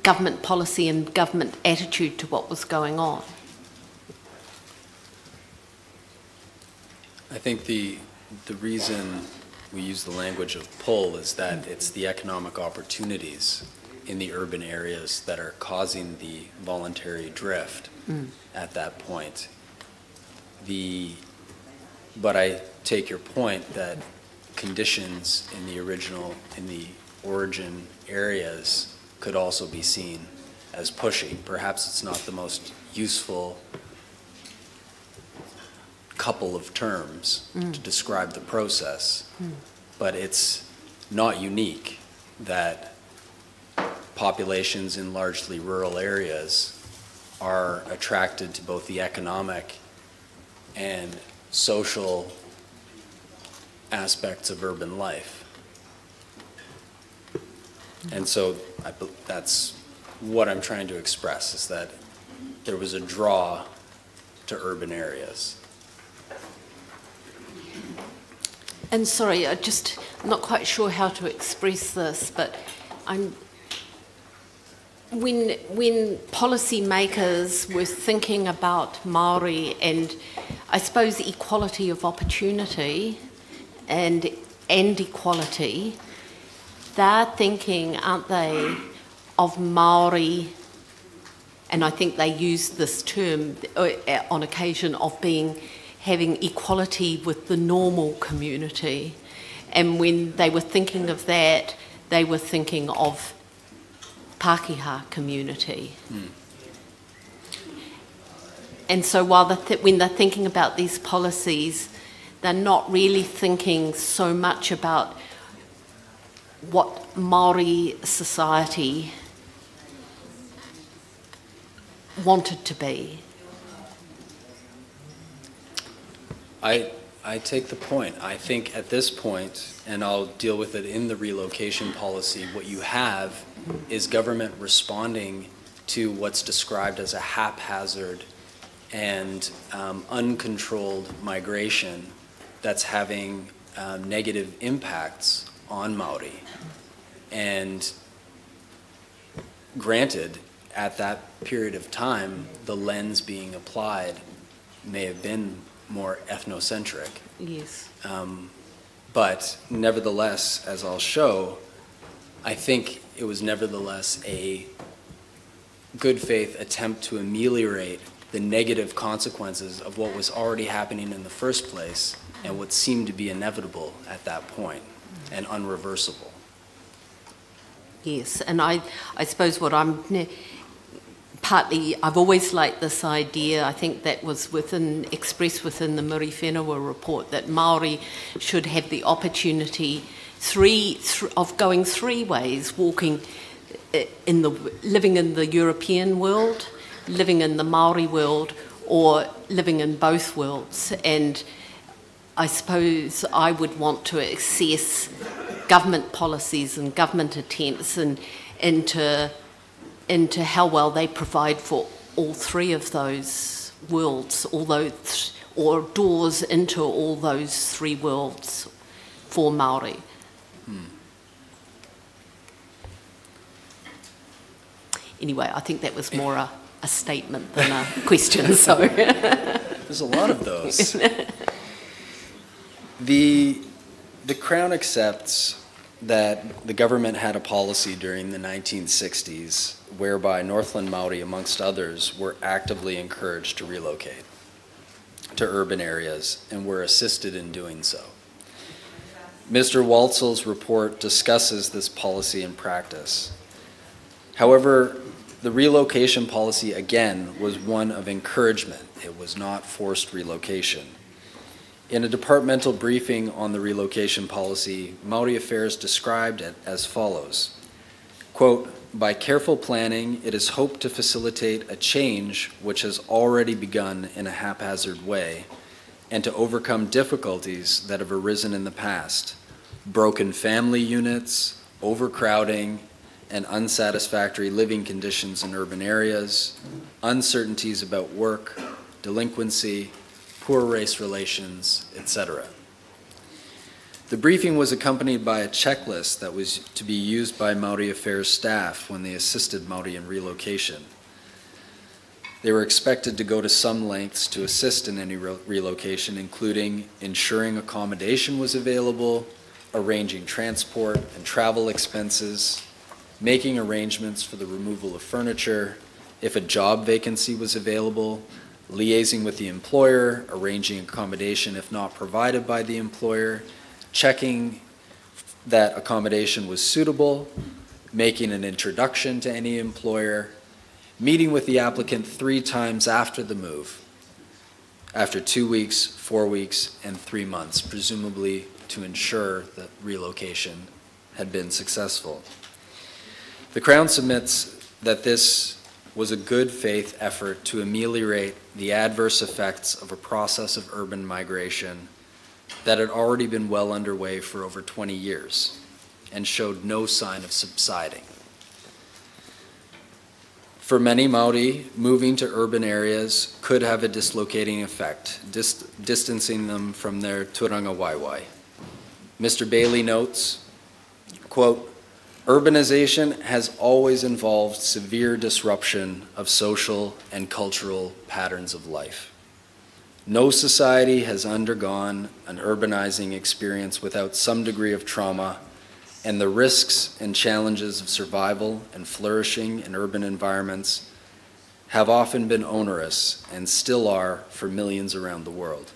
government policy and government attitude to what was going on. I think the reason we use the language of pull is that it's the economic opportunities in the urban areas that are causing the voluntary drift at that point. But I take your point that conditions in the origin areas could also be seen as pushing. Perhaps it's not the most useful couple of terms to describe the process, but it's not unique that populations in largely rural areas are attracted to both the economic and social aspects of urban life. And so that's what I'm trying to express, is that there was a draw to urban areas. And sorry, I'm not quite sure how to express this, but when policymakers were thinking about Māori and I suppose equality of opportunity and equality, they're thinking, aren't they, of Māori, and I think they use this term on occasion of having equality with the normal community. And when they were thinking of that, they were thinking of Pākehā community. And so while when they're thinking about these policies, they're not really thinking so much about what Māori society wanted to be. I take the point. I think at this point, and I'll deal with it in the relocation policy, what you have is government responding to what's described as a haphazard and uncontrolled migration that's having negative impacts on Māori. And granted, at that period of time, the lens being applied may have been more ethnocentric. Yes. But nevertheless, as I'll show, I think it was nevertheless a good faith attempt to ameliorate the negative consequences of what was already happening in the first place and what seemed to be inevitable at that point and unreversible. Yes, and I suppose what I've always liked this idea, I think that was expressed within the Muri Whenua report, that Māori should have the opportunity of going three ways, living in the European world, living in the Māori world, or living in both worlds. And I suppose I would want to assess government policies and government attempts into how well they provide for all three of those worlds, or doors into all those three worlds for Māori. Anyway, I think that was more a statement than a question, so. There's a lot of those. The Crown accepts that the government had a policy during the 1960s whereby Northland Māori, amongst others, were actively encouraged to relocate to urban areas and were assisted in doing so. Mr. Walzel's report discusses this policy in practice. However, the relocation policy, again, was one of encouragement. It was not forced relocation. In a departmental briefing on the relocation policy, Māori Affairs described it as follows, quote, "By careful planning, it is hoped to facilitate a change which has already begun in a haphazard way and to overcome difficulties that have arisen in the past, broken family units, overcrowding, and unsatisfactory living conditions in urban areas, uncertainties about work, delinquency, poor race relations, etc." The briefing was accompanied by a checklist that was to be used by Māori Affairs staff when they assisted Māori in relocation. They were expected to go to some lengths to assist in any relocation, including ensuring accommodation was available, arranging transport and travel expenses, making arrangements for the removal of furniture, if a job vacancy was available, liaising with the employer, arranging accommodation if not provided by the employer, checking that accommodation was suitable, making an introduction to any employer, meeting with the applicant 3 times after the move, after 2 weeks, 4 weeks, and 3 months, presumably to ensure that relocation had been successful. The Crown submits that this was a good faith effort to ameliorate the adverse effects of a process of urban migration that had already been well underway for over 20 years and showed no sign of subsiding. For many Māori, moving to urban areas could have a dislocating effect, distancing them from their turanga waiwai. Mr. Bailey notes, quote, urbanization has always involved severe disruption of social and cultural patterns of life. No society has undergone an urbanizing experience without some degree of trauma, and the risks and challenges of survival and flourishing in urban environments have often been onerous and still are for millions around the world.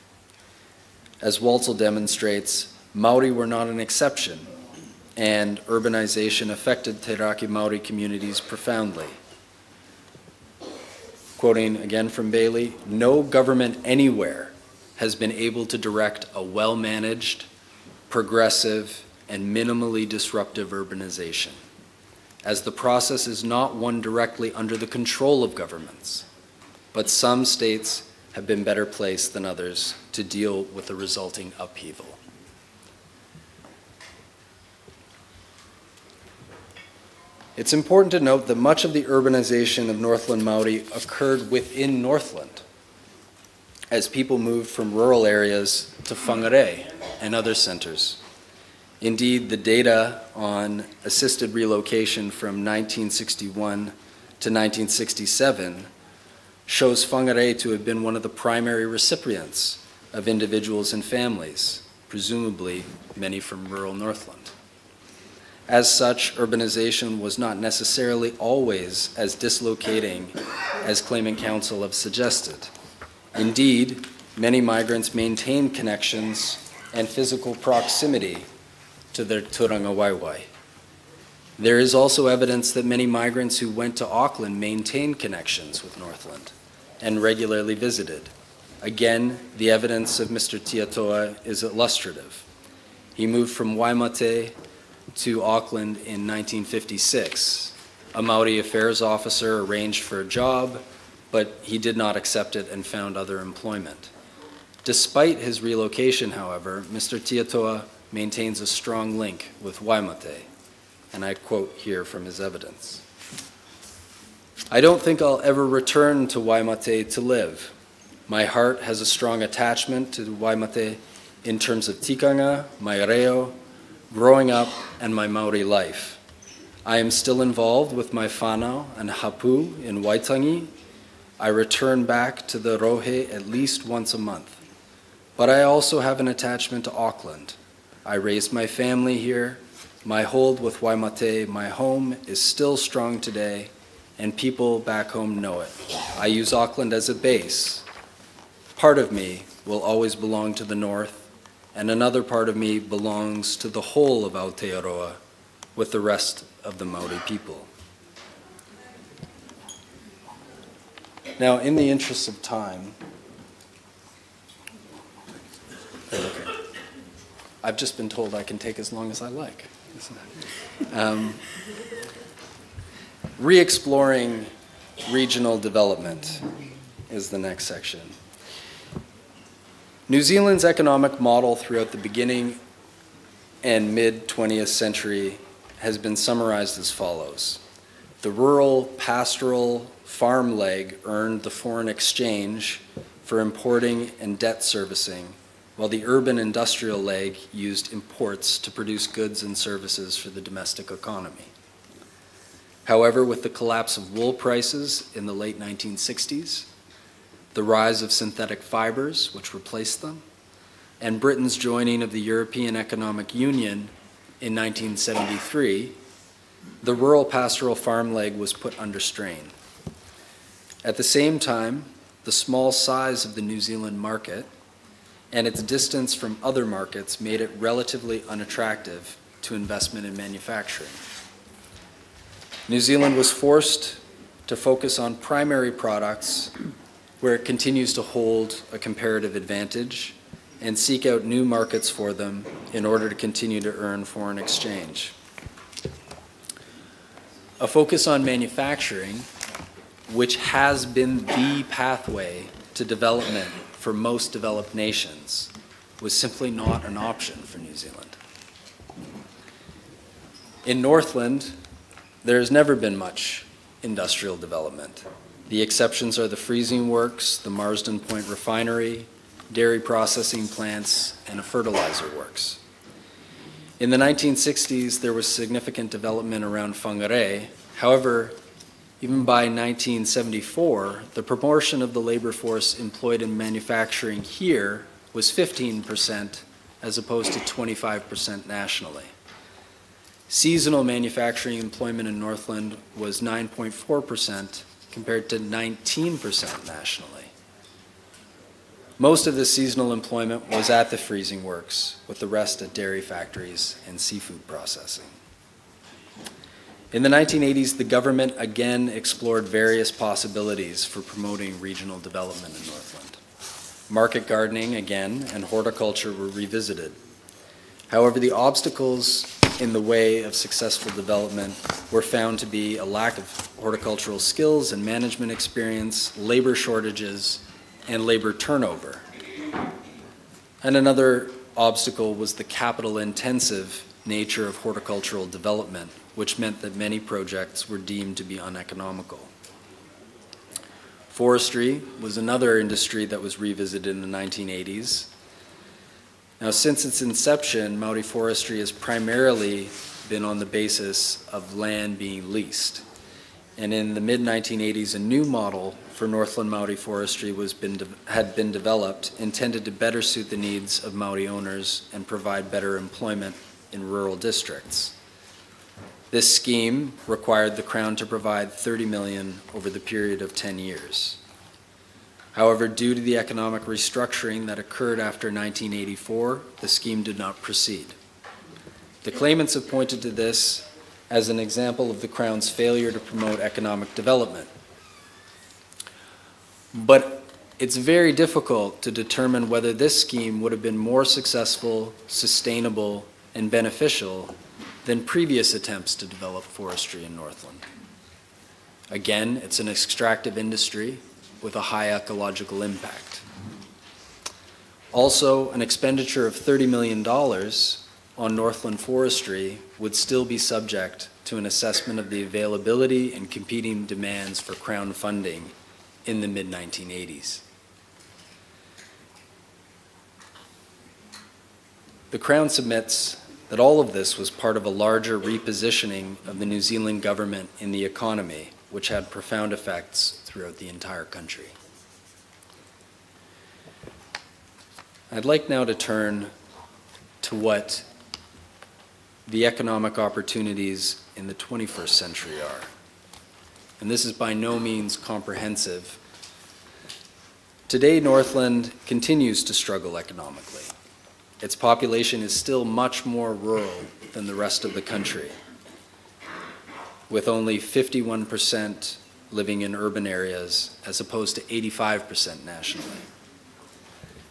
As Waltzell demonstrates, Māori were not an exception, and urbanization affected Te Raki Māori communities profoundly. Quoting again from Bailey, no government anywhere has been able to direct a well-managed, progressive, and minimally disruptive urbanization, as the process is not one directly under the control of governments, but some states have been better placed than others to deal with the resulting upheaval. It's important to note that much of the urbanization of Northland Māori occurred within Northland, as people moved from rural areas to Whangarei and other centers. Indeed, the data on assisted relocation from 1961 to 1967 shows Whangarei to have been one of the primary recipients of individuals and families, presumably many from rural Northland. As such, urbanization was not necessarily always as dislocating as Claimant Council have suggested. Indeed, many migrants maintained connections and physical proximity to their turanga waiwai. There is also evidence that many migrants who went to Auckland maintained connections with Northland and regularly visited. Again, the evidence of Mr. Tiatoa is illustrative. He moved from Waimate to Auckland in 1956. A Māori affairs officer arranged for a job, but he did not accept it and found other employment. Despite his relocation, however, Mr. Tiatoa maintains a strong link with Waimate, and I quote here from his evidence. I don't think I'll ever return to Waimate to live. My heart has a strong attachment to Waimate in terms of tikanga, my reo, growing up, and my Māori life. I am still involved with my whānau and hapu in Waitangi. I return back to the Rohe at least once a month. But I also have an attachment to Auckland. I raised my family here. My hold with Waimate, my home, is still strong today, and people back home know it. I use Auckland as a base. Part of me will always belong to the north, and another part of me belongs to the whole of Aotearoa with the rest of the Māori people. Now, in the interest of time, I've just been told I can take as long as I like. Re-exploring regional development is the next section. New Zealand's economic model throughout the beginning and mid-20th century has been summarized as follows. The rural, pastoral, farm leg earned the foreign exchange for importing and debt servicing, while the urban industrial leg used imports to produce goods and services for the domestic economy. However, with the collapse of wool prices in the late 1960s, the rise of synthetic fibers, which replaced them, and Britain's joining of the European Economic Union in 1973, the rural pastoral farm leg was put under strain. At the same time, the small size of the New Zealand market and its distance from other markets made it relatively unattractive to investment in manufacturing. New Zealand was forced to focus on primary products where it continues to hold a comparative advantage and seek out new markets for them in order to continue to earn foreign exchange. A focus on manufacturing which has been the pathway to development for most developed nations, was simply not an option for New Zealand. In Northland, there has never been much industrial development. The exceptions are the freezing works, the Marsden Point refinery, dairy processing plants, and a fertilizer works. In the 1960s, there was significant development around Whangarei. However, even by 1974, the proportion of the labor force employed in manufacturing here was 15% as opposed to 25% nationally. Seasonal manufacturing employment in Northland was 9.4% compared to 19% nationally. Most of the seasonal employment was at the freezing works, with the rest at dairy factories and seafood processing. In the 1980s, the government again explored various possibilities for promoting regional development in Northland. Market gardening again and horticulture were revisited. However, the obstacles in the way of successful development were found to be a lack of horticultural skills and management experience, labor shortages, and labor turnover. And another obstacle was the capital-intensive nature of horticultural development, which meant that many projects were deemed to be uneconomical. Forestry was another industry that was revisited in the 1980s. Now, since its inception, Maori forestry has primarily been on the basis of land being leased. And in the mid-1980s, a new model for Northland Maori forestry had been developed, intended to better suit the needs of Maori owners and provide better employment in rural districts. This scheme required the Crown to provide $30 million over the period of 10 years. However, due to the economic restructuring that occurred after 1984, the scheme did not proceed. The claimants have pointed to this as an example of the Crown's failure to promote economic development. But it's very difficult to determine whether this scheme would have been more successful, sustainable, and beneficial than previous attempts to develop forestry in Northland. Again, it's an extractive industry with a high ecological impact. Also, an expenditure of $30 million on Northland forestry would still be subject to an assessment of the availability and competing demands for Crown funding in the mid-1980s. The Crown submits that all of this was part of a larger repositioning of the New Zealand government in the economy, which had profound effects throughout the entire country. I'd like now to turn to what the economic opportunities in the 21st century are. And this is by no means comprehensive. Today, Northland continues to struggle economically. Its population is still much more rural than the rest of the country, with only 51% living in urban areas as opposed to 85% nationally.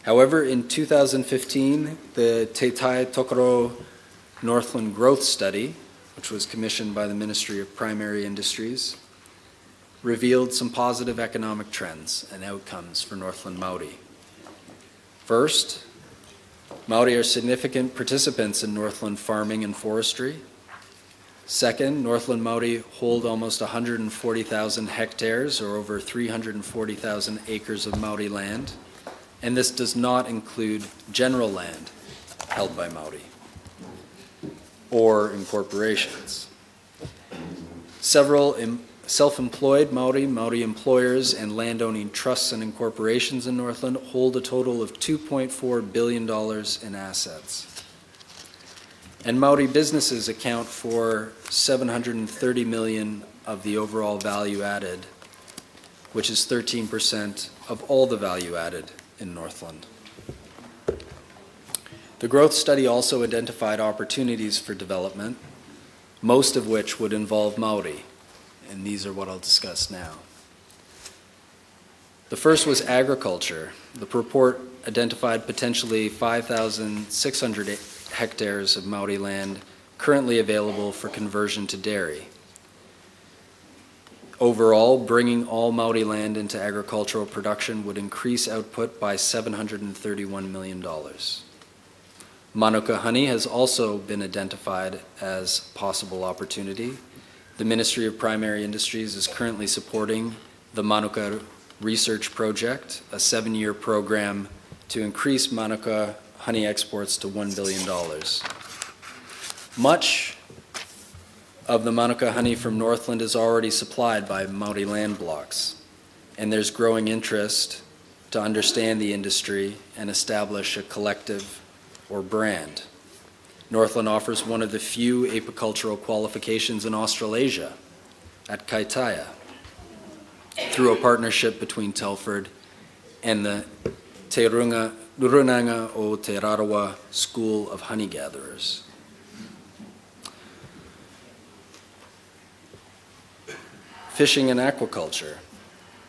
However, in 2015, the Te Tai Tokoro Northland Growth Study, which was commissioned by the Ministry of Primary Industries, revealed some positive economic trends and outcomes for Northland Māori. First, Māori are significant participants in Northland farming and forestry. Second, Northland Māori hold almost 140,000 hectares, or over 340,000 acres of Māori land, and this does not include general land held by Māori or in corporations. Several self-employed Māori employers, and landowning trusts and incorporations in Northland hold a total of $2.4 billion in assets. And Māori businesses account for $730 million of the overall value added, which is 13% of all the value added in Northland. The growth study also identified opportunities for development, most of which would involve Māori, and these are what I'll discuss now. The first was agriculture. The report identified potentially 5,600 hectares of Māori land currently available for conversion to dairy. Overall, bringing all Māori land into agricultural production would increase output by $731 million. Manuka honey has also been identified as a possible opportunity. The Ministry of Primary Industries is currently supporting the Manuka Research Project, a 7-year program to increase Manuka honey exports to $1 billion. Much of the Manuka honey from Northland is already supplied by Māori land blocks, and there's growing interest to understand the industry and establish a collective or brand. Northland offers one of the few apicultural qualifications in Australasia at Kaitaia through a partnership between Telford and the Te Runanga o Te Rarawa School of Honey Gatherers. Fishing and aquaculture.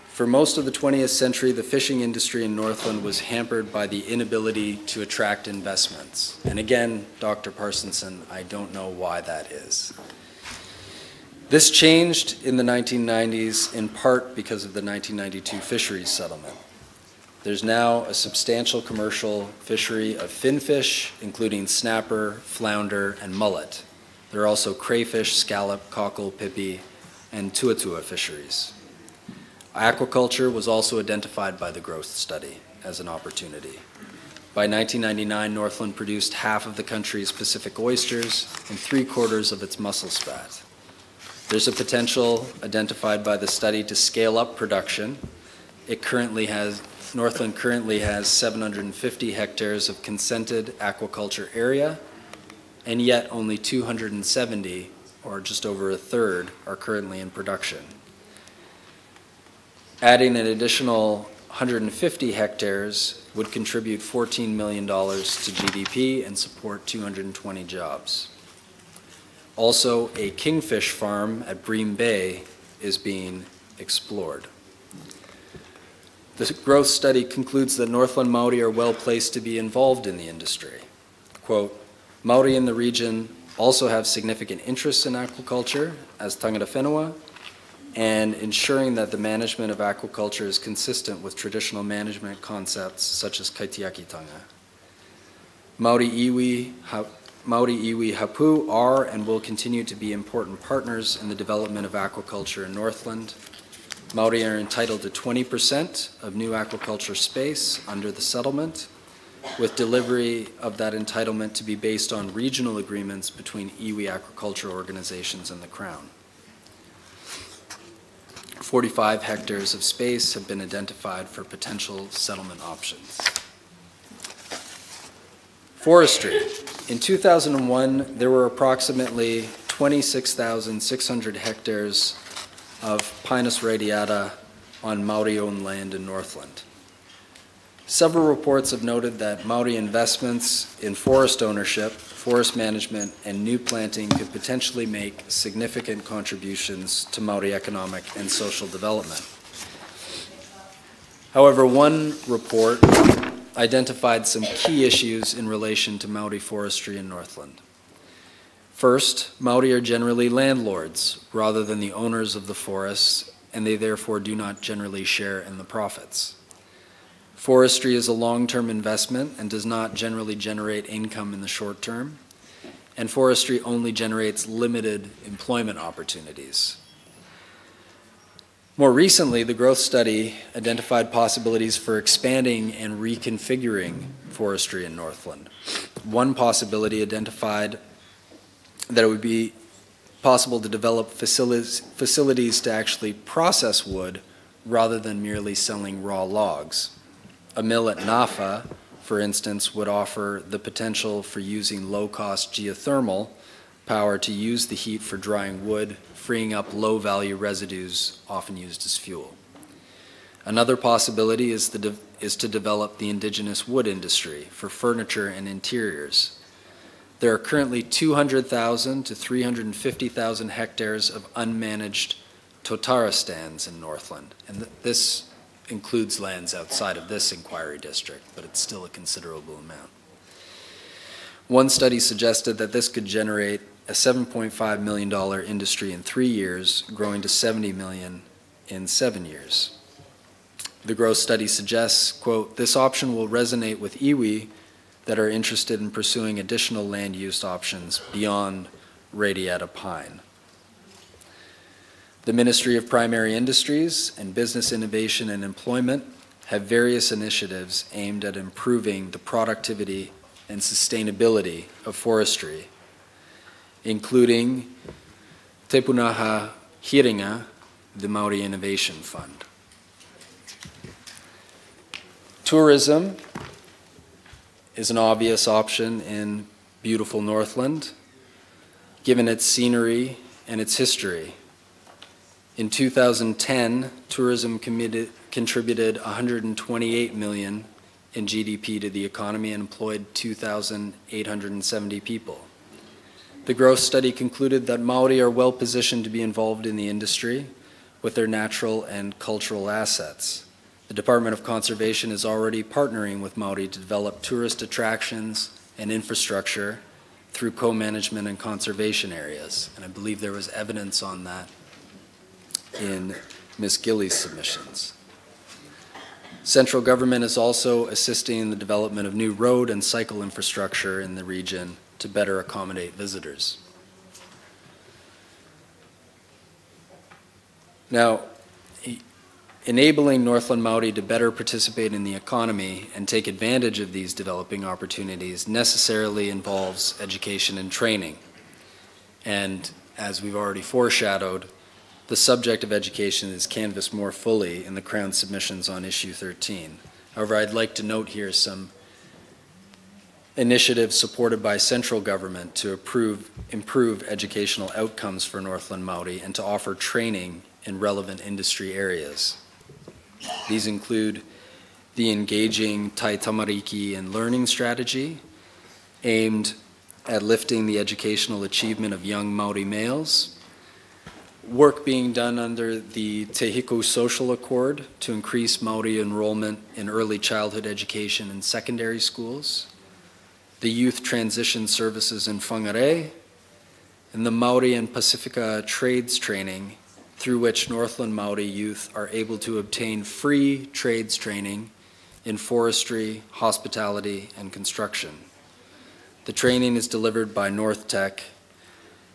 For most of the 20th century, the fishing industry in Northland was hampered by the inability to attract investments. And again, Dr. Parsonson, I don't know why that is. This changed in the 1990s in part because of the 1992 fisheries settlement. There's now a substantial commercial fishery of finfish, including snapper, flounder, and mullet. There are also crayfish, scallop, cockle, pipi, and tuatua fisheries. Aquaculture was also identified by the growth study as an opportunity. By 1999, Northland produced half of the country's Pacific oysters and 3/4 of its mussel spat. There's a potential identified by the study to scale up production. Northland currently has 750 hectares of consented aquaculture area, and yet only 270, or just over a third, are currently in production. Adding an additional 150 hectares would contribute $14 million to GDP and support 220 jobs. Also, a kingfish farm at Bream Bay is being explored. The growth study concludes that Northland Māori are well placed to be involved in the industry. Quote, Māori in the region also have significant interests in aquaculture as tangata whenua, and ensuring that the management of aquaculture is consistent with traditional management concepts such as kaitiakitanga. Māori iwi hapu are and will continue to be important partners in the development of aquaculture in Northland. Māori are entitled to 20% of new aquaculture space under the settlement, with delivery of that entitlement to be based on regional agreements between iwi aquaculture organizations and the Crown. 45 hectares of space have been identified for potential settlement options. Forestry. In 2001, there were approximately 26,600 hectares of Pinus radiata on Māori-owned land in Northland. Several reports have noted that Māori investments in forest ownership, forest management, and new planting could potentially make significant contributions to Māori economic and social development. However, one report identified some key issues in relation to Māori forestry in Northland. First, Māori are generally landlords rather than the owners of the forests, and they therefore do not generally share in the profits. Forestry is a long-term investment and does not generally generate income in the short term, and forestry only generates limited employment opportunities. More recently, the growth study identified possibilities for expanding and reconfiguring forestry in Northland. One possibility identified that it would be possible to develop facilities to actually process wood rather than merely selling raw logs. A mill at Nafa, for instance, would offer the potential for using low-cost geothermal power to use the heat for drying wood, freeing up low-value residues often used as fuel. Another possibility is to develop the indigenous wood industry for furniture and interiors. There are currently 200,000 to 350,000 hectares of unmanaged totara stands in Northland, and this includes lands outside of this inquiry district, but it's still a considerable amount. One study suggested that this could generate a $7.5 million industry in 3 years, growing to $70 million in 7 years. The growth study suggests, quote, this option will resonate with iwi that are interested in pursuing additional land use options beyond radiata pine. The Ministry of Primary Industries and Business Innovation and Employment have various initiatives aimed at improving the productivity and sustainability of forestry, including Te Punaha Hiringa, the Māori Innovation Fund. Tourism is an obvious option in beautiful Northland, given its scenery and its history. In 2010, tourism contributed $128 million in GDP to the economy and employed 2,870 people. The growth study concluded that Māori are well positioned to be involved in the industry with their natural and cultural assets. The Department of Conservation is already partnering with Māori to develop tourist attractions and infrastructure through co-management and conservation areas. And I believe there was evidence on that in Ms. Gillies' submissions. Central government is also assisting in the development of new road and cycle infrastructure in the region to better accommodate visitors. Now, enabling Northland Māori to better participate in the economy and take advantage of these developing opportunities necessarily involves education and training. And as we've already foreshadowed, the subject of education is canvassed more fully in the Crown submissions on issue 13. However, I'd like to note here some initiatives supported by central government to improve educational outcomes for Northland Māori and to offer training in relevant industry areas. These include the engaging Tai Tamariki and learning strategy aimed at lifting the educational achievement of young Māori males, work being done under the Te Hiko Social Accord to increase Māori enrollment in early childhood education in secondary schools, the Youth Transition Services in Whangarei, and the Māori and Pacifica Trades Training, through which Northland Māori youth are able to obtain free trades training in forestry, hospitality, and construction. The training is delivered by North Tech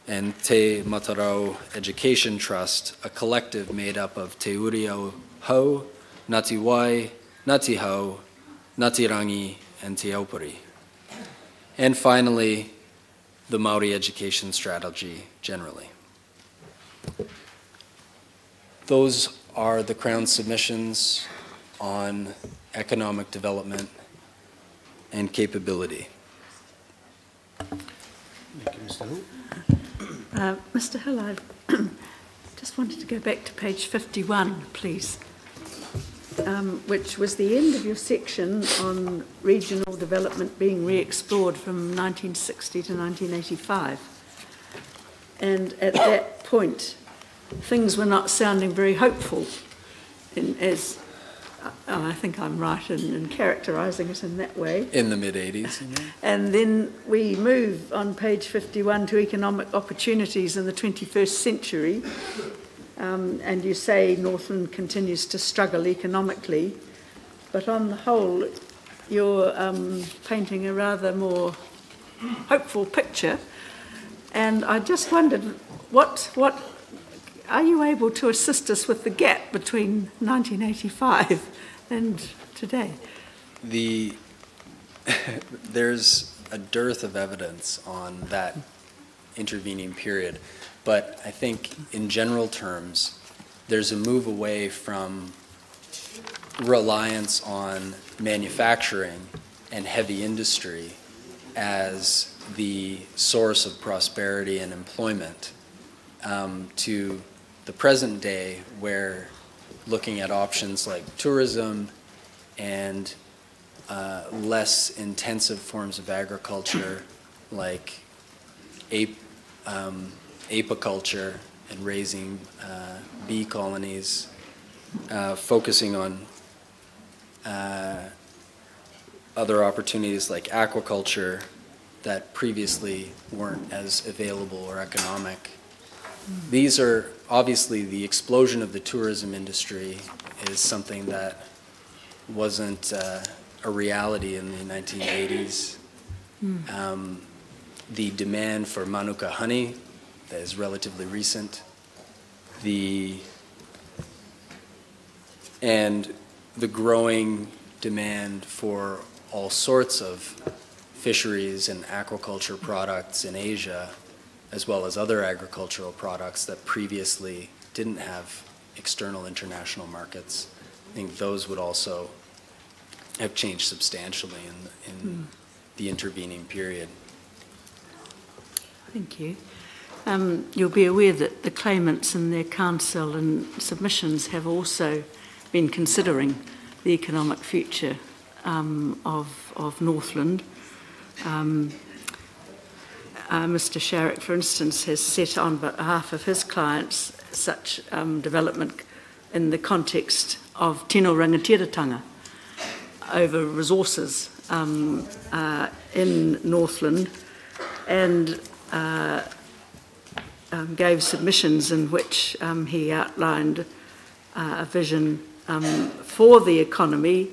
and Te Matarau Education Trust, a collective made up of Te Uriau Hau, Ngāti Wai, Ngāti Hau, Ngāti Rangi, and Te Aupuri. And finally, the Māori education strategy generally. Those are the Crown submissions on economic development and capability. Thank you, Mr. Hill. Mr. Hill, I just wanted to go back to page 51, please, which was the end of your section on regional development being re-explored from 1960 to 1985. And at that point, things were not sounding very hopeful, I think I'm right in characterising it in that way. In the mid-'80s, you know? And then we move on page 51 to economic opportunities in the 21st century, and you say Northland continues to struggle economically, but on the whole, you're painting a rather more hopeful picture. And I just wondered, what are you able to assist us with the gap between 1985 and today? There's a dearth of evidence on that intervening period, but I think in general terms, there's a move away from reliance on manufacturing and heavy industry as the source of prosperity and employment to the present day, where looking at options like tourism and less intensive forms of agriculture like apiculture and raising bee colonies, focusing on other opportunities like aquaculture that previously weren't as available or economic. These are obviously the explosion of the tourism industry is something that wasn't a reality in the 1980s. The demand for Manuka honey that is relatively recent. And the growing demand for all sorts of fisheries and aquaculture products in Asia, as well as other agricultural products that previously didn't have external international markets. I think those would also have changed substantially in the intervening period. Thank you. You'll be aware that the claimants in their council and submissions have also been considering the economic future of Northland. Mr. Sharrock, for instance, has set on behalf of his clients such development in the context of tino rangatiratanga over resources in Northland, and gave submissions in which he outlined a vision for the economy,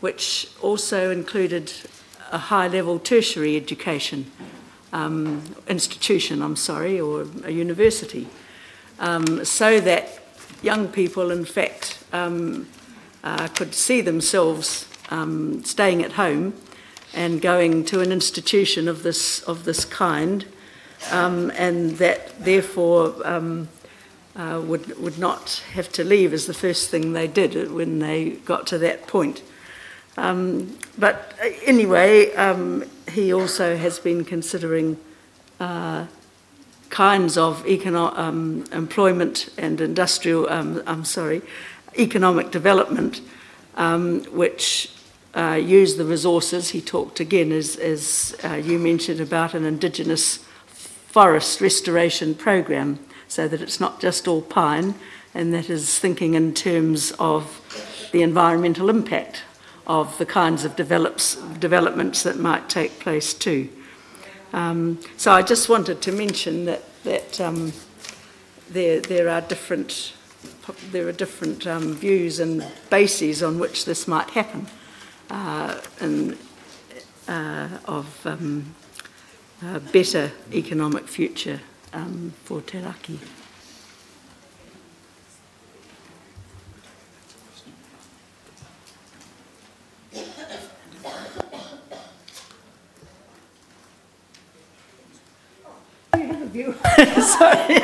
which also included a high-level tertiary education institution, or a university, so that young people, in fact, could see themselves staying at home and going to an institution of this kind, and that therefore would not have to leave as the first thing they did when they got to that point. But anyway, he also has been considering kinds of employment and industrial, economic development, which use the resources. He talked again, as you mentioned, about an Indigenous forest restoration program, so that it's not just all pine, and that is thinking in terms of the environmental impact of the kinds of developments that might take place too. So I just wanted to mention that there are different views and bases on which this might happen, of a better economic future for Te Raki. Sorry,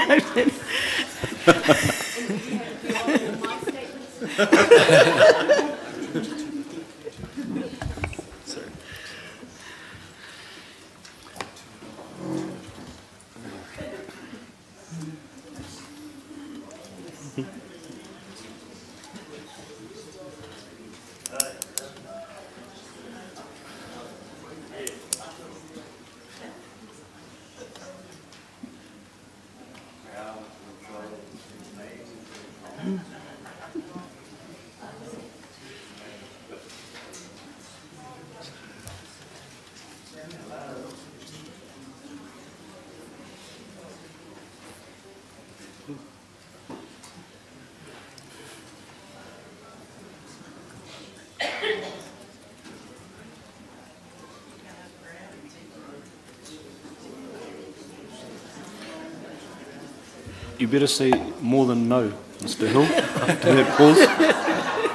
You better say more than no, Mr. Hill, after that pause.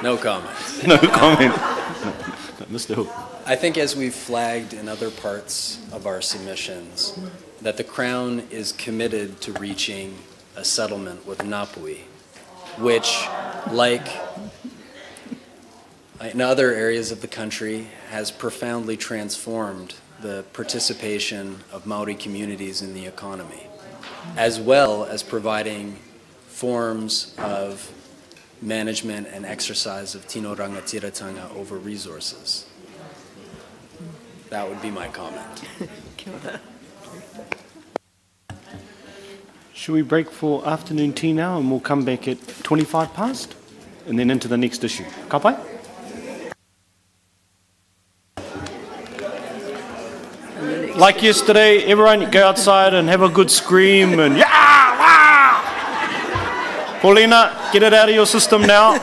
No comment. No comment. No, Mr. Hill. I think, as we've flagged in other parts of our submissions, that the Crown is committed to reaching a settlement with Ngāpuhi, which, like in other areas of the country, has profoundly transformed the participation of Maori communities in the economy, as well as providing forms of management and exercise of tino rangatiratanga over resources. That would be my comment. Should we break for afternoon tea now, and we'll come back at 25 past and then into the next issue? Ka pai? And the like yesterday, everyone go outside and have a good scream and yeah, wow! Paulina, get it out of your system now.